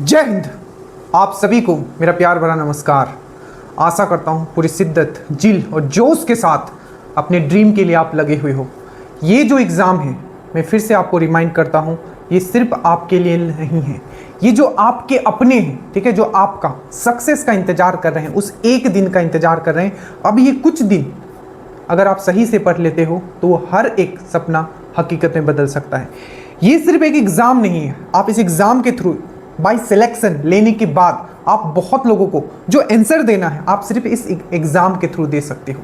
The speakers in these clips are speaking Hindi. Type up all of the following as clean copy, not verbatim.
जय हिंद। आप सभी को मेरा प्यार भरा नमस्कार। आशा करता हूँ पूरी शिद्दत, जिल और जोश के साथ अपने ड्रीम के लिए आप लगे हुए हो। ये जो एग्ज़ाम है, मैं फिर से आपको रिमाइंड करता हूँ, ये सिर्फ आपके लिए नहीं है। ये जो आपके अपने हैं, ठीक है, जो आपका सक्सेस का इंतज़ार कर रहे हैं, उस एक दिन का इंतज़ार कर रहे हैं। अब ये कुछ दिन अगर आप सही से पढ़ लेते हो तो वो हर एक सपना हकीकत में बदल सकता है। ये सिर्फ एक एग्ज़ाम नहीं है। आप इस एग्ज़ाम के थ्रू बाय सिलेक्शन लेने के बाद आप बहुत लोगों को जो आंसर देना है, आप सिर्फ इस एग्ज़ाम के थ्रू दे सकते हो।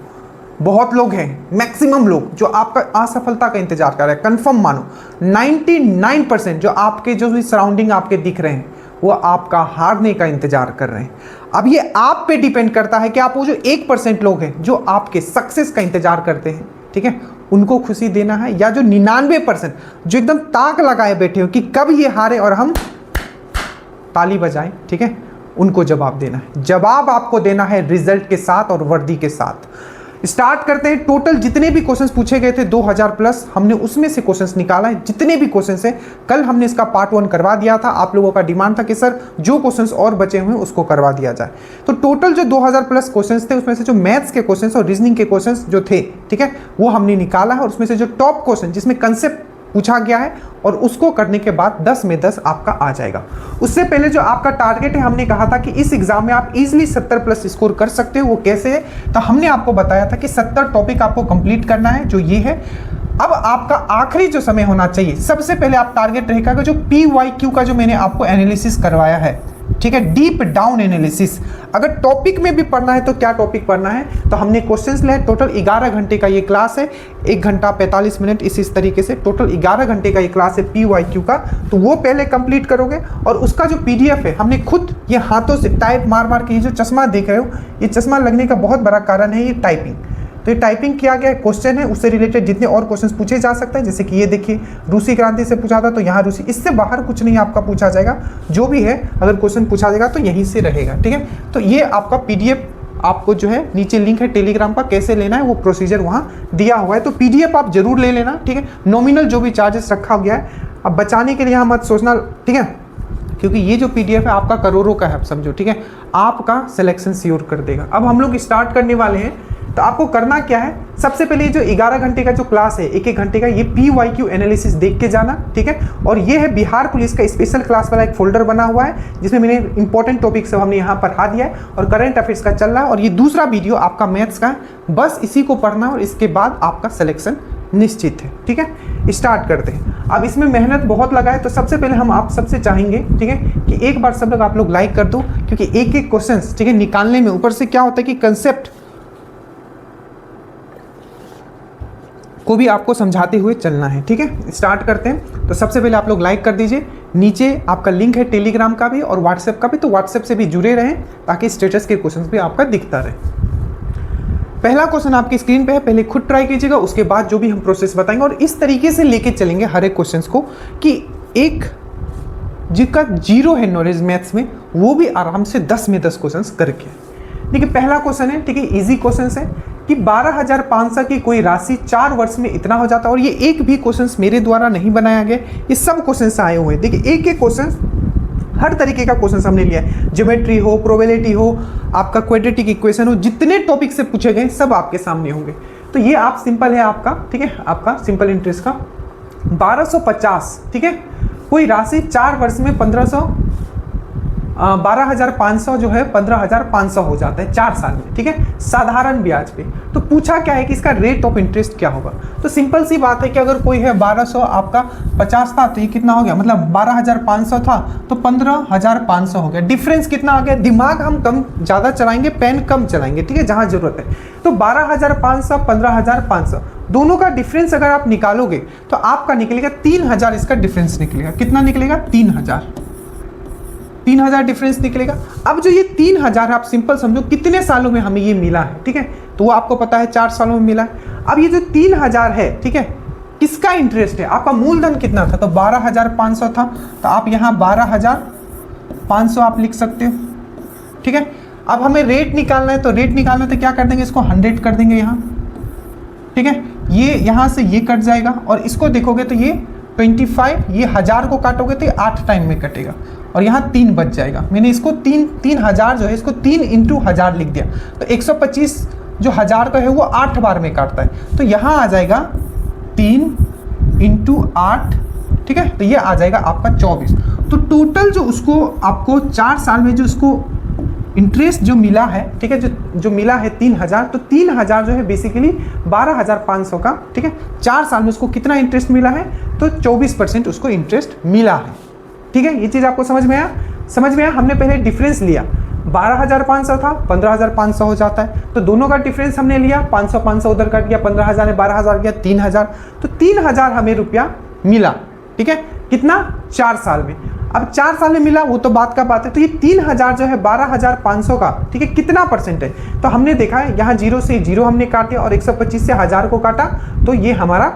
बहुत लोग हैं, मैक्सिमम लोग जो आपका असफलता का इंतजार कर रहे हैं। कंफर्म मानो 99% जो आपके जो भी सराउंडिंग आपके दिख रहे हैं वो आपका हारने का इंतजार कर रहे हैं। अब ये आप पे डिपेंड करता है कि आप वो जो 1% लोग हैं जो आपके सक्सेस का इंतजार करते हैं, ठीक है, उनको खुशी देना है, या जो 99% जो एकदम ताक लगाए बैठे हो कि कब ये हारे और हम ताली बजाएं, ठीक है, उनको जवाब देना है। जवाब आपको देना है रिजल्ट के साथ और वर्दी के साथ। स्टार्ट करते हैं। टोटल जितने भी क्वेश्चंस पूछे गए थे 2000 प्लस, हमने उसमें से क्वेश्चंस निकाला है। जितने भी क्वेश्चंस हैं, कल हमने इसका पार्ट 1 करवा दिया था। आप लोगों का डिमांड था कि सर जो क्वेश्चंस और बचे हुए हैं उसको करवा दिया जाए। तो टोटल जो 2000 प्लस क्वेश्चंस थे, उसमें से जो मैथ्स के क्वेश्चंस और रीजनिंग के क्वेश्चंस जो थे, ठीक है, वो हमने निकाला है। और उसमें से जो टॉप क्वेश्चन जिसमें कंसेप्ट पूछा गया है और उसको करने के बाद 10 में 10 आपका आ जाएगा। उससे पहले जो आपका टारगेट है, हमने कहा था कि इस एग्जाम में आप इजीली 70 प्लस स्कोर कर सकते हो। वो कैसे है? तो हमने आपको बताया था कि 70 टॉपिक आपको कंप्लीट करना है, जो ये है। अब आपका आखिरी जो समय होना चाहिए, सबसे पहले आप टारगेट रहेगा जो PYQ का जो मैंने आपको एनालिसिस करवाया है, ठीक है, डीप डाउन एनालिसिस। अगर टॉपिक में भी पढ़ना है तो क्या टॉपिक पढ़ना है, तो हमने क्वेश्चंस ले। टोटल 11 घंटे का ये क्लास है, 1 घंटा 45 मिनट इस तरीके से टोटल 11 घंटे का ये क्लास है PYQ का। तो वो पहले कंप्लीट करोगे और उसका जो PDF है, हमने खुद ये हाथों से टाइप मार मार के, ये जो चश्मा देख रहे हो, ये चश्मा लगने का बहुत बड़ा कारण है ये टाइपिंग। तो ये टाइपिंग किया गया क्वेश्चन है, उससे रिलेटेड जितने और क्वेश्चंस पूछे जा सकते हैं, जैसे कि ये देखिए रूसी क्रांति से पूछा था, तो यहाँ रूसी, इससे बाहर कुछ नहीं आपका पूछा जाएगा। जो भी है अगर क्वेश्चन पूछा जाएगा तो यहीं से रहेगा, ठीक है। तो ये आपका PDF आपको जो है नीचे लिंक है टेलीग्राम का, कैसे लेना है वो प्रोसीजर वहाँ दिया हुआ है। तो PDF आप जरूर ले लेना, ठीक है। नॉमिनल जो भी चार्जेस रखा गया है, अब बचाने के लिए यहाँ मत सोचना, ठीक है, क्योंकि ये जो PDF है आपका करोड़ों का है, आप समझो, ठीक है, आपका सिलेक्शन श्योर कर देगा। अब हम लोग स्टार्ट करने वाले हैं। तो आपको करना क्या है, सबसे पहले जो 11 घंटे का जो क्लास है, एक घंटे का, ये PYQ एनालिसिस देख के जाना, ठीक है। और ये है बिहार पुलिस का स्पेशल क्लास वाला एक फोल्डर बना हुआ है, जिसमें मैंने इंपॉर्टेंट टॉपिक सब हमने यहाँ पढ़ा दिया है और करंट अफेयर्स का चल रहा है। और ये दूसरा वीडियो आपका मैथ्स का है, बस इसी को पढ़ना और इसके बाद आपका सिलेक्शन निश्चित है, ठीक है। स्टार्ट करते हैं। अब इसमें मेहनत बहुत लगा है, तो सबसे पहले हम आप सबसे चाहेंगे, ठीक है, कि एक बार सब लोग आप लोग लाइक कर दो, क्योंकि एक एक क्वेश्चन, ठीक है, निकालने में ऊपर से क्या होता है कि कंसेप्ट को भी आपको समझाते हुए चलना है, ठीक है। स्टार्ट करते हैं। तो सबसे पहले आप लोग लाइक कर दीजिए। नीचे आपका लिंक है टेलीग्राम का भी और व्हाट्सएप का भी, तो व्हाट्सएप से भी जुड़े रहें ताकि स्टेटस के क्वेश्चंस भी आपका दिखता रहे। पहला क्वेश्चन आपकी स्क्रीन पे है, पहले खुद ट्राई कीजिएगा, उसके बाद जो भी हम प्रोसेस बताएंगे और इस तरीके से लेके चलेंगे हर एक क्वेश्चन को कि एक जिसका जीरो है नॉलेज मैथ्स में, वो भी आराम से 10 में 10 क्वेश्चन करके। देखिए पहला क्वेश्चन है, ठीक है, इजी क्वेश्चन है कि 12,500 की कोई राशि 4 वर्ष में इतना हो जाता है। और ये एक भी क्वेश्चन मेरे द्वारा नहीं बनाया गया, ये सब क्वेश्चन आए हुए हैं। देखिए एक एक क्वेश्चन, हर तरीके का क्वेश्चन हमने लिया है, ज्योमेट्री हो, प्रोबेबिलिटी हो, आपका क्वाड्रेटिक इक्वेशन हो, जितने टॉपिक से पूछे गए सब आपके सामने होंगे। तो ये आप सिंपल है आपका, ठीक है, आपका सिंपल इंटरेस्ट का 1250, ठीक है, कोई राशि 4 वर्ष में 12,500 जो है 15,500 हो जाता है 4 साल में, ठीक है, साधारण ब्याज पे। तो पूछा क्या है कि इसका रेट ऑफ इंटरेस्ट क्या होगा। तो सिंपल सी बात है कि अगर कोई है 1200 आपका 50 था, तो ये कितना हो गया, मतलब 12,500 था तो 15,500 हो गया। डिफरेंस कितना आ गया, दिमाग हम कम ज़्यादा चलाएंगे, पेन कम चलाएंगे, ठीक है, जहाँ जरूरत है। तो 12,500 15,500 दोनों का डिफरेंस अगर आप निकालोगे तो आपका निकलेगा 3,000, इसका डिफरेंस निकलेगा। कितना निकलेगा, 3,000 डिफरेंस निकलेगा। अब जो ये 3,000 आप सिंपल समझो कितने सालों में हमें ये मिला है, ठीक है, तो वो आपको पता है 4 सालों में मिला है। अब ये जो 3,000 है, ठीक है, किसका इंटरेस्ट है, आपका मूलधन कितना था, तो 12,500 था, तो आप यहाँ 12,500 आप लिख सकते हो, ठीक है। अब हमें रेट निकालना है, तो रेट निकालना है तो क्या कर देंगे, इसको 100 कर देंगे यहाँ, ठीक है, ये यहाँ से ये कट जाएगा और इसको देखोगे तो ये 25, ये 1000 को काटोगे तो 8 टाइम में कटेगा और यहाँ 3 बच जाएगा। मैंने इसको 3000 जो है इसको 3 × 1000 लिख दिया, तो 125 जो 1000 का है वो 8 बार में काटता है, तो यहाँ आ जाएगा 3 × 8, ठीक है, तो ये आ जाएगा आपका 24। तो टोटल जो उसको आपको 4 साल में जो उसको इंटरेस्ट जो मिला है, ठीक है, जो मिला है 3000, तो 3000 जो है बेसिकली 12500 का, ठीक है, 4 साल में उसको कितना इंटरेस्ट मिला है, तो 24% उसको इंटरेस्ट मिला है। ठीक है, ये चीज़ आपको समझ में आया? समझ में आया? हमने पहले डिफरेंस लिया, 12500 था, 15500 हो जाता है, तो दोनों का डिफरेंस हमने लिया, 500 उधर कट गया, 15000 में 12000 गया, 3000, तो 3000 हमें रुपया मिला। ठीक है, कितना? 4 साल में। अब 4 साल में मिला वो तो बात का बात है, तो ये 3000 जो है 12500 का, ठीक है, कितना परसेंट है? तो हमने देखा है यहाँ 0 से 0 हमने काटे और 125 से 1000 को काटा, तो ये हमारा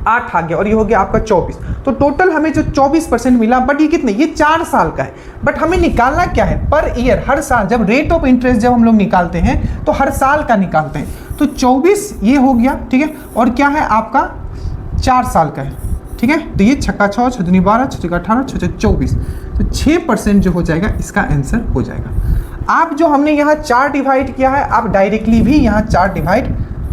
8 आ गया और ये हो गया आपका 24। तो टोटल हमें जो 24% मिला, बट ये कितने? ये 4 साल का है, बट हमें निकालना क्या है? पर ईयर, हर साल। जब रेट ऑफ इंटरेस्ट जब हम लोग निकालते हैं तो हर साल का निकालते हैं, तो 24 ये हो गया, ठीक है, और क्या है आपका 4 साल का है। ठीक है, तो ये 6 6 6 2 12 6 18 6 24, तो 6% जो हो जाएगा इसका आंसर हो जाएगा। आप जो हमने यहाँ 4 डिवाइड किया है, आप डायरेक्टली भी यहाँ 4 डिवाइड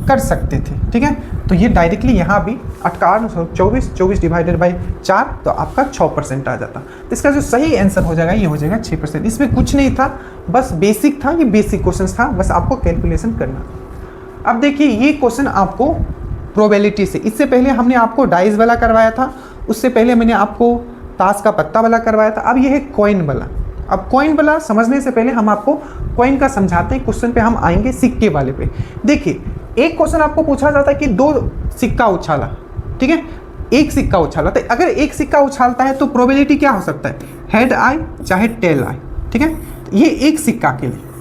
कर सकते थे। ठीक है, तो ये डायरेक्टली यहाँ भी 24 डिवाइडेड बाई 4, तो आपका 6% आ जाता। तो इसका जो सही आंसर हो जाएगा ये हो जाएगा 6%। इसमें कुछ नहीं था, बस बेसिक था, ये बेसिक क्वेश्चन था, बस आपको कैलकुलेशन करना। अब देखिए ये क्वेश्चन आपको प्रोबेबिलिटी से, इससे पहले हमने आपको डाइस वाला करवाया था, उससे पहले मैंने आपको ताश का पत्ता वाला करवाया था, अब ये है कॉइन वाला। अब कॉइन वाला समझने से पहले हम आपको कॉइन का समझाते हैं, क्वेश्चन पे हम आएंगे सिक्के वाले पे। देखिए एक क्वेश्चन आपको पूछा जाता है कि 2 सिक्का उछाला, ठीक है, एक सिक्का उछाला, तो अगर एक सिक्का उछालता है तो प्रोबेबिलिटी क्या हो सकता है? हेड आए चाहे टेल आए। ठीक है, ये एक सिक्का के लिए।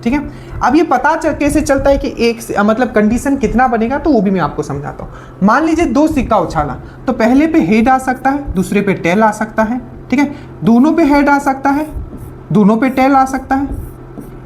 ठीक है, अब ये पता कैसे चलता है कि एक मतलब कंडीशन कितना बनेगा, तो वो भी मैं आपको समझाता हूँ। मान लीजिए 2 सिक्का उछाला, तो पहले पे हेड आ सकता है, दूसरे पे टेल आ सकता है। ठीक है, दोनों पे हेड आ सकता है, दोनों पे टेल आ सकता है,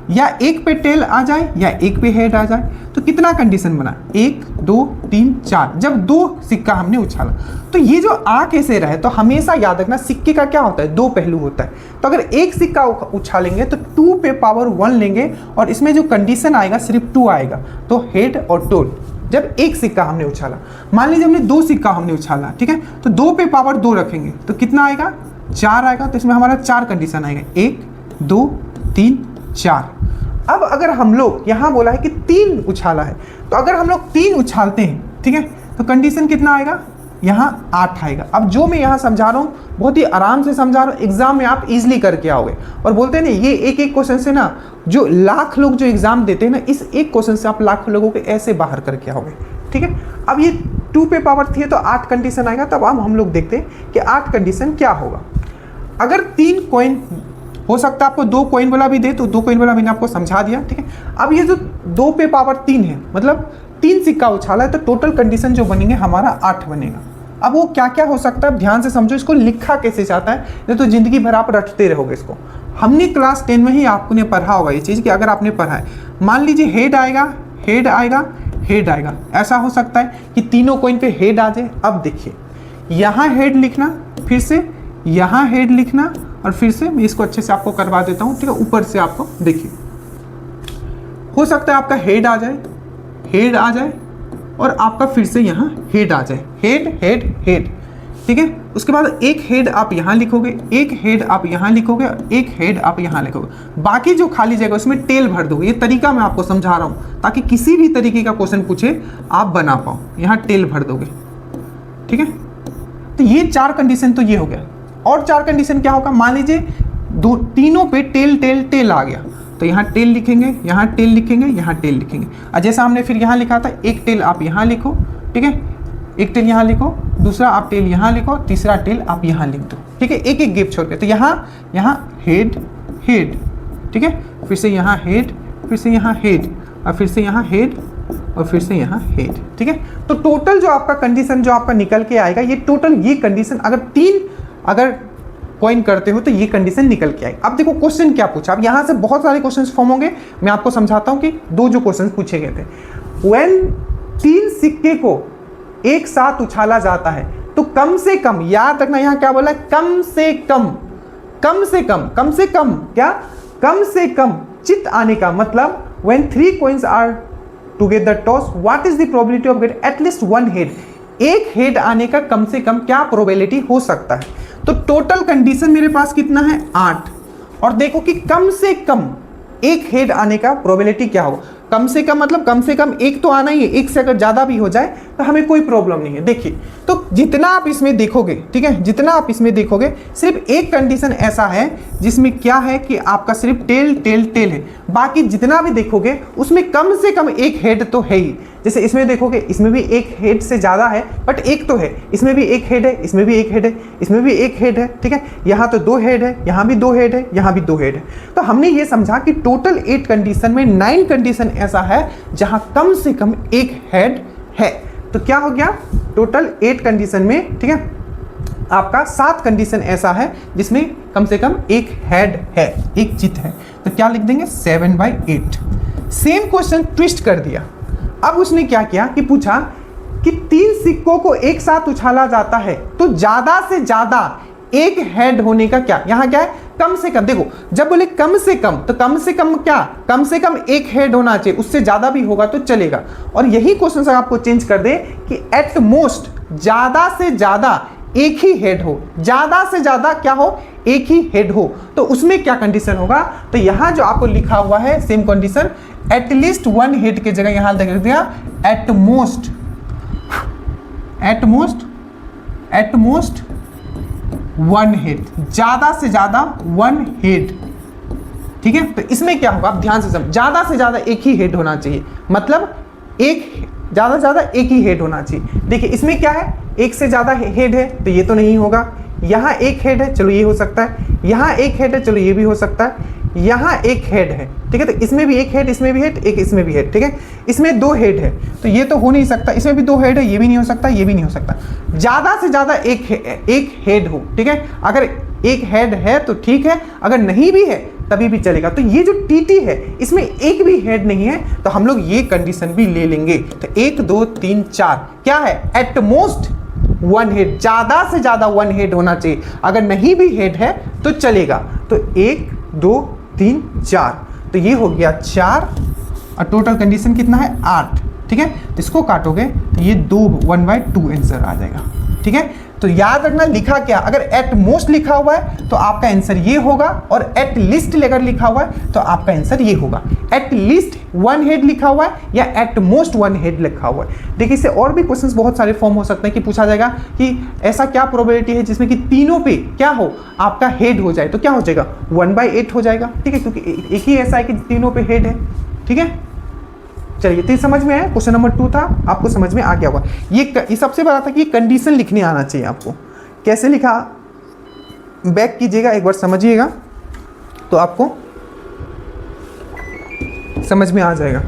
या एक पे टेल आ जाए या एक पे हेड आ जाए। तो कितना कंडीशन बना? 1 2 3 4, जब 2 सिक्का हमने उछाला। तो ये जो आ कैसे रहे, तो हमेशा याद रखना सिक्के का क्या होता है? 2 पहलू होता है। तो अगर एक सिक्का उछालेंगे तो 2 पे पावर 1 लेंगे और इसमें जो कंडीशन आएगा सिर्फ 2 आएगा, तो हेड और टेल। जब एक सिक्का हमने उछाला, मान लीजिए हमने 2 सिक्का हमने उछाला, ठीक है, तो 2 पे पावर 2 रखेंगे तो कितना आएगा? 4 आएगा। तो इसमें हमारा 4 कंडीशन आएगा, 1 2 3 4। अब अगर हम लोग यहाँ बोला है कि 3 उछाला है, तो अगर हम लोग 3 उछालते हैं, ठीक है, तो कंडीशन कितना आएगा? यहाँ 8 आएगा। अब जो मैं यहाँ समझा रहा हूँ बहुत ही आराम से समझा रहा हूँ, एग्जाम में आप इजीली करके आओगे। और बोलते हैं ना ये एक क्वेश्चन से ना जो लाख लोग जो एग्जाम देते हैं ना, इस एक क्वेश्चन से आप लाखों लोगों को ऐसे बाहर करके आओगे। ठीक है, अब ये 2 पे पावर थी तो 8 कंडीशन आएगा। तब अब हम लोग देखते हैं कि 8 कंडीशन क्या होगा। अगर 3 कॉइन हो सकता है, आपको 2 कॉइन वाला भी दे, तो 2 कॉइन वाला मैंने आपको समझा दिया। ठीक है, अब ये जो 2 पे पावर 3 है, मतलब 3 सिक्का उछाला है, तो टोटल कंडीशन जो बनेंगे हमारा 8 बनेगा। अब वो क्या क्या हो सकता है ध्यान से समझो, इसको लिखा कैसे जाता है, नहीं तो जिंदगी भर आप रटते रहोगे इसको। हमने क्लास 10 में ही आपने पढ़ा होगा ये चीज़, कि अगर आपने पढ़ा है, मान लीजिए हेड आएगा, हेड आएगा, हेड आएगा, ऐसा हो सकता है कि तीनों कॉइन पे हेड आ जाए। अब देखिए यहाँ हेड लिखना, फिर से यहाँ हेड लिखना, और फिर से मैं इसको अच्छे से आपको करवा देता हूँ। ठीक है, ऊपर से आपको देखिए, हो सकता है आपका हेड आ जाए, हेड आ जाए, और आपका फिर से यहाँ हेड आ जाए, हेड हेड हेड। ठीक है, उसके बाद एक हेड आप यहाँ लिखोगे, एक हेड आप यहाँ लिखोगे, एक हेड आप यहाँ लिखोगे, बाकी जो खाली जगह उसमें टेल भर दोगे। ये तरीका मैं आपको समझा रहा हूँ ताकि किसी भी तरीके का क्वेश्चन पूछे आप बना पाओ, यहाँ टेल भर दोगे। ठीक है, तो ये 4 कंडीशन तो ये हो गया। और 4 कंडीशन क्या होगा? मान लीजिए तीनों पे टेल टेल टेल आ गया, तो यहाँ टेल लिखेंगे, यहाँ टेल लिखेंगे, यहाँ टेल लिखेंगे। और जैसा हमने फिर यहाँ लिखा था, एक टेल आप यहाँ लिखो, ठीक है, एक टेल यहाँ लिखो, दूसरा आप टेल यहाँ लिखो, तीसरा टेल आप यहाँ लिख दो। ठीक है, एक एक गैप छोड़ के। तो यहाँ हेड हेड, ठीक है, फिर से यहाँ हेड, फिर से यहाँ हेड, और फिर से यहाँ हेड, और फिर से यहाँ हेड। ठीक है, तो टोटल जो आपका कंडीशन जो आपका निकल के आएगा, ये टोटल ये कंडीशन अगर 3 अगर कॉइन करते हो तो ये कंडीशन निकल के आएगी। अब देखो क्वेश्चन क्या पूछा, अब यहाँ से बहुत सारे क्वेश्चंस फॉर्म होंगे। मैं आपको समझाता हूँ कि 2 जो क्वेश्चंस पूछे गए थे, व्हेन 3 सिक्के को एक साथ उछाला जाता है तो कम से कम, याद रखना यहाँ क्या बोला है, कम से कम, कम से कम, कम से कम क्या, कम से कम चित आने का मतलब when 3 coins are together toss what is the probability of get at least one head, एक हेड आने का कम से कम क्या प्रोबेबिलिटी हो सकता है। तो टोटल कंडीशन मेरे पास कितना है 8, और देखो कि कम से कम एक हेड आने का प्रोबेबिलिटी क्या होगा। कम से कम मतलब कम से कम एक तो आना ही है, एक से अगर ज़्यादा भी हो जाए तो हमें कोई प्रॉब्लम नहीं है। देखिए तो जितना आप इसमें देखोगे, ठीक है, जितना आप इसमें देखोगे सिर्फ एक कंडीशन ऐसा है जिसमें क्या है कि आपका सिर्फ टेल टेल टेल है, बाकी जितना भी देखोगे उसमें कम से कम एक हेड तो है ही। जैसे इसमें देखोगे इसमें भी एक हेड से ज़्यादा है बट एक तो है, इसमें भी एक हेड है, इसमें भी एक हेड है, इसमें भी एक हेड है, ठीक है, यहाँ तो 2 हेड है, यहाँ भी 2 हेड है, यहाँ भी 2 हेड है। तो हमने ये समझा कि टोटल 8 कंडीशन में 9 कंडीशन ऐसा है जहाँ कम से कम एक हेड है। तो क्या हो गया, टोटल 8 कंडीशन में, ठीक है, आपका 7 कंडीशन ऐसा है जिसमें कम से कम एक हेड है, एक चित है। तो क्या लिख देंगे 7/8। सेम क्वेश्चन ट्विस्ट कर दिया। अब उसने क्या किया कि पूछा कि 3 सिक्कों को एक साथ उछाला जाता है तो ज्यादा से ज्यादा एक हेड होने का क्या, यहां क्या है कम से कम। देखो जब बोले कम से कम तो कम से कम क्या, कम से कम एक हेड होना चाहिए, उससे ज्यादा भी होगा तो चलेगा। और यही क्वेश्चन से आपको चेंज कर दे कि एट मोस्ट ज्यादा से ज्यादा एक ही हेड हो, ज्यादा से ज्यादा क्या हो, एक ही हेड हो, तो उसमें क्या कंडीशन होगा। तो यहां जो आपको लिखा हुआ है सेम कंडीशन, एटलीस्ट 1 हेड के जगह यहां लिख दिया at most, at most, at most 1 head, ज्यादा से ज्यादा 1 हेड, ठीक है। तो इसमें क्या होगा आप ध्यान से समझ, ज्यादा से ज्यादा एक ही हेड होना चाहिए, मतलब एक ज्यादा से ज्यादा एक ही हेड होना चाहिए। देखिए इसमें क्या है, एक से ज्यादा हेड है तो ये तो नहीं होगा, यहाँ एक हेड है चलो ये हो सकता है, यहाँ एक हेड है चलो ये भी हो सकता है, यहाँ एक हेड है, ठीक है, तो इसमें भी एक हेड, इसमें भी हेड, एक इसमें भी हेड, ठीक है, इसमें 2 हेड है तो ये तो हो नहीं सकता, इसमें भी 2 हेड है, ये भी नहीं हो सकता, ये भी नहीं हो सकता। ज्यादा से ज्यादा एक हेड हो, ठीक है, अगर एक हेड है तो ठीक है, अगर नहीं भी है तभी भी चलेगा। तो ये जो टीटी है इसमें एक भी हेड नहीं है तो हम लोग ये कंडीशन भी ले लेंगे। तो 1 2 3 4 क्या है, एट मोस्ट 1 हेड, ज्यादा से ज्यादा 1 हेड होना चाहिए, अगर नहीं भी हेड है तो चलेगा। तो 1 2 3 4, तो ये हो गया 4 और टोटल कंडीशन कितना है 8, ठीक है। तो इसको काटोगे तो ये 1/2 आंसर आ जाएगा, ठीक है। तो याद रखना लिखा क्या, अगर एट मोस्ट लिखा हुआ है तो आपका आंसर ये होगा, और एट लिस्ट अगर लिखा हुआ है तो आपका आंसर ये होगा। एट लिस्ट 1 हेड लिखा हुआ है या एट मोस्ट 1 हेड लिखा हुआ है। देखिए इससे और भी क्वेश्चंस बहुत सारे फॉर्म हो सकते हैं कि पूछा जाएगा कि ऐसा क्या प्रोबेबिलिटी है जिसमें कि तीनों पे क्या हो, आपका हेड हो जाए, तो क्या हो जाएगा 1/8 हो जाएगा, ठीक है, क्योंकि एक ही ऐसा है कि तीनों पे हेड है, ठीक है। चलिए तो समझ में आया, क्वेश्चन नंबर 2 था, आपको समझ में आ गया होगा। ये सबसे बड़ा था कि कंडीशन लिखने आना चाहिए आपको। कैसे लिखा बैक कीजिएगा एक बार, समझिएगा तो आपको समझ में आ जाएगा।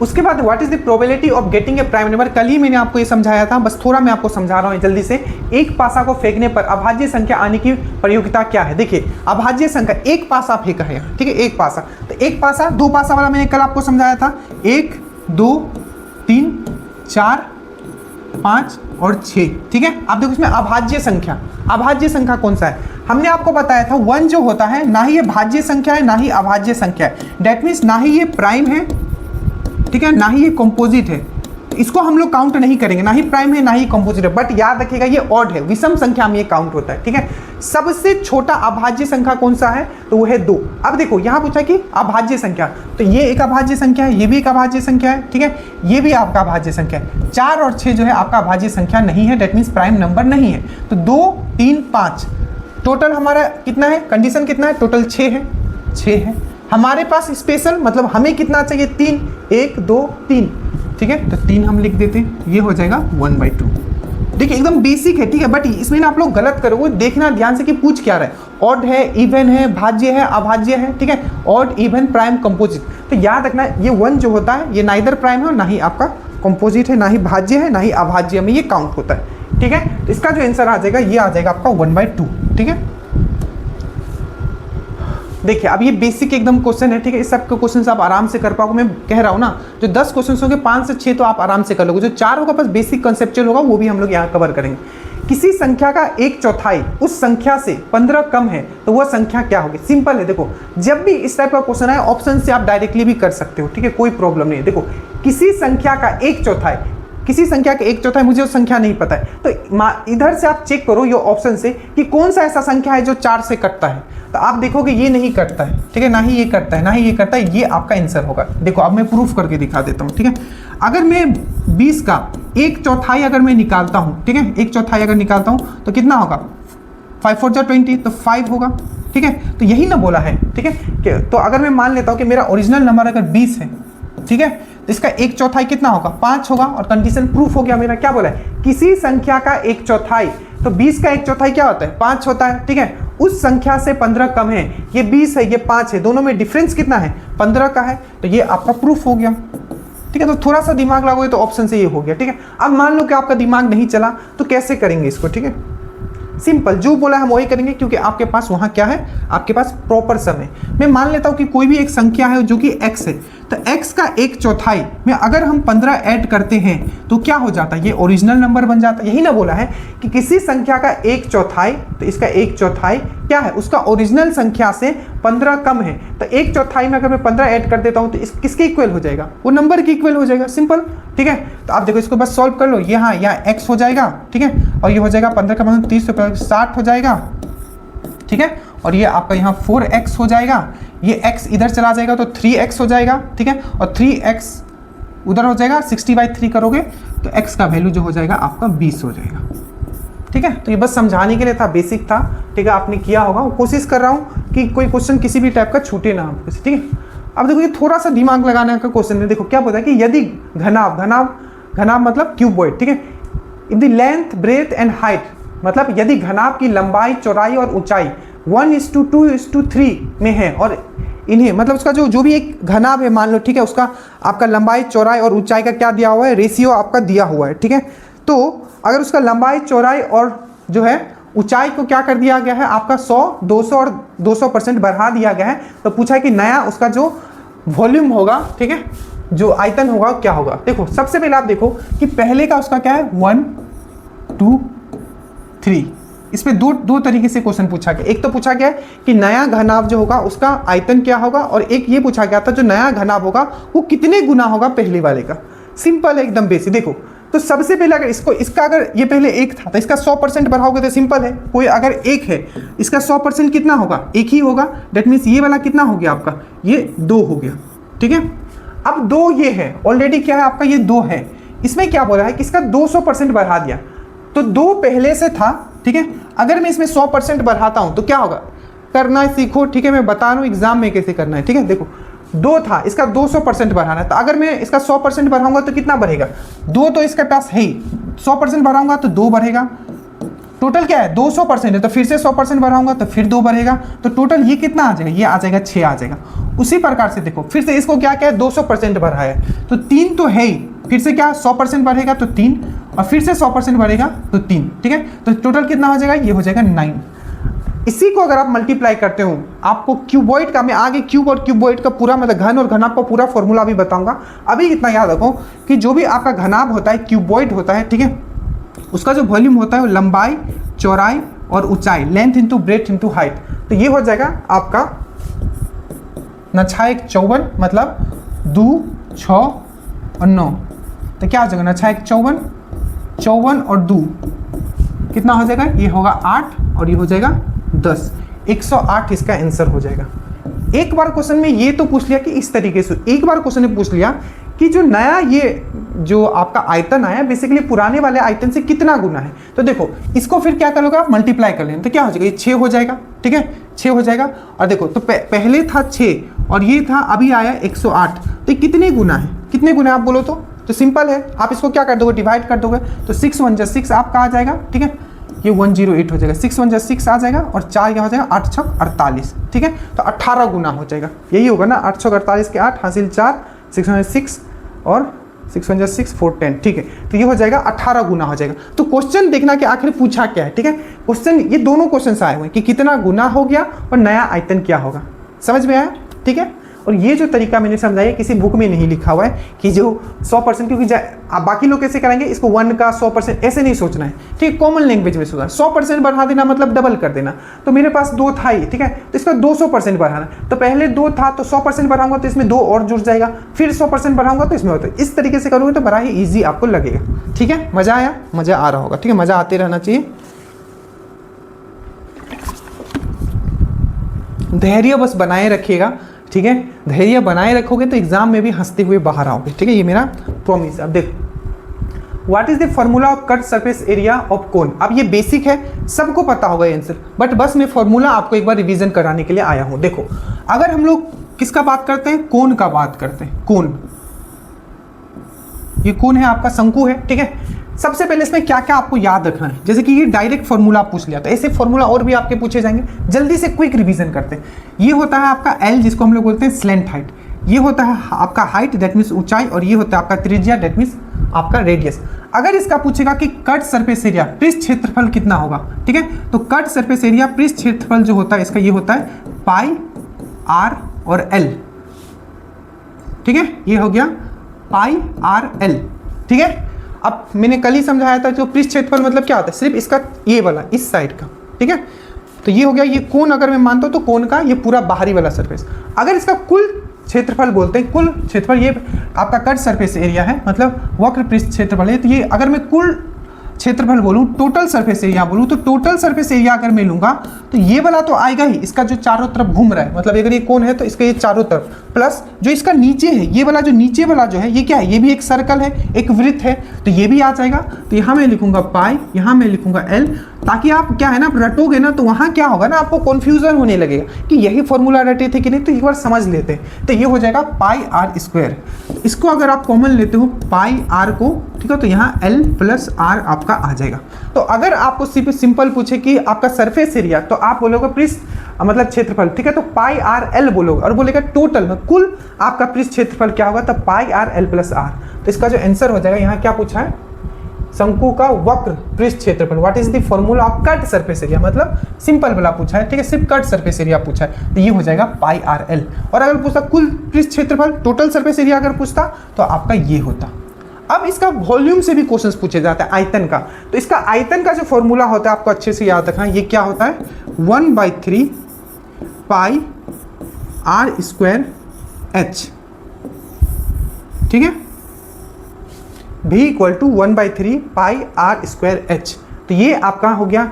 उसके बाद what is the probability of getting a prime number, कल ही मैंने आपको ये समझाया था, बस थोड़ा मैं आपको समझा रहा हूँ जल्दी से। एक पासा को फेंकने पर अभाज्य संख्या आने की प्रयोगिता क्या है। देखिए अभाज्य संख्या, एक पासा फेंका है, ठीक है, एक पासा, तो एक पासा, 2 पासा वाला मैंने कल आपको समझाया था, 1 2 3 4 5 और 6, ठीक है। आप देखो इसमें अभाज्य संख्या, अभाज्य संख्या कौन सा है, हमने आपको बताया था 1 जो होता है ना ही ये भाज्य संख्या है ना ही अभाज्य संख्या है, डेट मीन्स ना ही ये प्राइम है, ठीक है, ना ही ये कंपोजिट है, इसको हम लोग काउंट नहीं करेंगे, ना ही प्राइम है ना ही कंपोजिट है, बट याद रखिएगा ये ऑड है, विषम संख्या में ये काउंट होता है, ठीक है। सबसे छोटा अभाज्य संख्या कौन सा है, तो वो है 2। अब देखो यहाँ पूछा कि अभाज्य संख्या, तो ये एक अभाज्य संख्या है, ये भी एक अभाज्य संख्या है, ठीक है, ये भी आपका अभाज्य संख्या है। 4 और 6 जो है आपका अभाज्य संख्या नहीं है, डेट मीन्स प्राइम नंबर नहीं है। तो 2 3 5 टोटल हमारा कितना है, कंडीशन कितना है, टोटल 6 है, 6 है हमारे पास स्पेशल, मतलब हमें कितना चाहिए 3, 1 2 3, ठीक है, तो 3 हम लिख देते हैं, ये हो जाएगा 1/2। देखिए एकदम बेसिक है, ठीक है, बट इसमें ना आप लोग गलत करोगे, देखना ध्यान से कि पूछ क्या रहा है, ऑड है, इवन है, भाज्य है, अभाज्य है, ठीक है, ऑड इवन प्राइम कंपोजिट। तो याद रखना ये 1 जो होता है ये ना इधर प्राइम है ना ही आपका कंपोजिट है, ना ही भाज्य है ना ही अभाज्य में ये काउंट होता है, ठीक है। तो इसका जो आंसर आ जाएगा ये आ जाएगा आपका 1/2, ठीक है। देखिए अब ये बेसिक एकदम क्वेश्चन है, ठीक है। इस सब के क्वेश्चन आप आराम से कर पाओगे। मैं कह रहा हूँ ना, जो 10 क्वेश्चन होंगे 5 से 6 तो आप आराम से कर लोगे, जो 4 होगा बस बेसिक कंसेप्चुअल होगा, वो भी हम लोग यहाँ कवर करेंगे। किसी संख्या का 1/4 उस संख्या से 15 कम है तो वह संख्या क्या होगी? सिंपल है। देखो जब भी इस टाइप का क्वेश्चन आए ऑप्शन से आप डायरेक्टली भी कर सकते हो, ठीक है, कोई प्रॉब्लम नहीं है। देखो किसी संख्या का 1/4, किसी संख्या का 1/4, मुझे वो संख्या नहीं पता है, तो इधर से आप चेक करो ये ऑप्शन से कि कौन सा ऐसा संख्या है जो 4 से कटता है। तो आप देखोगे ये नहीं कटता है, ठीक है, ना ही ये कटता है, ना ही ये कटता है, ये आपका आंसर होगा। देखो अब मैं प्रूफ करके दिखा देता हूँ, ठीक है। अगर मैं 20 का 1/4 अगर मैं निकालता हूँ, ठीक है, 1/4 अगर निकालता हूँ तो कितना होगा? 5 4 20, तो 5 होगा, ठीक है। तो यही ना बोला है, ठीक है। तो अगर मैं मान लेता हूँ कि मेरा ओरिजिनल नंबर अगर 20 है, ठीक है, तो इसका 1/4 कितना होगा? 5 होगा, और कंडीशन प्रूफ हो गया मेरा। क्या बोला है? किसी संख्या का 1/4, तो 20 का 1/4 क्या होता है? 5 होता है, ठीक है। उस संख्या से 15 कम है, ये 20 है, ये 5 है, दोनों में डिफरेंस कितना है? 15 का है, तो ये आपका प्रूफ हो गया, ठीक है। तो थोड़ा सा दिमाग लगाओगे तो ऑप्शन से ये हो गया, ठीक है। अब मान लो कि आपका दिमाग नहीं चला तो कैसे करेंगे इसको, ठीक है। सिंपल, जो बोला हम वही करेंगे, क्योंकि आपके पास वहाँ क्या है? आपके पास प्रॉपर सम है। मैं मान लेता हूँ कि कोई भी एक संख्या है जो कि x है, तो x का 1/4 में अगर हम 15 ऐड करते हैं तो क्या हो जाता है? ये ओरिजिनल नंबर बन जाता है। यही ना बोला है कि किसी संख्या का 1/4, तो इसका 1/4 क्या है? उसका ओरिजिनल संख्या से 15 कम है, तो 1/4 में अगर मैं 15 ऐड कर देता हूँ तो इस किसके इक्वल हो जाएगा? वो नंबर के इक्वल हो जाएगा, सिंपल, ठीक है। तो आप देखो इसको बस सॉल्व कर लो, यहाँ x हो जाएगा, ठीक है, और ये हो जाएगा 15 का मतलब 30 तो 60 हो जाएगा, ठीक है, और ये आपका यहाँ 4x हो जाएगा, ये x इधर चला जाएगा तो 3x हो जाएगा, ठीक है, और 3x उधर हो जाएगा, 60/3 करोगे तो x का वैल्यू जो हो जाएगा आपका 20 हो जाएगा, ठीक है। तो ये बस समझाने के लिए था, बेसिक था, ठीक है, आपने किया होगा। कोशिश कर रहा हूँ कि कोई क्वेश्चन किसी भी टाइप का छूटे ना आपको, ठीक है। अब देखो ये थोड़ा सा दिमाग लगाने का क्वेश्चन है। देखो क्या बोलता है कि यदि घनाभ मतलब क्यूबॉइड, ठीक है, if the length breadth and height, मतलब यदि घनाभ की लंबाई, चौड़ाई और ऊंचाई 1:2:3 में है, और इन्हें मतलब उसका जो भी एक घनाभ है मान लो, ठीक है, उसका आपका लंबाई, चौड़ाई और ऊंचाई का क्या दिया हुआ है? रेशियो आपका दिया हुआ है, ठीक है। तो अगर उसका लंबाई, चौड़ाई और जो है ऊंचाई को क्या कर दिया गया है? आपका 100, 200 और 200% बढ़ा दिया गया है, तो पूछा है कि नया उसका जो वॉल्यूम होगा, ठीक है, जो आयतन होगा क्या होगा? देखो सबसे पहले आप देखो कि पहले का उसका क्या है? 1 2 3। इसमें दो तरीके से क्वेश्चन पूछा गया। एक तो पूछा गया कि नया घनाभ जो होगा उसका आयतन क्या होगा, और एक ये पूछा गया था जो नया घनाभ होगा वो कितने गुना होगा पहले वाले का। सिंपल है एकदम बेसिक। देखो तो सबसे पहले अगर इसका अगर ये पहले 1 था तो इसका 100% बढ़ाओगे तो सिंपल है, कोई अगर 1 है इसका 100% कितना होगा? 1 ही होगा। डेट मीन्स ये वाला कितना हो गया आपका? ये 2 हो गया, ठीक है। अब 2 ये है ऑलरेडी, क्या है आपका? ये 2 है। इसमें क्या बोला है कि इसका 200% बढ़ा दिया, तो 2 पहले से था, ठीक है। अगर मैं इसमें 100% बढ़ाता हूं तो क्या होगा? करना सीखो, ठीक है, मैं बता रहा हूं एग्जाम में कैसे करना है, ठीक है। देखो 2 था, इसका 200% बढ़ाना है, तो अगर मैं इसका 100% बढ़ाऊंगा तो कितना बढ़ेगा? 2 तो इसके पास है ही, 100% बढ़ाऊंगा तो 2 बढ़ेगा। टोटल क्या है? 200% है, तो फिर से 100% बढ़ाऊंगा तो फिर 2 बढ़ेगा, तो टोटल ये कितना आ जाएगा? ये आ जाएगा 6 आ जाएगा। उसी प्रकार से देखो फिर से इसको क्या क्या है? 200% बढ़ाया, तो 3 तो है ही, फिर से क्या 100% बढ़ेगा तो 3, और फिर से 100% बढ़ेगा तो 3, ठीक है। तो टोटल कितना हो जाएगा? ये हो जाएगा 9। इसी को अगर आप मल्टीप्लाई करते हो, आपको क्यूबॉइड का, मैं आगे क्यूब और क्यूबॉइड का पूरा मतलब घन और घनाभ का पूरा फॉर्मूला भी बताऊंगा। अभी इतना याद रखो कि जो भी आपका घनाभ होता है, क्यूबॉइड होता है, ठीक है, उसका जो वॉल्यूम होता है वो लंबाई, चौड़ाई और ऊंचाई, length into breadth into height. तो ये हो जाएगा आपका 9×1 = 54, मतलब 2 6 और 9, तो क्या हो जाएगा? 9×1 = 54, 54 और 2 कितना हो जाएगा? ये होगा 8 और ये हो जाएगा 10, 108 इसका आंसर हो जाएगा। एक बार क्वेश्चन में ये तो पूछ लिया कि इस तरीके से, एक बार क्वेश्चन ने पूछ लिया कि जो नया ये जो आपका आयतन आया बेसिकली पुराने वाले आयतन से कितना गुना है। तो देखो इसको फिर क्या करोगे आप? मल्टीप्लाई कर लेंगे, तो क्या हो जाएगा? ये 6 हो जाएगा, ठीक है, 6 हो जाएगा। और देखो तो पहले था 6 और ये था अभी आया 108, तो कितने गुना है? कितने गुना आप बोलो तो सिंपल है, आप इसको क्या कर दोगे? डिवाइड कर दोगे, तो 6 1 = 6 आपका आ जाएगा, ठीक है, ये 108 हो जाएगा। 6 1 = 6 आ जाएगा, और 4 क्या हो जाएगा? 8 6 48, ठीक है, तो 18 गुना हो जाएगा। यही होगा ना, 8 6 48 के 8 हासिल 4, 6 1 = 6 और 6 1 = 6 4 10, ठीक है, तो ये हो जाएगा 18 गुना हो जाएगा। तो क्वेश्चन देखना कि आखिर पूछा क्या है, ठीक है। क्वेश्चन ये दोनों क्वेश्चन आए हुए हैं कि कितना गुना हो गया और नया आयतन क्या होगा, समझ में आया? ठीक है। और ये जो तरीका मैंने समझाया किसी बुक में नहीं लिखा हुआ है कि जो 100%, क्योंकि आप बाकी लोग कैसे करेंगे, इसको 1 का 100% ऐसे नहीं सोचना है, ठीक है। कॉमन लैंग्वेज में सोचना, 100% बढ़ा देना मतलब डबल कर देना। तो मेरे पास 2 था ही, ठीक है, तो इसका 200% बढ़ाना। तो पहले 2 था तो 100% बढ़ाऊंगा तो इसमें 2 और जुड़ जाएगा, फिर 100% बढ़ाऊंगा तो इसमें होता है। इस तरीके से करोगे तो बड़ा ही ईजी आपको लगेगा, ठीक है। मज़ा आया? मज़ा आ रहा होगा, ठीक है, मज़ा आते रहना चाहिए। धैर्य बस बनाए रखिएगा, ठीक है। धैर्य बनाए रखोगे तो एग्जाम में भी हंसते हुए बाहर आओगे, ठीक है, ये मेरा प्रॉमिस। अब देखो, what is the formula of cut surface area of cone. अब ये बेसिक है, सबको पता होगा आंसर, बट बस मैं फॉर्मूला आपको एक बार रिवीजन कराने के लिए आया हूं। देखो, अगर हम लोग किसका बात करते हैं, कोन का बात करते हैं, कोन, ये कोन है आपका, शंकु है, ठीक है। सबसे पहले इसमें क्या क्या आपको याद रखना है, जैसे कि ये डायरेक्ट फॉर्मूला आप पूछ लिया, तो ऐसे फॉर्मूला और भी आपके पूछे जाएंगे। जल्दी से क्विक रिवीजन करते हैं। ये होता है आपका एल, जिसको हम लोग बोलते हैं स्लेंट हाइट। ये होता है आपका हाइट, दैट मीन्स ऊंचाई, और ये होता है आपका त्रिज्या, दैट मीन्स आपका रेडियस। अगर इसका पूछेगा कि कट सरफेस एरिया, पृष्ठ क्षेत्रफल कितना होगा, ठीक है, तो कट सरफेस एरिया पृष्ठ क्षेत्रफल जो होता है इसका, ये होता है पाई आर और एल, ठीक है। ये हो गया पाई आर एल, ठीक है। अब मैंने कल ही समझाया था जो पृष्ठ क्षेत्रफल मतलब क्या होता है, सिर्फ इसका ये वाला, इस साइड का, ठीक है। तो ये हो गया, ये कोन अगर मैं मानता हूं तो कोन का ये पूरा बाहरी वाला सरफेस। अगर इसका कुल क्षेत्रफल बोलते हैं, कुल क्षेत्रफल, ये आपका कट सरफेस एरिया है, मतलब वक्र पृष्ठ क्षेत्रफल है। तो ये अगर मैं कुल क्षेत्रफल बोलूं, टोटल सरफेस एरिया बोलूं, तो टोटल सरफेस एरिया अगर मैं लूंगा तो ये वाला तो आएगा ही, इसका जो चारों तरफ घूम रहा है, मतलब अगर ये कोन है तो इसका ये चारों तरफ, प्लस जो इसका नीचे है, ये वाला जो नीचे वाला जो है, ये क्या है, ये भी एक सर्कल है, एक वृत्त है, तो ये भी आ जाएगा। तो यहाँ मैं लिखूंगा पाई, यहाँ मैं लिखूंगा एल, ताकि आप क्या है ना, रटोगे ना तो वहाँ क्या होगा ना, आपको कन्फ्यूजन होने लगेगा कि यही फॉर्मूला रटे थे कि नहीं, तो एक बार समझ लेते हैं। तो ये हो जाएगा पाई आर स्क्वायर। इसको अगर आप कॉमन लेते हो पाई आर को, ठीक है, तो यहाँ एल प्लस आर आपका आ जाएगा। तो अगर आपको सिंपल पूछे कि आपका सरफेस एरिया, तो आप बोलोगे पृष्ठ मतलब क्षेत्रफल, ठीक है, तो पाई आर एल बोलोगे, और बोलेगा टोटल में कुल आपका पृष्ठ क्षेत्रफल क्या होगा, तो पाई आर एल प्लस आर। तो इसका जो आंसर हो जाएगा, यहाँ क्या पूछा है, शंकु का वक्र पृष्ठ क्षेत्रफल, what is the formula of cut surface area, मतलब सिंपल वाला पूछा है, ठीक है, सिर्फ कट सरफेस एरिया पूछा है, तो ये हो जाएगा पाई आर एल। और अगर पूछता कुल पृष्ठ क्षेत्रफल, टोटल सरफेस एरिया अगर पूछता तो आपका ये होता। अब इसका वॉल्यूम से भी क्वेश्चंस पूछे जाते हैं, आयतन का। तो इसका आयतन का जो फॉर्मूला होता है आपको अच्छे से याद रखना है, ये क्या होता है, 1/3 पाई आर स्क्वायर एच, ठीक है, भी equal to 1/3 pi r square h. तो ये आपका हो गया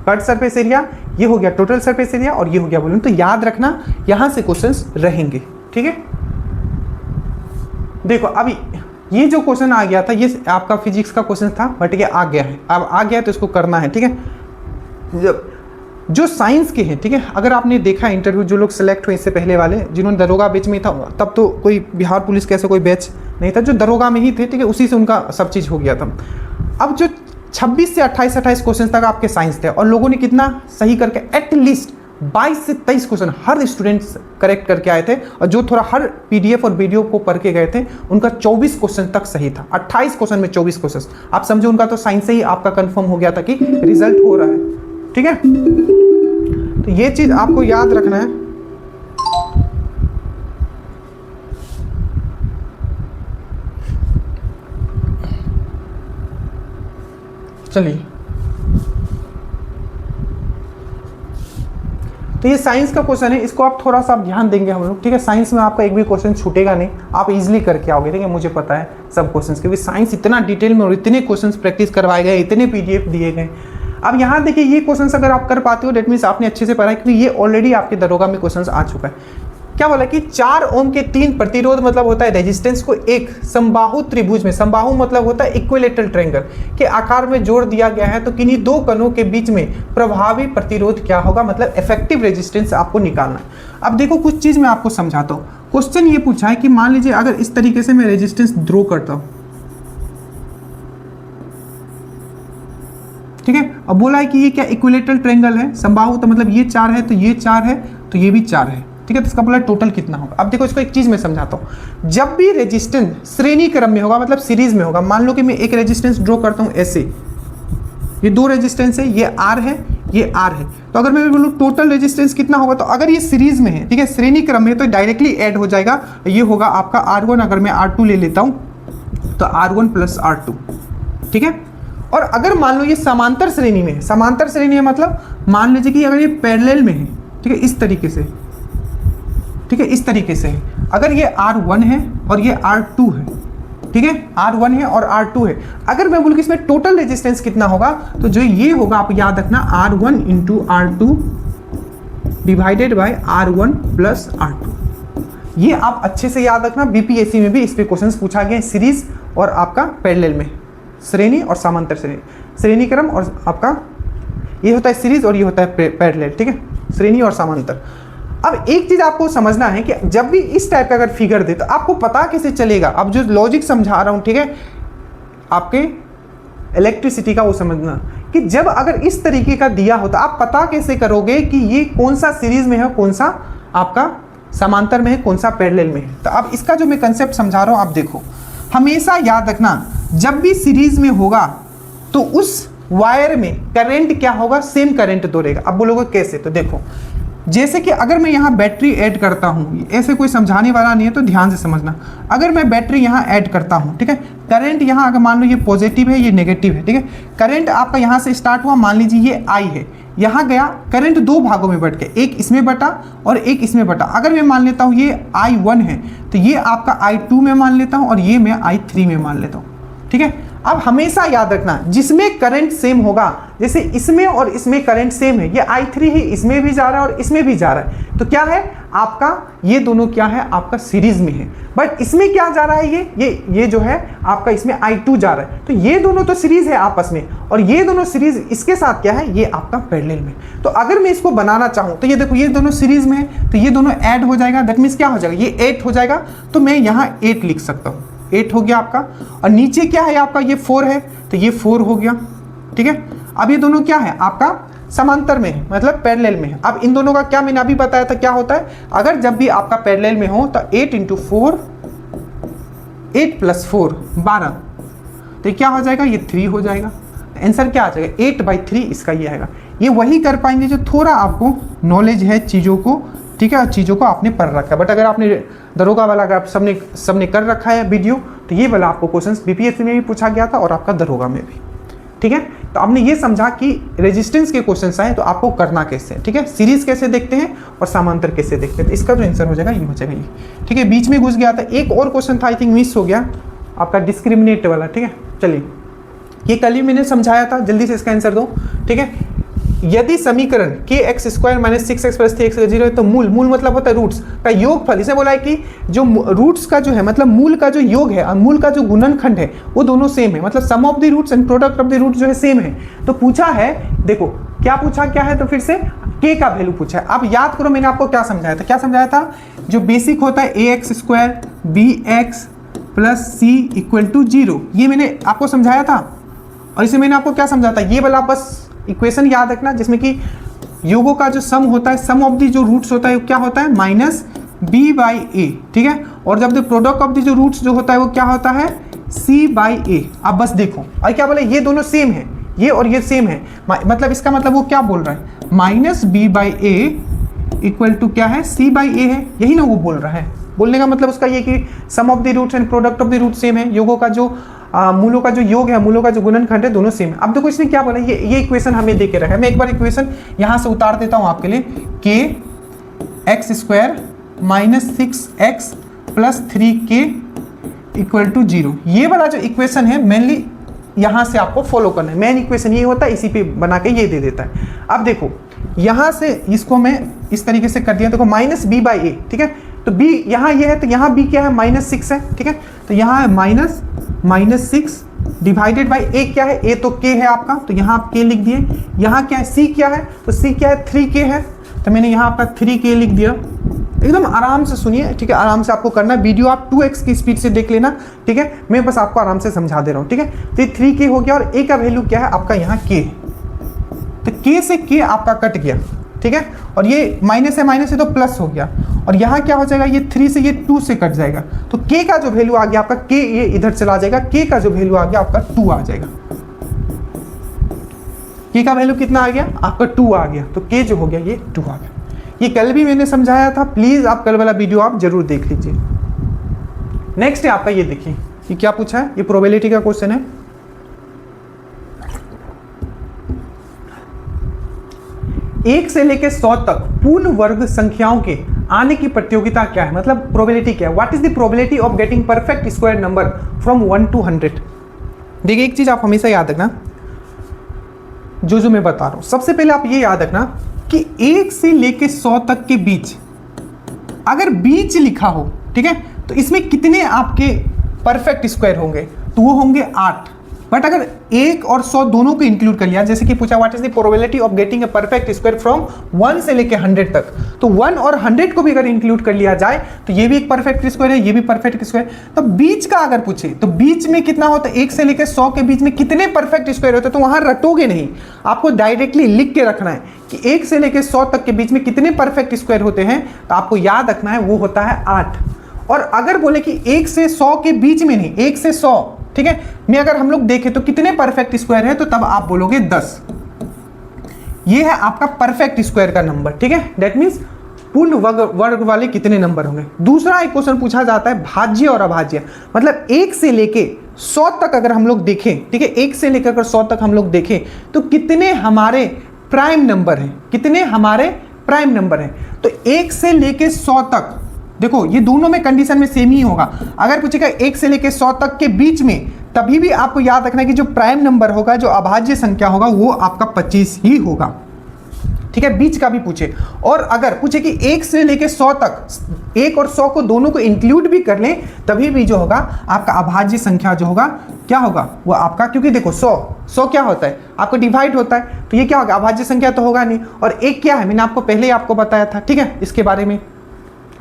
कट सरफेस एरिया, ये हो गया टोटल सरफेस एरिया, और ये हो गया वॉल्यूम। तो याद रखना, यहां से क्वेश्चंस रहेंगे, ठीक है। देखो अभी ये जो क्वेश्चन आ गया था, ये आपका फिजिक्स का क्वेश्चन था, बट ये आ गया है, अब आ गया तो इसको करना है, ठीक है। जो साइंस के हैं, ठीक है, अगर आपने देखा इंटरव्यू, जो लोग सेलेक्ट हुए इससे पहले वाले, जिन्होंने दरोगा बैच में था, तब तो कोई बिहार पुलिस का ऐसा कोई बैच नहीं था, जो दरोगा में ही थे, ठीक है, उसी से उनका सब चीज़ हो गया था। अब जो 26 से 28 क्वेश्चन तक आपके साइंस थे, और लोगों ने कितना सही करके, एटलीस्ट 22 से 23 क्वेश्चन हर स्टूडेंट्स करेक्ट करके आए थे, और जो थोड़ा हर पीडीएफ और वीडियो को पढ़ के गए थे उनका 24 क्वेश्चन तक सही था। 28 क्वेश्चन में 24 क्वेश्चन, आप समझो उनका तो साइंस से ही आपका कंफर्म हो गया था कि रिजल्ट हो रहा है, ठीक है। तो ये चीज आपको याद रखना है। चलिए, तो ये साइंस का क्वेश्चन है, इसको आप थोड़ा सा ध्यान देंगे हम लोग, ठीक है। साइंस में आपका एक भी क्वेश्चन छूटेगा नहीं, आप इजीली करके आओगे, ठीक है, मुझे पता है सब क्वेश्चंस, क्योंकि साइंस इतना डिटेल में और इतने क्वेश्चंस प्रैक्टिस करवाए गए, इतने पीडीएफ दिए गए। अब यहाँ देखिए, ये क्वेश्चंस अगर आप कर पाते हो, डेट मीन्स आपने अच्छे से पढ़ा है, क्योंकि ये ऑलरेडी आपके दरोगा में क्वेश्चंस आ चुका है। क्या बोला कि 4 ओम के 3 प्रतिरोध मतलब होता है रेजिस्टेंस को एक समबाहु त्रिभुज में, समबाहु मतलब होता है इक्विलेटरल ट्रायंगल के आकार में जोड़ दिया गया है, तो किन्हीं 2 कणों के बीच में प्रभावी प्रतिरोध क्या होगा, मतलब इफेक्टिव रेजिस्टेंस आपको निकालना है। अब देखो कुछ चीज मैं आपको समझाता हूँ। क्वेश्चन ये पूछा है कि मान लीजिए अगर इस तरीके से मैं रेजिस्टेंस ड्रॉ करता हूँ, ठीक है, अब बोला है कि ये क्या इक्विलेटरल ट्रायंगल है, समबाहु, तो मतलब ये 4 है, तो ये 4 है, तो ये भी 4 है, ठीक है। तो इसका बोला टोटल कितना होगा। अब देखो इसको एक चीज मैं समझाता हूं, जब भी रेजिस्टेंस श्रेणी क्रम में होगा, मतलब सीरीज में होगा, मान लो कि मैं एक रेजिस्टेंस ड्रॉ करता हूं ऐसे, ये 2 रेजिस्टेंस है, ये R है, ये R है। तो अगर मैं बोलूँ टोटल रेजिस्टेंस कितना होगा, तो अगर ये सीरीज में है, ठीक है, श्रेणी क्रम में, तो डायरेक्टली ऐड हो जाएगा। ये होगा आपका R1, अगर मैं R2 ले लेता हूँ तो R1 प्लस R2, ठीक है। और अगर मान लो ये समांतर श्रेणी में है, समांतर श्रेणी है मतलब मान लीजिए कि अगर ये पैरेलल में है, ठीक है, इस तरीके से, ठीक है, इस तरीके से है, अगर ये R1 है और ये R2 है, ठीक है, R1 है और R2 है, अगर मैं बोलूँ कि इसमें टोटल रेजिस्टेंस कितना होगा, तो जो ये होगा आप याद रखना R1 into R2 divided by R1 plus R2। ये आप अच्छे से याद रखना, बीपीएससी में भी इस पे क्वेश्चंस पूछा गया है, सीरीज और आपका पैरेलल में, श्रेणी और समांतर श्रेणी, श्रेणी क्रम और आपका ये होता है सीरीज और ये होता है पैरेलल, ठीक है, श्रेणी और समांतर। अब एक चीज आपको समझना है कि जब भी इस टाइप का अगर फिगर दे तो आपको पता कैसे चलेगा। अब जो लॉजिक समझा रहा हूं, ठीक है, आपके इलेक्ट्रिसिटी का वो समझना कि जब अगर इस तरीके का दिया हो तो आप पता कैसे करोगे कि ये कौन सा सीरीज में है, कौन सा आपका समांतर में है, कौन सा पैरेलल में है। तो अब इसका जो मैं कंसेप्ट समझा रहा हूं आप देखो, हमेशा याद रखना जब भी सीरीज में होगा तो उस वायर में करंट क्या होगा, सेम करंट दौड़ेगा। अब बोलोगे कैसे, तो देखो जैसे कि अगर मैं यहाँ बैटरी ऐड करता हूँ, ऐसे कोई समझाने वाला नहीं है तो ध्यान से समझना। अगर मैं बैटरी यहाँ ऐड करता हूँ, ठीक है, करंट यहाँ अगर मान लो ये पॉजिटिव है, ये नेगेटिव है, ठीक है, करंट आपका यहाँ से स्टार्ट हुआ, मान लीजिए ये I है, यहाँ गया, करंट दो भागों में बट गया, एक इसमें बटा और एक इसमें बटा। अगर मैं मान लेता हूँ ये I1 है तो ये आपका I2 में मान लेता हूँ और ये मैं I3 में मान लेता हूँ, ठीक है। अब हमेशा याद रखना जिसमें करंट सेम होगा, जैसे इसमें और इसमें करंट सेम है, ये I3 ही इसमें भी जा रहा है और इसमें भी जा रहा है, तो क्या है आपका, ये दोनों क्या है आपका सीरीज में है। बट इसमें क्या जा रहा है, ये जो है आपका इसमें I2 जा रहा है, तो ये दोनों तो सीरीज है आपस में, और ये दोनों सीरीज इसके साथ क्या है, ये आपका पैरेलल में। तो अगर मैं इसको बनाना चाहूँ तो ये देखो ये दोनों सीरीज में है तो ये दोनों ऐड हो जाएगा, दैट मीन्स क्या हो जाएगा, ये 8 हो जाएगा, तो मैं यहाँ 8 लिख सकता हूँ, 8 हो गया आपका। और नीचे क्या है आपका, ये 4 है तो ये 4 हो गया, ठीक है। अब ये दोनों क्या है आपका समांतर में है, मतलब पैरेलल में है। अब इन दोनों का क्या मैंने अभी बताया था क्या होता है, अगर जब भी आपका पैरेलल में हो तो 8 इंटू 4, 8 प्लस 4 12, तो क्या हो जाएगा, ये 3 हो जाएगा। आंसर क्या आ जाएगा, 8/3 इसका ये आएगा। ये वही कर पाएंगे जो थोड़ा आपको नॉलेज है चीज़ों को, ठीक है, चीज़ों को आपने पढ़ रखा है। बट अगर आपने दरोगा वाला अगर आप सबने कर रखा है वीडियो, तो ये वाला आपको क्वेश्चंस बीपीएससी में भी पूछा गया था और आपका दरोगा में भी, ठीक है। तो आपने ये समझा कि रेजिस्टेंस के क्वेश्चंस आए तो आपको करना कैसे है, ठीक है, सीरीज कैसे देखते हैं और समांतर कैसे देखते हैं। तो इसका जो आंसर हो जाएगा ये हो जाएगा ये, ठीक है। बीच में घुस गया था एक और क्वेश्चन था, आई थिंक मिस हो गया आपका डिस्क्रिमिनेट वाला, ठीक है। चलिए ये कल ही मैंने समझाया था, जल्दी से इसका आंसर दो, ठीक है। यदि समीकरण kx² - 6x + 3x 0 है तो मूल मतलब होता है रूट्स का योगफल। इसे बोला है कि जो रूट्स का जो है मतलब मूल का जो योग है और मूल का जो गुणनखंड है वो दोनों सेम है, मतलब sum of the roots and product of the roots जो है सेम है। तो पूछा है, देखो क्या पूछा क्या है, तो फिर से k का वैल्यू पूछा है। अब याद करो मैंने आपको क्या समझाया था, क्या समझाया था, जो बेसिक होता है ax² bx + c = 0, ये मैंने आपको समझाया था। और इसे मैंने आपको क्या समझाया था, ये वाला बस इक्वेशन याद रखना जिसमें कि योगों का जो सम होता है, सम ऑफ दी जो रूट्स होता है क्या होता है -b/a, ठीक है। और जब द प्रोडक्ट ऑफ दी जो रूट्स जो होता है वो क्या होता है c/a। अब बस देखो और क्या बोले, ये दोनों सेम है, ये और ये सेम है, मतलब इसका मतलब वो क्या बोल रहा है, -b/a = क्या है c/a है, यही ना वो बोल रहा है। बोलने का मतलब उसका ये कि sum of the roots and product of the root same है, योगों का जो मूलों का जो योग है, मूलों का जो गुणनखंड है, दोनों सेम है। अब देखो इसने क्या बोला, ये इक्वेशन हमें दे के रखा है। मैं एक बार इक्वेशन यहाँ से उतार देता हूँ आपके लिए, kx² - 6x + 3k = 0। ये वाला जो इक्वेशन है मेनली यहाँ से आपको फॉलो करना है, मेन इक्वेशन ये होता है, इसी पे बना के ये दे देता है। अब देखो यहाँ से इसको मैं इस तरीके से कर दिया, देखो -b/a, ठीक है। तो b यहाँ ये है तो यहाँ b क्या है, -6 है, ठीक है। तो यहाँ है -6 डिवाइडेड बाई a क्या है, a तो k है आपका, तो यहाँ आप k लिख दिए। यहाँ क्या है, c क्या है, तो c क्या है 3k है, तो मैंने यहाँ आपका 3k लिख दिया। एकदम आराम से सुनिए, ठीक है, आराम से आपको करना है। वीडियो आप 2x की स्पीड से देख लेना, ठीक है, मैं बस आपको आराम से समझा दे रहा हूँ, ठीक है। तो ये 3k हो गया और a का वैल्यू क्या है आपका यहाँ k, तो k से k आपका कट गया, ठीक है। और ये माइनस है तो प्लस हो गया, और यहाँ क्या हो जाएगा, ये 3 से ये 2 से कट जाएगा, तो k का जो वैल्यू आ गया आपका, k ये इधर चला जाएगा, k का जो वैल्यू आ गया आपका 2 आ जाएगा। के का वैल्यू कितना आ गया आपका 2 आ गया, तो के जो हो गया ये 2 आ गया। ये कल भी मैंने समझाया था, प्लीज आप कल वाला वीडियो आप जरूर देख लीजिए। नेक्स्ट है आपका, ये देखिए कि क्या पूछा है, ये प्रोबेबिलिटी का क्वेश्चन है। एक से लेकर 100 तक पूर्ण वर्ग संख्याओं के आने की प्रतियोगिता क्या है, मतलब प्रोबेबिलिटी क्या है। What is the probability of getting perfect square number from 1 to 100। देखिए एक चीज आप हमेशा याद रखना, जो मैं बता रहा हूं, सबसे पहले आप ये याद रखना कि 1 से लेकर 100 तक के बीच अगर बीच लिखा हो, ठीक है, तो इसमें कितने आपके परफेक्ट स्क्वायर होंगे, तो वो होंगे 8। बट अगर 1 और 100 दोनों को इंक्लूड कर लिया, जैसे कि पूछा what is the probability of getting a perfect square from 1 से लेके 100 तक, तो 1 और 100 को भी अगर इंक्लूड कर लिया जाए तो ये भी एक परफेक्ट स्क्वायर है, ये भी परफेक्ट स्क्वायर। तो बीच का अगर पूछे तो बीच में कितना होता है, 1 से लेकर 100 के बीच में कितने परफेक्ट स्क्वायर होते हैं, तो वहां रटोगे नहीं, आपको डायरेक्टली लिख के रखना है कि 1 से लेकर 100 तक के बीच में कितने परफेक्ट स्क्वायर होते हैं, तो आपको याद रखना है वो होता है 8। और अगर बोले कि 1 से 100 के बीच में नहीं, 1 से 100, ठीक है, में अगर हम लोग देखें तो कितने परफेक्ट स्क्वायर है, तो तब आप बोलोगे 10। ये है आपका परफेक्ट स्क्वायर का नंबर, ठीक है, दैट मींस पूर्ण वर्ग वाले कितने नंबर होंगे। दूसरा एक क्वेश्चन पूछा जाता है भाज्य और अभाज्य, मतलब 1 से लेके 100 तक अगर हम लोग देखें, ठीक है, 1 से लेकर 100 तक हम लोग देखें तो कितने हमारे प्राइम नंबर हैं, कितने हमारे प्राइम नंबर हैं। तो 1 से लेके 100 तक देखो ये दोनों में कंडीशन में सेम ही होगा। अगर पूछेगा 1 से लेकर 100 तक के बीच में, तभी भी आपको याद रखना है कि जो प्राइम नंबर होगा, जो अभाज्य संख्या होगा, वो आपका 25 ही होगा, ठीक है, बीच का भी पूछे। और अगर पूछे कि 1 से लेकर 100 तक, 1 और 100 को दोनों को इंक्लूड भी कर लें, तभी भी जो होगा आपका अभाज्य संख्या जो होगा क्या होगा, वो आपका, क्योंकि देखो 100 क्या होता है, आपको डिवाइड होता है, तो ये क्या होगा, अभाज्य संख्या तो होगा नहीं। और 1 क्या है, मैंने आपको पहले ही आपको बताया था, ठीक है, इसके बारे में,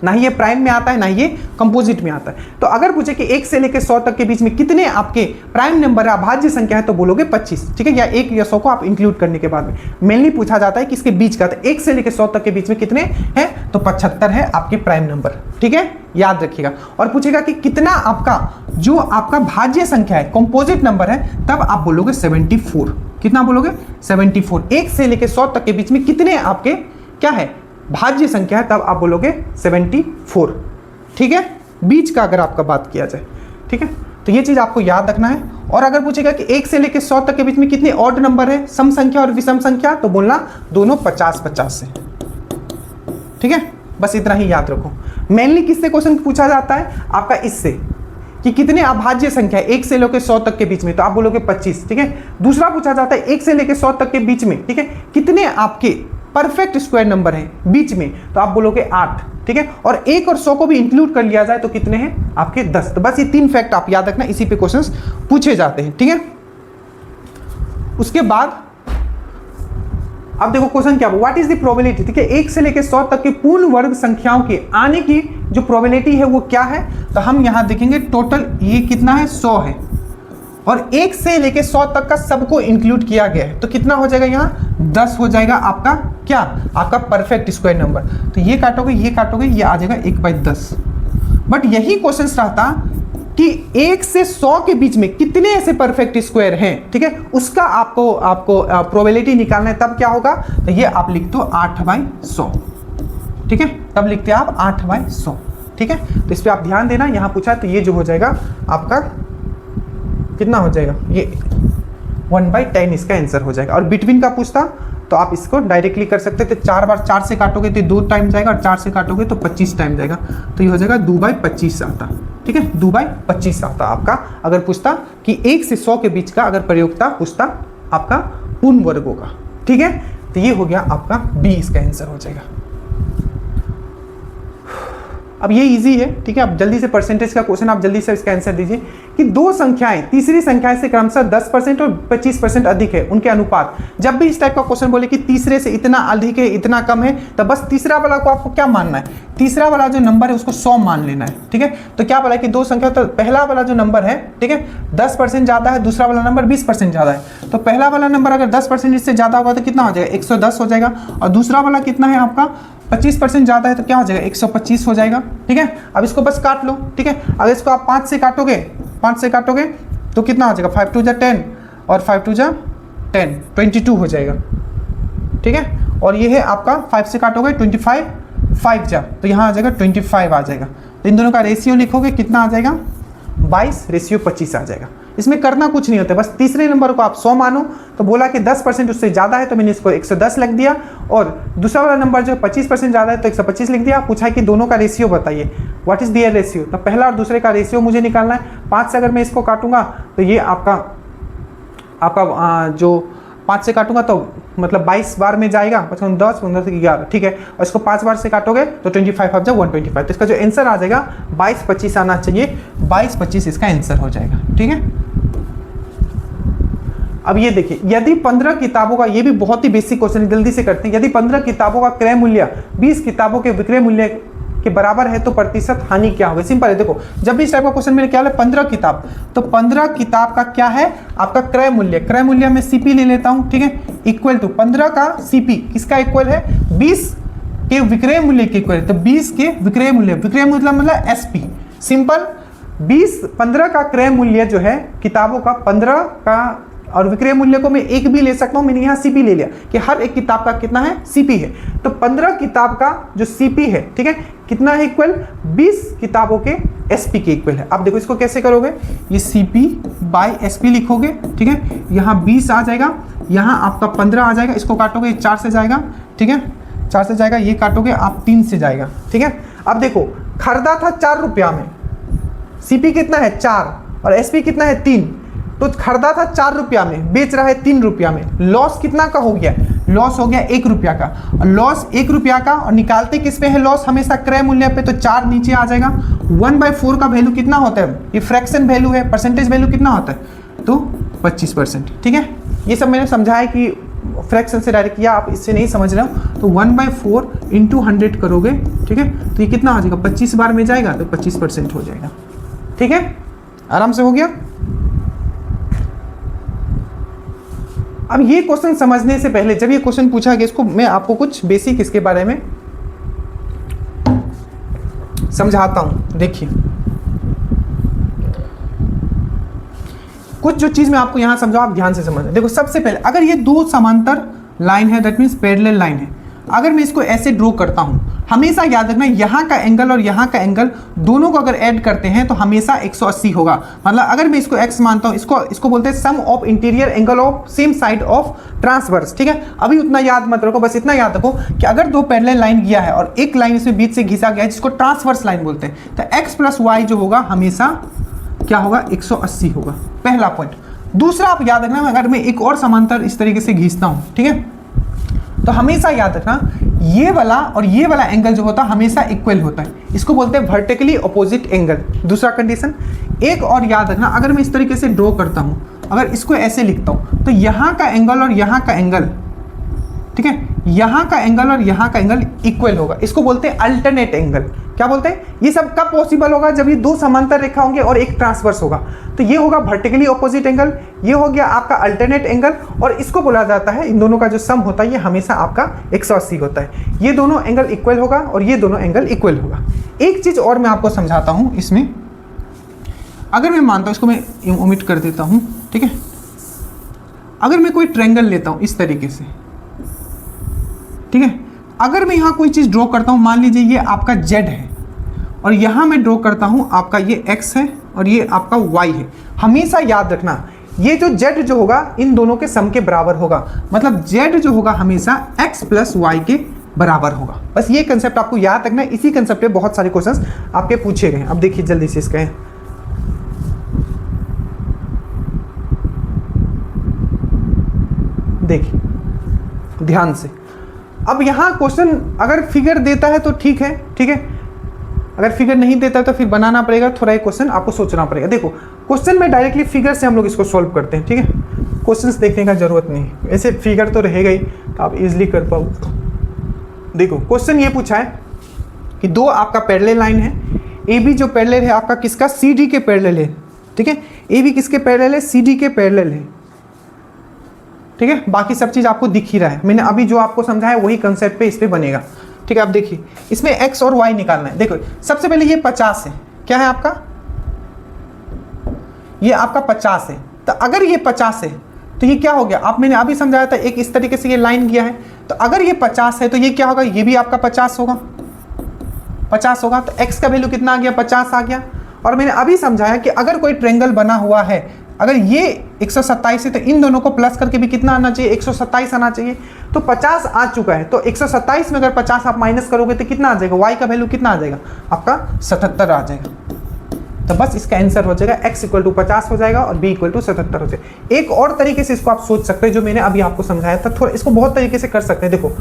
ना ही ये प्राइम में आता है, ना ही ये कंपोजिट में आता है। तो अगर पूछे कि 1 से लेकर 100 तक के बीच में कितने आपके प्राइम नंबर है, अभाज्य संख्या है, तो बोलोगे 25, ठीक है, या 1 या 100 को आप इंक्लूड करने के बाद में। मेनली पूछा जाता है कि इसके बीच का, तो 1 से लेकर 100 तक के बीच में कितने हैं, तो 75 है आपके प्राइम नंबर, ठीक है, याद रखिएगा। और पूछेगा कि कितना आपका जो आपका भाज्य संख्या है, कंपोजिट नंबर है, तब आप बोलोगे 74। कितना बोलोगे, 74। 1 से लेकर 100 तक के बीच में कितने आपके क्या है, भाज्य संख्या है, तब आप बोलोगे 74, ठीक है, बीच का अगर आपका बात किया जाए, ठीक है, तो ये चीज आपको याद रखना है। और अगर पूछेगा कि 1 से लेकर 100 तक के बीच में कितने ऑड नंबर है, सम संख्या और विषम संख्या, तो बोलना दोनों 50-50 से, ठीक है, बस इतना ही याद रखो। मेनली किससे क्वेश्चन पूछा जाता है, आपका इससे, कि कितने अभाज्य संख्या है 1 से लेकर 100 तक के बीच में, तो आप बोलोगे 25, ठीक है। दूसरा पूछा जाता है 1 से लेकर 100 तक के बीच में, ठीक है, कितने आपके परफेक्ट स्क्वायर नंबर हैं बीच में, तो आप बोलोगे 8, ठीक है। और 1 और 100 को भी इंक्लूड कर लिया जाए तो कितने हैं आपके 10। तो बस ये 3 फैक्ट आप याद रखना, इसी पे क्वेश्चंस पूछे जाते हैं, ठीक है। उसके बाद अब देखो क्वेश्चन क्या, व्हाट इज द प्रोबेबिलिटी, ठीक है, 1 से लेकर 100 तक के पूर्ण वर्ग संख्याओं के आने की जो प्रोबेबिलिटी है वो क्या है। तो हम यहां देखेंगे टोटल ये कितना है, 100 है, और 1 से लेके 100 तक का सबको इंक्लूड किया गया है, तो कितना हो जाएगा, यहाँ 10 हो जाएगा आपका क्या, आपका परफेक्ट स्क्वायर नंबर। तो ये काटोगे, ये आ जाएगा 1/10। बट यही क्वेश्चन रहता कि 1 से 100 के बीच में कितने ऐसे परफेक्ट स्क्वायर हैं, ठीक है, उसका आपको प्रोबेबिलिटी निकालना है, तब क्या होगा, तो ये आप लिख दो 8/100, ठीक है, तब लिखते हैं आप 8/100, ठीक है। तो इस पर आप ध्यान देना, यहाँ पूछा है तो ये जो हो जाएगा आपका कितना हो जाएगा, ये 1/10 इसका आंसर हो जाएगा। और बिटवीन का पूछता तो आप इसको डायरेक्टली कर सकते थे, 4 बार 4 से काटोगे तो 2 टाइम जाएगा, और 4 से काटोगे तो 25 टाइम जाएगा, तो ये हो जाएगा 2/25 आता, ठीक है, 2/25 आता आपका। अगर पूछता कि 1 से 100 के बीच का अगर प्रयोगता पूछता आपका पूर्ण वर्गों का, ठीक है, तो ये हो गया आपका बी, इसका आंसर हो जाएगा। अब ये इजी है, ठीक है, आप जल्दी से परसेंटेज का क्वेश्चन आप जल्दी से इसका आंसर दीजिए कि दो संख्याएं तीसरी संख्या से क्रमशः 10% और 25% अधिक है, उनके अनुपात। जब भी इस टाइप का क्वेश्चन बोले कि तीसरे से इतना अधिक है, इतना कम है, तो बस तीसरा वाला को आपको क्या मानना है, तीसरा वाला जो नंबर है उसको 100 मान लेना है, ठीक है। तो क्या बोला कि दो संख्या, तो पहला वाला जो नंबर है, ठीक है, 10% ज़्यादा है, दूसरा वाला नंबर 20% ज़्यादा है। तो पहला वाला नंबर अगर 10% इससे ज़्यादा होगा तो कितना हो जाएगा, 110 हो जाएगा, और दूसरा वाला कितना है आपका 25% ज़्यादा है तो क्या हो जाएगा, 125 हो जाएगा, ठीक है। अब इसको बस काट लो, ठीक है। अगर इसको आप 5 से काटोगे तो कितना हो जाएगा, 5 2 जा 10 और 5 2 जा 10, 22 हो जाएगा, ठीक है। और ये है आपका 5 से काटोगे 25, 5 जा तो यहाँ आ जाएगा 25 आ जाएगा। तो इन दोनों का रेशियो लिखोगे कितना आ जाएगा 22:25 आ जाएगा। इसमें करना कुछ नहीं होता, बस तीसरे नंबर को आप 100 मानो, तो बोला कि 10% उससे ज़्यादा है तो मैंने इसको 110 लिख दिया, और दूसरा वाला नंबर जो 25% ज़्यादा है तो 125 लिख दिया। पूछा है कि दोनों का रेशियो बताइए, व्हाट इज़ दियर रेशियो, तो पहला और दूसरे का रेशियो मुझे निकालना है। 5 से अगर मैं इसको काटूंगा तो ये आपका जो 5 से काटूंगा तो मतलब 22 बार में जाएगा, 10, 15 से 11, ठीक है। और इसको 5 बार से काटोगे तो 25 आ जाए 125, तो इसका जो आंसर आ जाएगा 22:25 आना चाहिए, 22:25 इसका आंसर हो जाएगा, ठीक है। अब ये देखिए, यदि 15 किताबों का, ये भी बहुत ही बेसिक क्वेश्चन है, जल्दी से करते हैं। यदि 15 किताबों का क्रय मूल्य 20 किताबों के विक्रय मूल्य के बराबर है तो प्रतिशत हानि क्या होगी। सिंपल है, देखो जब भी इस टाइप का क्वेश्चन मेरे क्या है 15 किताब, तो 15 किताब का क्या है आपका क्रय मूल्य, क्रय मूल्य में सीपी ले लेता हूं, ठीक है, इक्वल टू 15 का सीपी किसका इक्वल है 20 के विक्रय मूल्य के इक्वल है, तो 20 के विक्रय मूल्य, विक्रय मूल्य मतलब एसपी, सिंपल 15 का क्रय मूल्य जो है किताबों का 15 का, और विक्रय मूल्य को मैं एक भी ले सकता हूं, मैंने यहाँ सीपी ले लिया कि हर एक किताब का कितना है सीपी है, तो 15 किताब का जो सीपी है, ठीक है, कितना है इक्वल 20 किताबों के एसपी के इक्वल है। अब देखो इसको कैसे करोगे, ये सीपी बाय एसपी लिखोगे, ठीक है, यहाँ 20 आ जाएगा, यहाँ आपका 15 आ जाएगा, इसको काटोगे 4 से जाएगा, ठीक है, 4 से जाएगा, ये काटोगे आप 3 से जाएगा, ठीक है। अब देखो खरीदा था 4 रुपया में, सीपी कितना है 4 और एसपी कितना है 3, तो खरीदा था 4 रुपया में, बेच रहा है 3 रुपया में, लॉस कितना का हो गया, लॉस हो गया 1 रुपया का, और लॉस 1 रुपया का, और निकालते किस पे है लॉस, हमेशा क्रय मूल्य पे, तो 4 नीचे आ जाएगा। 1/4 का वैल्यू कितना होता है, ये फ्रैक्शन वैल्यू है, परसेंटेज वैल्यू कितना होता है, तो 25%, ठीक है। ये सब मैंने समझाया कि फ्रैक्शन से डायरेक्ट किया, आप इससे नहीं समझ रहे हो, तो 1/4 × 100 करोगे, ठीक है, तो ये कितना आ जाएगा 25 बार में जाएगा तो 25% हो जाएगा, ठीक है, आराम से हो गया। अब ये क्वेश्चन समझने से पहले, जब ये क्वेश्चन पूछा गया, इसको मैं आपको कुछ बेसिक इसके बारे में समझाता हूं। देखिए कुछ जो चीज मैं आपको यहां समझाऊं, आप ध्यान से समझना। देखो सबसे पहले अगर ये 2 समांतर लाइन है, दैट मीन्स पैरेलल लाइन है, अगर मैं इसको ऐसे ड्रॉ करता हूं, हमेशा याद रखना यहाँ का एंगल और यहाँ का एंगल दोनों को अगर ऐड करते हैं तो हमेशा 180 होगा। मतलब अगर मैं इसको x मानता हूँ, इसको बोलते हैं sum of interior angle of same side of transverse, ठीक है। अभी उतना याद मत रखो, बस इतना याद रखो कि अगर 2 पैरेलल लाइन गया है और एक लाइन इसमें बीच से घिसा गया है जिसको ट्रांसवर्स लाइन बोलते हैं, तो x + y जो होगा हमेशा क्या होगा 180 होगा, पहला पॉइंट। दूसरा आप याद रखना, अगर मैं एक और समांतर इस तरीके से घिसता हूँ, ठीक है, तो हमेशा याद रखना ये वाला और ये वाला एंगल जो होता है हमेशा इक्वल होता है, इसको बोलते हैं वर्टिकली अपोजिट एंगल। दूसरा कंडीशन, एक और याद रखना, अगर मैं इस तरीके से ड्रॉ करता हूं, अगर इसको ऐसे लिखता हूं, तो यहाँ का एंगल और यहाँ का एंगल, ठीक है, यहाँ का एंगल और यहाँ का एंगल इक्वल होगा, इसको बोलते हैं अल्टरनेट एंगल। क्या बोलते हैं, ये सब कब पॉसिबल होगा, जब ये 2 समांतर रेखा होंगे और एक ट्रांसवर्स होगा, तो ये होगा वर्टिकली ऑपोजिट एंगल, ये हो गया आपका अल्टरनेट एंगल, और इसको बोला जाता है, इन दोनों का जो सम होता है ये हमेशा आपका 180 होता है। ये दोनों एंगल इक्वल होगा और ये दोनों एंगल इक्वल होगा। एक चीज और मैं आपको समझाता हूं इसमें, अगर मैं मानता हूं, इसको मैं ओमिट कर देता हूं, ठीक है, अगर मैं कोई ट्रायंगल लेता हूं इस तरीके से, ठीक है, अगर मैं यहाँ कोई चीज़ ड्रॉ करता हूँ, मान लीजिए ये आपका z है और यहाँ मैं ड्रॉ करता हूँ आपका ये x है और ये आपका y है, हमेशा याद रखना ये जो z जो होगा इन दोनों के सम के बराबर होगा, मतलब z जो होगा हमेशा x + y के बराबर होगा। बस ये कंसेप्ट आपको याद रखना है, इसी कंसेप्ट पे बहुत सारे क्वेश्चंस आपके पूछे गए। अब देखिए जल्दी से इसका देखिए ध्यान से। अब यहाँ क्वेश्चन अगर फिगर देता है तो ठीक है, ठीक है, अगर फिगर नहीं देता है तो फिर बनाना पड़ेगा, थोड़ा एक क्वेश्चन आपको सोचना पड़ेगा। देखो क्वेश्चन में डायरेक्टली फिगर से हम लोग इसको सॉल्व करते हैं, ठीक है, क्वेश्चंस देखने का जरूरत नहीं, ऐसे फिगर तो रहेगा ही तो आप इजीली कर पाओ। देखो क्वेश्चन ये पूछा है कि 2 आपका पैरेलल लाइन है, ए बी जो पैरेलल है आपका किसका, सी डी के पैरेलल है, ठीक है, ए बी किसके पैरेलल है, सी डी के पैरेलल है, ठीक है, बाकी सब चीज आपको दिख ही रहा है, मैंने अभी जो आपको समझाया वही कंसेप्ट पे इस पे बनेगा, ठीक है। आप देखिए इसमें x और y निकालना है। देखो सबसे पहले ये 50 है, क्या है आपका, ये आपका 50 है, तो अगर ये 50 है तो ये क्या हो गया, आप मैंने अभी समझाया था, एक इस तरीके से ये लाइन गया है, तो अगर ये 50 है तो ये क्या होगा, ये भी आपका 50 होगा, 50 होगा। तो x का वैल्यू कितना आ गया, 50 आ गया। और मैंने अभी समझाया कि अगर कोई ट्रायंगल बना हुआ है, अगर ये 127 है तो इन दोनों को प्लस करके भी कितना आना चाहिए, 127 आना चाहिए। तो 50 आ चुका है, तो 127 में अगर 50 आप माइनस करोगे तो कितना आ जाएगा, y का वैल्यू कितना आ जाएगा, आपका 77 आ जाएगा। तो बस इसका आंसर हो जाएगा x = 50 हो जाएगा और b = 77 हो जाएगा। एक और तरीके से इसको आप सोच सकते हैं, जो मैंने अभी आपको समझाया था, थोड़ा इसको बहुत तरीके से कर सकते हैं। देखो,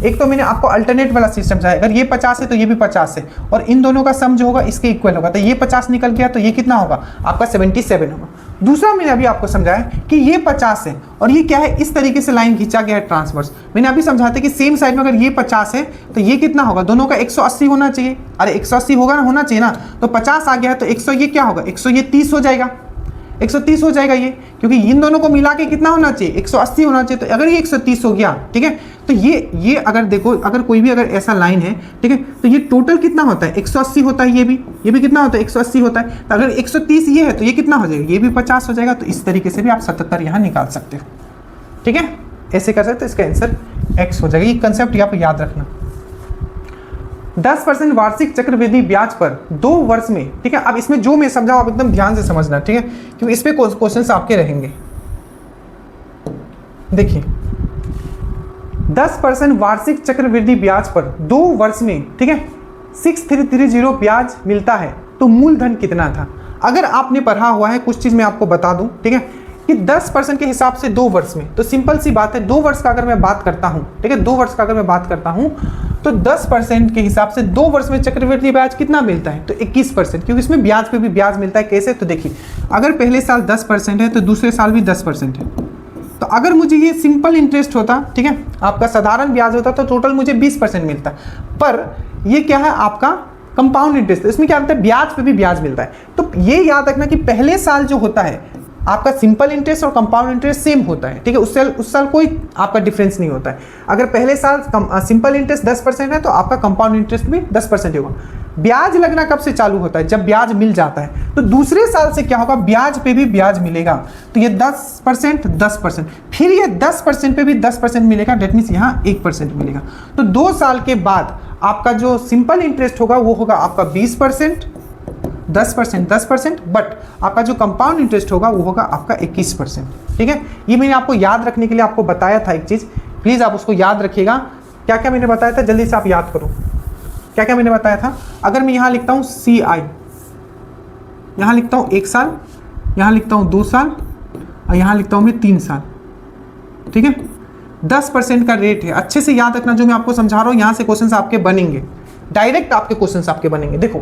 एक तो मैंने आपको अल्टरनेट वाला सिस्टम समझाया, अगर ये 50 है तो ये भी 50 है, और इन दोनों का सम जो होगा इसके इक्वल होगा, तो ये 50 निकल गया, तो ये कितना होगा, आपका 77 होगा। दूसरा मैंने अभी आपको समझाया कि ये 50 है और ये क्या है, इस तरीके से लाइन खींचा गया है ट्रांसवर्स। मैंने अभी समझाया था कि सेम साइड में अगर ये 50 है तो ये कितना होगा, दोनों का 180 होना चाहिए। अरे 180 होगा ना, होना चाहिए ना, तो 50 आ गया है तो 100 ये क्या होगा, 100 ये 30 हो जाएगा, 130 हो जाएगा ये, क्योंकि इन दोनों को मिला के कितना होना चाहिए, 180 होना चाहिए। तो अगर ये 130 हो गया, ठीक है, तो ये अगर देखो, अगर कोई भी अगर ऐसा लाइन है, ठीक है, तो ये टोटल कितना होता है, 180 होता है, ये भी कितना होता है, 180 होता है। तो अगर 130 ये है तो ये कितना हो जाएगा, ये भी 50 हो जाएगा। तो इस तरीके से भी आप 77 यहाँ निकाल सकते हो, ठीक है, ऐसे कर सकते हो। इसका आंसर x हो जाएगा। ये कंसेप्ट यहाँ पर याद रखना। 10% वार्षिक चक्रवृद्धि ब्याज पर 2 वर्ष में, ठीक है। अब इसमें जो मैं समझाऊं आप एकदम ध्यान से समझना, ठीक है, क्योंकि इस पे क्वेश्चंस आपके रहेंगे। देखिए, 10% वार्षिक चक्रवृद्धि ब्याज पर 2 वर्ष में, ठीक है, 6330 ब्याज मिलता है, तो मूलधन कितना था। अगर आपने पढ़ा हुआ है, कुछ चीज मैं आपको बता दूं, ठीक है, कि 10% के हिसाब से 2 वर्ष में, तो सिंपल सी बात है, 2 वर्ष का अगर मैं बात करता हूं, ठीक है, 2 वर्ष का अगर मैं बात करता हूं, तो 10% के हिसाब से 2 वर्ष में चक्रवृद्धि ब्याज कितना मिलता है, तो 21%, क्योंकि इसमें ब्याज पे भी ब्याज मिलता है। कैसे, तो देखिए, अगर पहले साल 10% है तो दूसरे साल भी 10% है। तो अगर मुझे ये सिंपल इंटरेस्ट होता, ठीक है, आपका साधारण ब्याज होता, तो टोटल मुझे 20% मिलता। पर ये क्या है, आपका कंपाउंड इंटरेस्ट, इसमें क्या होता है, ब्याज पे भी ब्याज मिलता है। तो ये याद रखना कि पहले साल जो होता है आपका सिंपल इंटरेस्ट और कंपाउंड इंटरेस्ट सेम होता है, ठीक है, उस साल कोई आपका डिफरेंस नहीं होता है। अगर पहले साल सिंपल इंटरेस्ट 10% है तो आपका कंपाउंड इंटरेस्ट भी 10% होगा। ब्याज लगना कब से चालू होता है, जब ब्याज मिल जाता है। तो दूसरे साल से क्या होगा, ब्याज पे भी ब्याज मिलेगा। तो ये 10%, 10%, फिर ये 10% पे भी 10% मिलेगा, डेट मीन्स यहाँ 1% मिलेगा। तो 2 साल के बाद आपका जो सिंपल इंटरेस्ट होगा वो होगा आपका 20%, 10%, 10%, बट आपका जो कंपाउंड इंटरेस्ट होगा वो होगा आपका 21%, ठीक है। ये मैंने आपको याद रखने के लिए आपको बताया था एक चीज़, प्लीज़ आप उसको याद रखिएगा। क्या क्या मैंने बताया था, जल्दी से आप याद करो, क्या क्या मैंने बताया था। अगर मैं यहाँ लिखता हूँ CI, यहाँ लिखता हूँ 1 साल, यहाँ लिखता हूँ 2 साल, और यहाँ लिखता हूँ मैं 3 साल, ठीक है। 10% का रेट है, अच्छे से याद रखना जो मैं आपको समझा रहा हूँ। यहाँ से क्वेश्चंस आपके बनेंगे, डायरेक्ट आपके क्वेश्चंस आपके बनेंगे। देखो,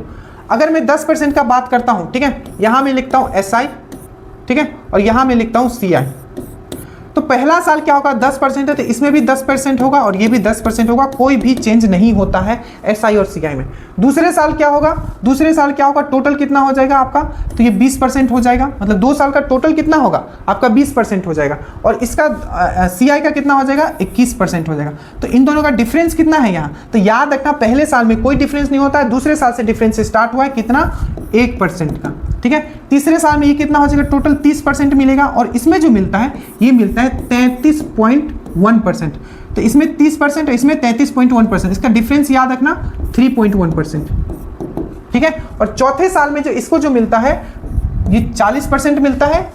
अगर मैं 10% का बात करता हूँ, ठीक है, यहाँ मैं लिखता हूँ SI, ठीक है, और यहाँ मैं लिखता हूँ CI। तो पहला साल क्या होगा, 10% है, तो इसमें भी 10% होगा और ये भी 10% होगा, कोई भी चेंज नहीं होता है SI और CI में। दूसरे साल क्या होगा, दूसरे साल क्या होगा, टोटल कितना हो जाएगा आपका, तो ये 20% हो जाएगा, मतलब 2 साल का टोटल कितना होगा आपका 20% हो जाएगा, और इसका CI का कितना हो जाएगा, 21% हो जाएगा। तो इन दोनों का डिफरेंस कितना है यहाँ, तो याद रखना पहले साल में कोई डिफरेंस नहीं होता है, दूसरे साल से डिफरेंस स्टार्ट हुआ है, कितना, 1% का, ठीक है। तीसरे साल में ये कितना हो जाएगा, टोटल 30% मिलेगा, और इसमें जो मिलता है ये मिलता है 33.1%। तो इसमें 30% और इसमें 33.1%, इसका डिफरेंस याद रखना 3.1%, ठीक है। और चौथे साल में जो इसको जो मिलता है ये 40% मिलता है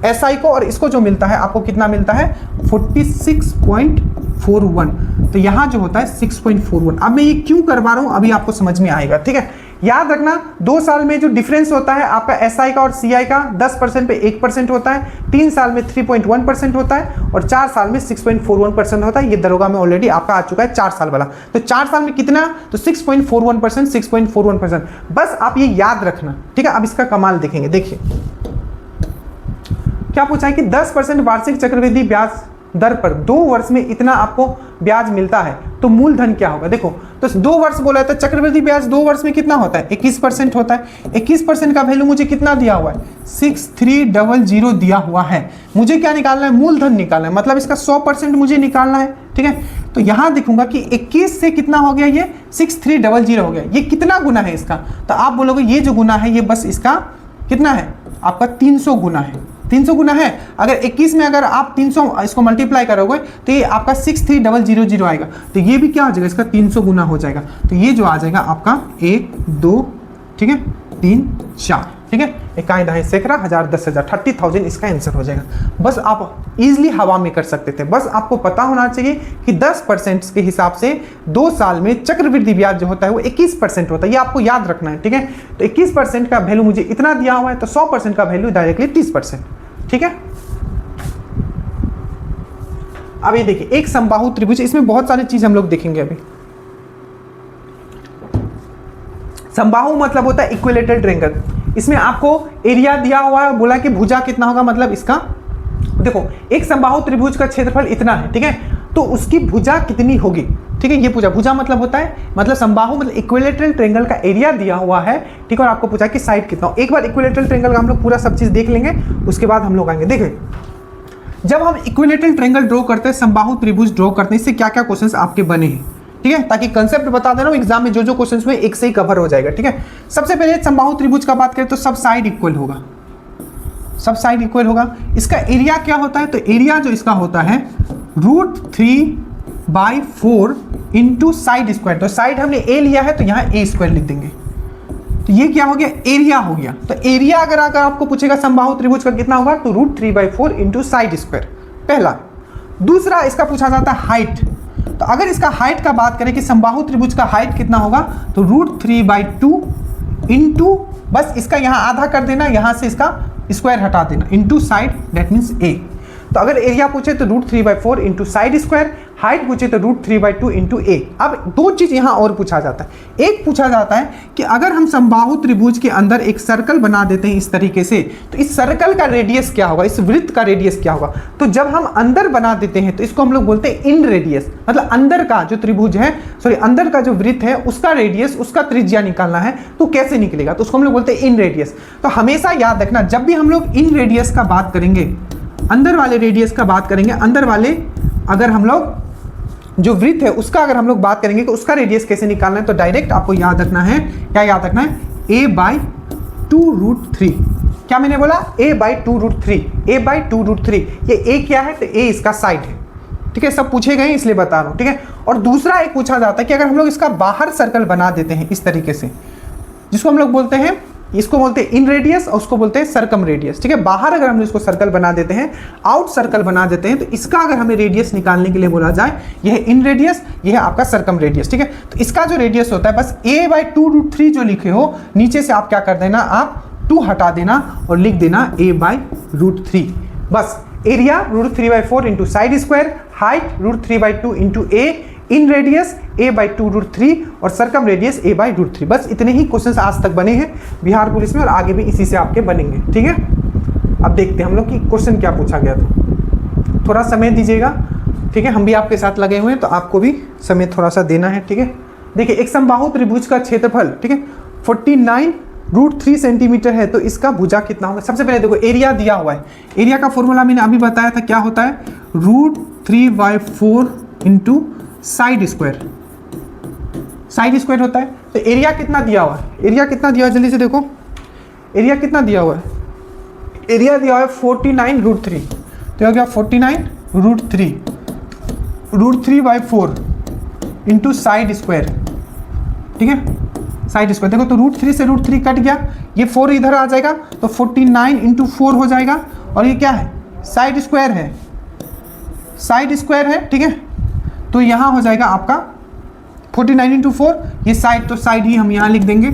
SI को, और इसको जो मिलता है आपको कितना मिलता है, 46.41। तो यहाँ जो होता है 6.41। अब मैं ये क्यों करवा रहा हूँ अभी आपको समझ में आएगा, ठीक है। याद रखना 2 साल में जो डिफरेंस होता है आपका SI का और CI का 10% पे 1% होता है, 3 साल में 3.1% होता है, और 4 साल में 6.41% होता है। ये दरोगा में ऑलरेडी आपका आ चुका है 4 साल वाला। तो 4 साल में कितना, तो 6.41%, 6.41%, बस आप ये याद रखना, ठीक है। अब इसका कमाल देखेंगे। देखिए क्या पूछा है कि 10% वार्षिक चक्रवृद्धि ब्याज दर पर 2 वर्ष में इतना आपको ब्याज मिलता है, तो मूलधन क्या होगा। देखो, तो 2 वर्ष बोला है, तो चक्रवृद्धि ब्याज 2 वर्ष में कितना होता है, 21% होता है। 21% का वैल्यू मुझे कितना दिया हुआ है, 6300 दिया हुआ है। मुझे क्या निकालना है, मूलधन निकालना है, मतलब इसका 100% मुझे निकालना है, ठीक है। तो यहां देखूंगा कि 21 से कितना हो गया, ये 6300 हो गया। ये कितना गुना है इसका, तो आप बोलोगे ये जो गुना है ये बस इसका कितना है, आपका 300 गुना है, 300 गुना है। अगर 21 में अगर आप 300 इसको मल्टीप्लाई करोगे तो ये आपका 63000 आएगा, तो ये भी क्या हो जाएगा, इसका 300 गुना हो जाएगा। तो ये जो आ जाएगा आपका 1 2 ठीक है 3 4 ठीक है, इकाई दहाई सैकड़ा, 1000 10,000 30,000 इसका आंसर हो जाएगा। बस आप इजीली हवा में कर सकते थे। बस आपको पता होना चाहिए कि 10% के हिसाब से 2 साल में चक्रवृद्धि ब्याज जो होता है वो 21% होता है, ये आपको याद रखना है। ठीक है, तो 21% का वैल्यू मुझे इतना दिया हुआ है, तो 100% का वैल्यू डायरेक्टली 30%। ठीक है, अब ये देखिए एक समबाहु त्रिभुज, इसमें बहुत सारी चीज हम लोग देखेंगे अभी। समबाहु मतलब होता है इक्विलेटरल ट्रायंगल। इसमें आपको एरिया दिया हुआ है, बोला कि भुजा कितना होगा, मतलब इसका देखो एक समबाहु त्रिभुज का क्षेत्रफल इतना है, ठीक है, तो उसकी भुजा कितनी होगी। ठीक है, ये पूछा, भुजा मतलब होता है मतलब समबाहु मतलब इक्विलेटरल ट्रायंगल का एरिया दिया हुआ है। ठीक है, और आपको पूछा कि साइड कितना हो। एक बार इक्विलेटरल ट्रायंगल का हम लोग पूरा सब चीज देख लेंगे, उसके बाद हम लोग आएंगे। देखिए जब हम इक्विलेटरल ट्रायंगल ड्रॉ करते हैं, समबाहु त्रिभुज ड्रॉ करते हैं, इससे क्या क्या क्वेश्चंस आपके बने हैं। ठीक है, ताकि कंसेप्ट बता दे रहा हूं, एग्जाम में जो जो क्वेश्चंस हुए एक से ही कवर हो जाएगा। ठीक है, सबसे पहले समबाहु त्रिभुज का बात करें तो सब साइड इक्वल होगा, सब साइड इक्वल होगा। इसका एरिया क्या होता है, तो एरिया जो इसका होता है √3/4 इंटू साइड स्क्वायर। तो साइड हमने ए लिया है तो यहाँ ए स्क्वायर लिख देंगे, तो ये क्या हो गया, एरिया हो गया। तो एरिया अगर आपको पूछेगा समबाहु त्रिभुज का कितना होगा, तो √3/4 इंटू साइड स्क्वायर, पहला। दूसरा इसका पूछा जाता है हाइट। तो अगर इसका हाइट का बात करें कि समबाहु त्रिभुज का हाइट कितना होगा, तो √3/2 इंटू, बस इसका यहाँ आधा कर देना, यहाँ से इसका स्क्वायर हटा देना, इंटू साइड, दैट मीन्स ए। तो अगर एरिया पूछे तो √3/4 इंटू साइड स्क्वायर, हाइट पूछे तो √3/2 इंटू ए। अब दो चीज यहां और पूछा जाता है। एक पूछा जाता है कि अगर हम समबाहु त्रिभुज के अंदर एक सर्कल बना देते हैं इस तरीके से, तो इस सर्कल का रेडियस क्या होगा, इस वृत्त का रेडियस क्या होगा। तो जब हम अंदर बना देते हैं तो इसको हम लोग बोलते हैं इन रेडियस, मतलब अंदर का जो त्रिभुज है, सॉरी अंदर का जो वृत्त है उसका रेडियस, उसका त्रिज्या निकालना है, तो कैसे निकलेगा, तो उसको हम लोग बोलते हैं इन रेडियस। तो हमेशा याद रखना, जब भी हम लोग इन रेडियस का बात करेंगे, अंदर वाले रेडियस का बात करेंगे, अंदर वाले अगर हम लोग जो वृत्त है उसका अगर हम लोग बात करेंगे कि उसका रेडियस कैसे निकालना है, तो डायरेक्ट आपको याद रखना है, क्या याद रखना है, a/2√3। क्या मैंने बोला, a/2√3, a/2√3। ये a क्या है, तो a इसका साइड है। ठीक है, सब पूछे गए इसलिए बता रहा हूं। ठीक है, और दूसरा एक पूछा जाता है कि अगर हम लोग इसका बाहर सर्कल बना देते हैं इस तरीके से, जिसको हम लोग बोलते हैं, इसको बोलते हैं इन रेडियस और उसको बोलते हैं सर्कम रेडियस। ठीक है, बाहर अगर हम इसको सर्कल बना देते हैं, आउट सर्कल बना देते हैं, तो इसका अगर हमें रेडियस निकालने के लिए बोला जाए, यह है इन रेडियस, यह है आपका सर्कम रेडियस। ठीक है, तो इसका जो रेडियस होता है, बस a/2√3 जो लिखे हो, नीचे से आप क्या कर देना, आप 2 हटा देना और लिख देना a/√3। बस area √3/4 into side square, height √3/2 into ए, इन रेडियस a/2√3 और सर्कम रेडियस a/√3। बस इतने ही क्वेश्चंस आज तक बने हैं बिहार पुलिस में, और आगे भी इसी से आपके बनेंगे। ठीक है, अब देखते हैं हम लोग कि क्वेश्चन क्या पूछा गया था। थोड़ा समय दीजिएगा, ठीक है, हम भी आपके साथ लगे हुए हैं तो आपको भी समय थोड़ा सा देना है। ठीक है, देखिए एक समबाहु त्रिभुज का क्षेत्रफल, ठीक है, 49√3 सेंटीमीटर है, तो इसका भुजा कितना होगा। सबसे पहले देखो एरिया दिया हुआ है, एरिया का फॉर्मूला मैंने अभी बताया था, क्या होता है, √3/4 into side square, side square होता है। तो एरिया कितना दिया हुआ है, एरिया कितना दिया हुआ है, जल्दी से देखो एरिया कितना दिया हुआ है, एरिया दिया हुआ है 49√3। तो क्या 49√3, √3/4 इंटू साइड स्क्वायर। ठीक है, साइड स्क्वायर देखो, तो √3 से √3 कट गया, ये 4 इधर आ जाएगा, तो 49 इंटू 4 हो जाएगा, और ये क्या है, साइड स्क्वायर है, साइड स्क्वायर है। ठीक है, तो यहाँ हो जाएगा आपका 49 इंटू 4, ये साइड, तो साइड ही हम यहाँ लिख देंगे।